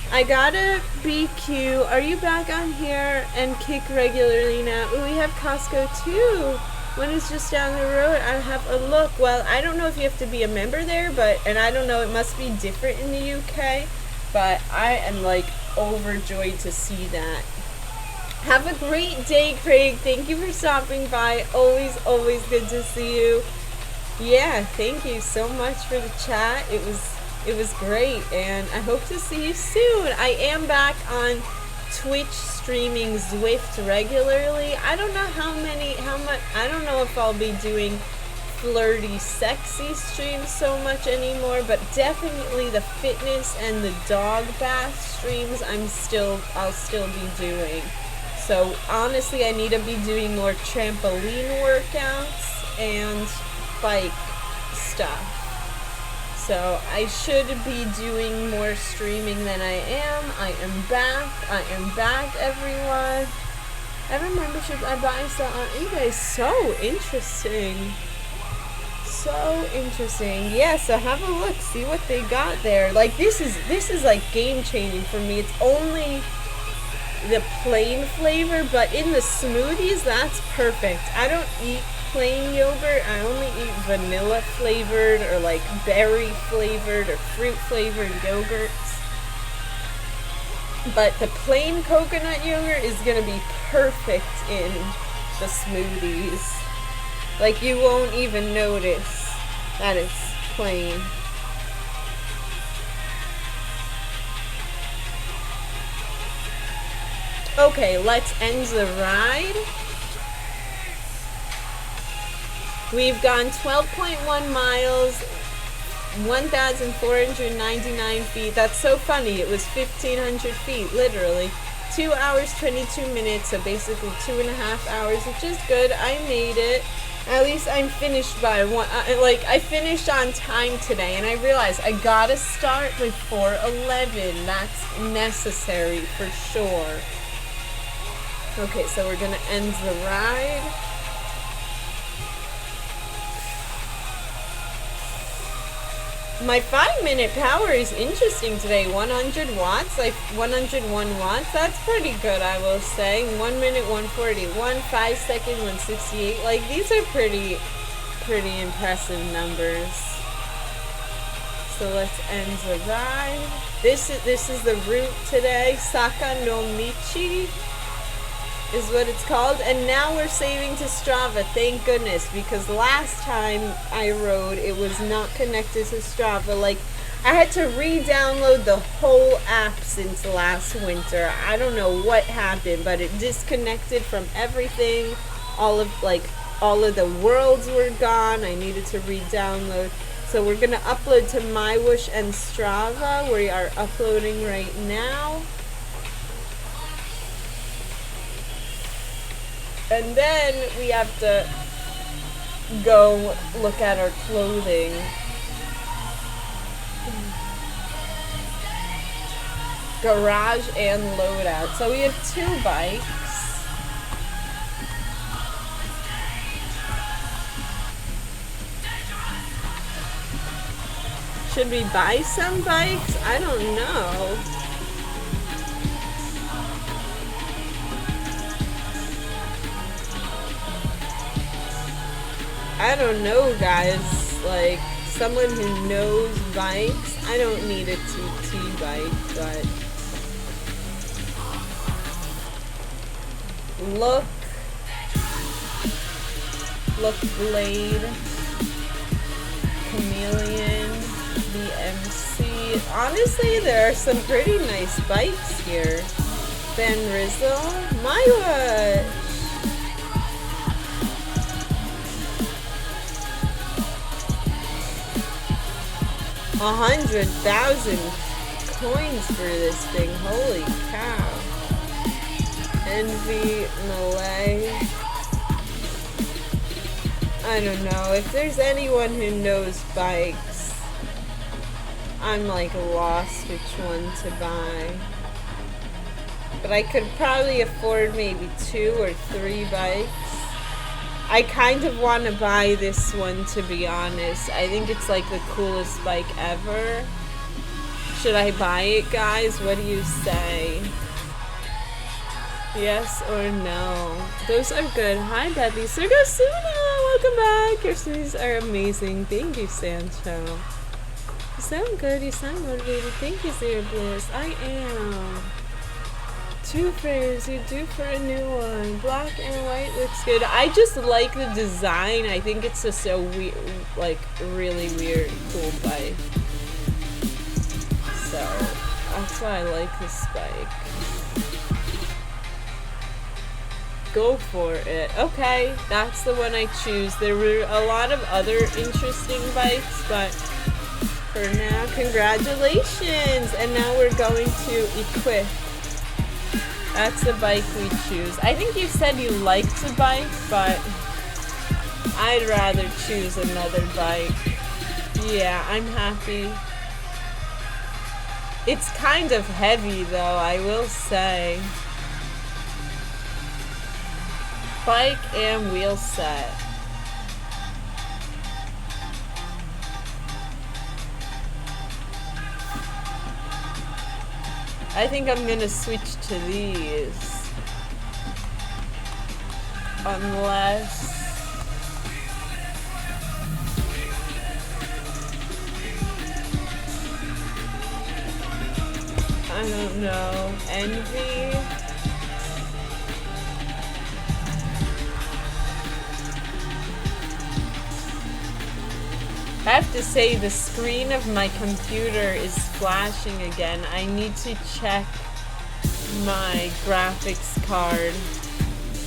I gotta BQ. Are you back on here and kick regularly now? Ooh, we have Costco too. One is just down the road. I have a look. Well, I don't know if you have to be a member there, and I don't know, it must be different in the UK, but I am like overjoyed to see that. Have a great day, Craig. Thank you for stopping by. Always, always good to see you. Yeah, thank you so much for the chat. It was great, and I hope to see you soon. I am back on Twitch streaming Zwift regularly. I don't know how much, I don't know if I'll be doing flirty, sexy streams so much anymore, but definitely the fitness and the dog bath streams I'll still be doing. So honestly, I need to be doing more trampoline workouts and bike stuff. So I should be doing more streaming than I am. I am back, everyone. I have a membership I buy stuff on eBay. So interesting. So interesting. Yeah, so have a look, see what they got there. Like this is like game changing for me. It's only the plain flavor, but in the smoothies, that's perfect. I don't eat plain yogurt. I only eat vanilla flavored or like berry flavored or fruit flavored yogurts. But the plain coconut yogurt is gonna be perfect in the smoothies. Like you won't even notice that it's plain. Okay, let's end the ride. We've gone 12.1 miles, 1,499 feet. That's so funny. It was 1,500 feet, literally. 2 hours, 22 minutes, so basically 2.5 hours, which is good. I made it. At least I'm finished by one. I finished on time today, and I realized I gotta start before 11. That's necessary for sure. Okay, so we're gonna end the ride. My 5-minute power is interesting today. 100 watts, like 101 watts. That's pretty good, I will say. 1 minute, 141, 5 seconds, 168. Like, these are pretty impressive numbers. So let's end the ride. This is the route today. Saka no Michi is what it's called. And now we're saving to Strava, thank goodness, because last time I rode, it was not connected to Strava. Like, I had to re-download the whole app since last winter. I don't know what happened, but it disconnected from everything. All of the worlds were gone. I needed to re-download. So we're gonna upload to MyWhoosh and Strava. We are uploading right now. And then we have to go look at our clothing. Garage and loadout. So we have 2 bikes. Should we buy some bikes? I don't know. I don't know, guys. Like, someone who knows bikes. I don't need a TT bike, but look Blade, Chameleon, BMC. Honestly, there are some pretty nice bikes here. Van Rizzo, MyWhoosh. 100,000 coins for this thing. Holy cow. Envy, Malay. I don't know. If there's anyone who knows bikes, I'm like lost which one to buy. But I could probably afford maybe 2 or 3 bikes. I kind of want to buy this one, to be honest. I think it's like the coolest bike ever. Should I buy it, guys? What do you say? Yes or no? Those are good. Hi, Bethy. Surgasuna! Welcome back. Your sneezes are amazing. Thank you, Sancho. You sound good. You sound motivated. Thank you, Zero Bliss. I am. 2 frames, you're due for a new one. Black and white looks good. I just like the design. I think it's just so weird, like really weird, cool bike. So that's why I like this bike. Go for it. Okay, that's the one I choose. There were a lot of other interesting bikes, but for now, congratulations! And now we're going to equip. That's the bike we choose. I think you said you liked the bike, but I'd rather choose another bike. Yeah, I'm happy. It's kind of heavy though, I will say. Bike and wheel set. I think I'm gonna switch to these. Unless... I don't know. Envy? I have to say the screen of my computer is flashing again. I need to check my graphics card.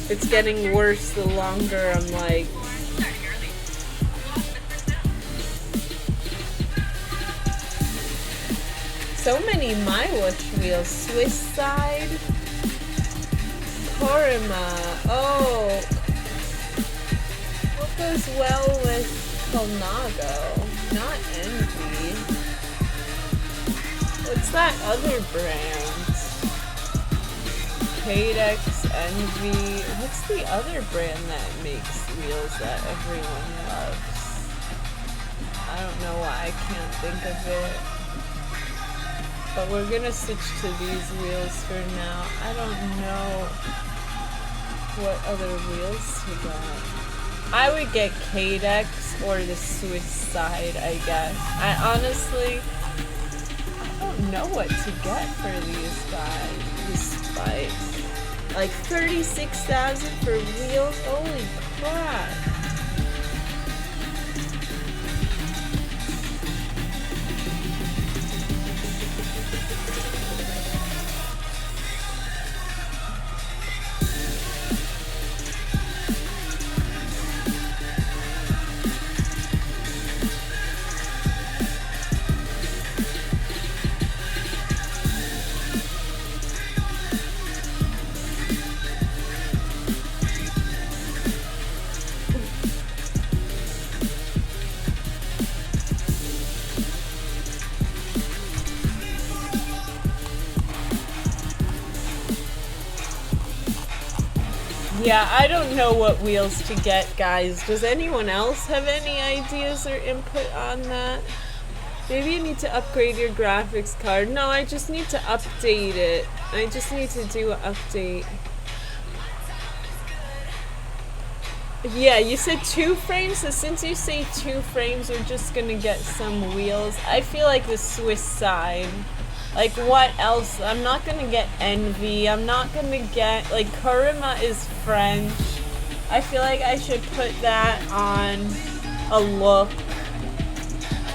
It's getting worse the longer I'm like... So many MyWhoosh wheels. Swiss side. Korima. Oh. What goes well with Colnago? Not Envy. What's that other brand? Cadex, Envy. What's the other brand that makes wheels that everyone loves? I don't know why I can't think of it. But we're gonna switch to these wheels for now. I don't know what other wheels to get. I would get Cadex or the Swiss side, I guess. I honestly, I don't know what to get for these guys. This bike. Like 36,000 for wheels? Holy crap. Yeah, I don't know what wheels to get, guys. Does anyone else have any ideas or input on that? Maybe you need to upgrade your graphics card. No, I just need to update it. I just need to do an update. Yeah, you said 2 frames, so since you say 2 frames, we're just gonna get some wheels. I feel like the Swiss side. Like, what else? I'm not gonna get Envy. I'm not gonna get, like, Kurima is French. I feel like I should put that on a look.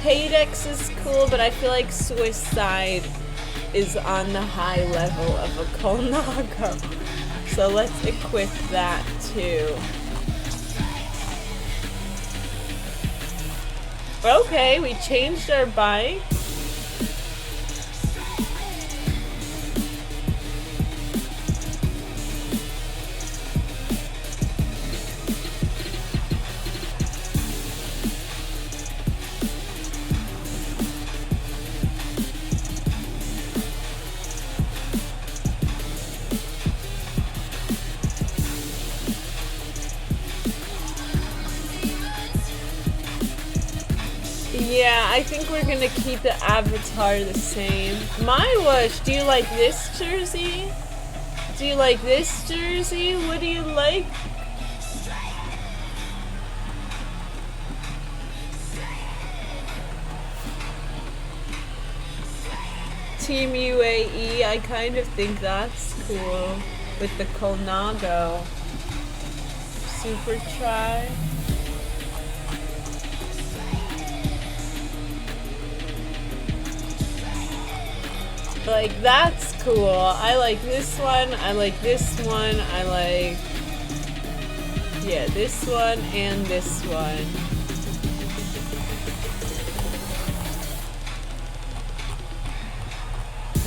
Cadex is cool, but I feel like Swiss side is on the high level of a Colnago. So let's equip that too. Okay, we changed our bike. Yeah, I think we're gonna keep the avatar the same. MyWhoosh, do you like this jersey? Do you like this jersey? What do you like? Team UAE, I kind of think that's cool. With the Colnago. Super try. Like, that's cool. I like this one. I like this one. I like... yeah, this one and this one.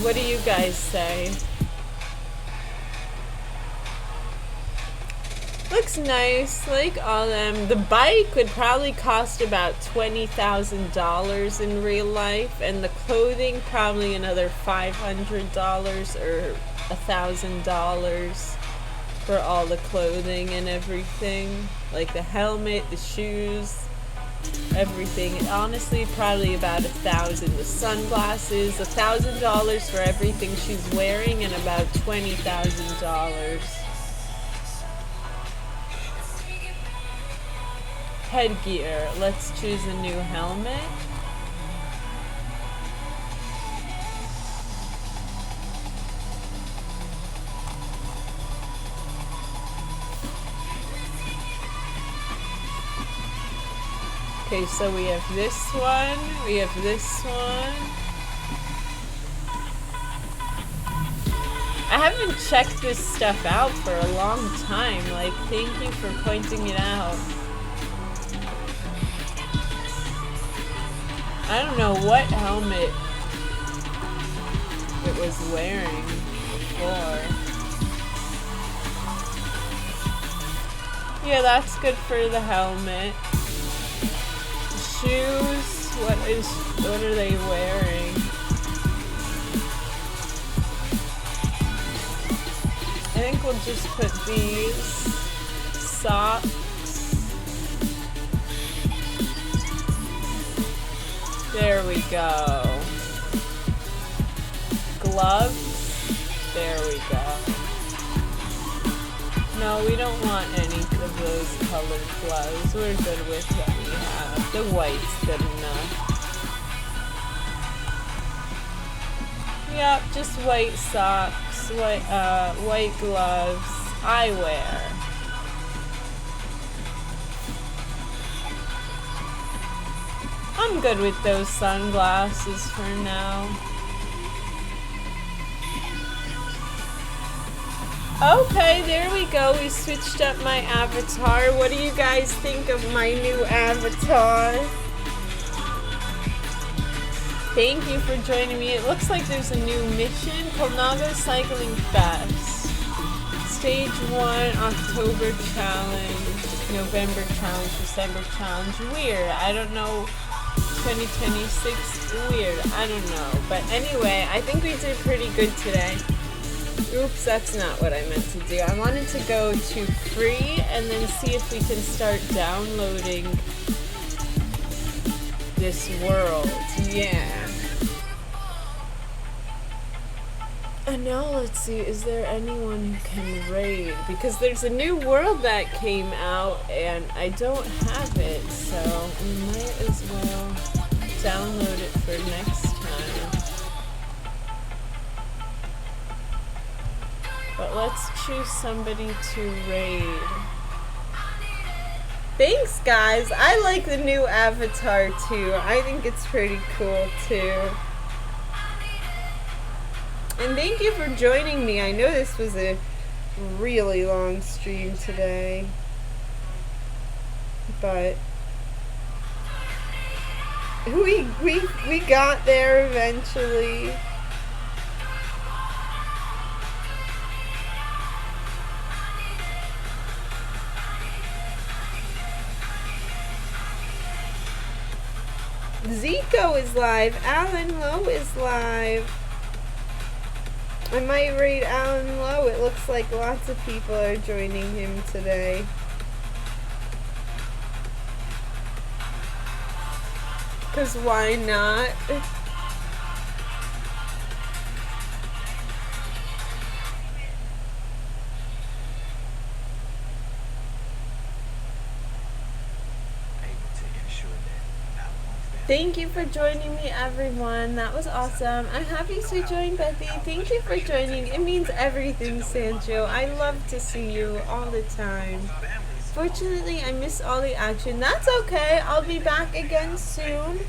What do you guys say? Looks nice, like all them. The bike would probably cost about $20,000 in real life, and the clothing probably another $500 or $1,000 for all the clothing and everything. Like the helmet, the shoes, everything. And honestly, probably about $1,000. The sunglasses, $1,000 for everything she's wearing, and about $20,000. Headgear. Let's choose a new helmet. Okay, so we have this one, we have this one. I haven't checked this stuff out for a long time. Like, thank you for pointing it out. I don't know what helmet it was wearing before. Yeah, that's good for the helmet. Shoes, what are they wearing? I think we'll just put these. Socks. There we go. Gloves. There we go. No, we don't want any of those colored gloves. We're good with what we have. The white's good enough. Yep, just white socks, white gloves, eyewear. I'm good with those sunglasses for now. Okay, there we go. We switched up my avatar. What do you guys think of my new avatar? Thank you for joining me. It looks like there's a new mission. Colnago Cycling Fest. Stage 1, October challenge, November challenge, December challenge. Weird. I don't know. 2026. Weird. I don't know. But anyway, I think we did pretty good today. Oops, that's not what I meant to do. I wanted to go to free and then see if we can start downloading this world. Yeah. And now let's see, is there anyone who can raid? Because there's a new world that came out and I don't have it, so we might as well download it for next time. But let's choose somebody to raid. Thanks, guys. I like the new avatar too. I think it's pretty cool too. And thank you for joining me. I know this was a really long stream today, but we got there eventually. Zico is live. Alan Lowe is live. I might raid Alan Lowe. It looks like lots of people are joining him today. Cause why not? Thank you for joining me, everyone. That was awesome. I'm happy to join Bethy. Thank you for joining. It means everything, Sancho. I love to see you all the time. Fortunately, I miss all the action. That's okay. I'll be back again soon.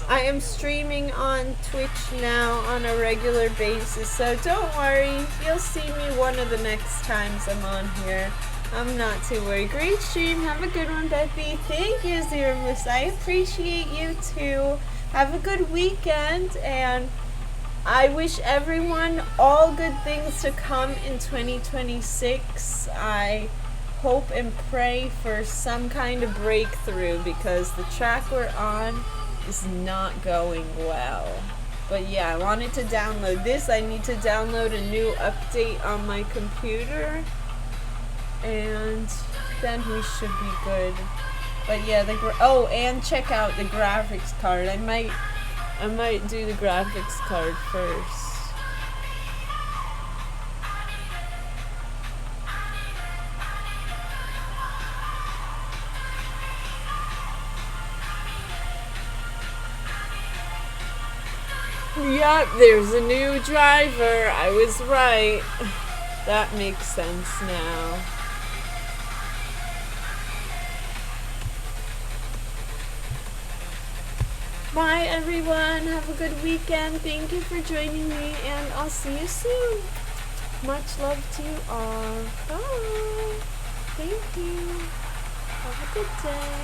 I am streaming on Twitch now on a regular basis, so don't worry. You'll see me one of the next times I'm on here. I'm not too worried. Great stream. Have a good one, Bethy. Thank you, Zeromus. I appreciate you too. Have a good weekend, and I wish everyone all good things to come in 2026. I hope and pray for some kind of breakthrough because the track we're on is not going well. But yeah, I wanted to download this. I need to download a new update on my computer, and then we should be good. But yeah, and check out the graphics card. I might do the graphics card first. Yup, there's a new driver. I was right. That makes sense now. Bye, everyone. Have a good weekend. Thank you for joining me, and I'll see you soon. Much love to you all. Bye. Thank you. Have a good day.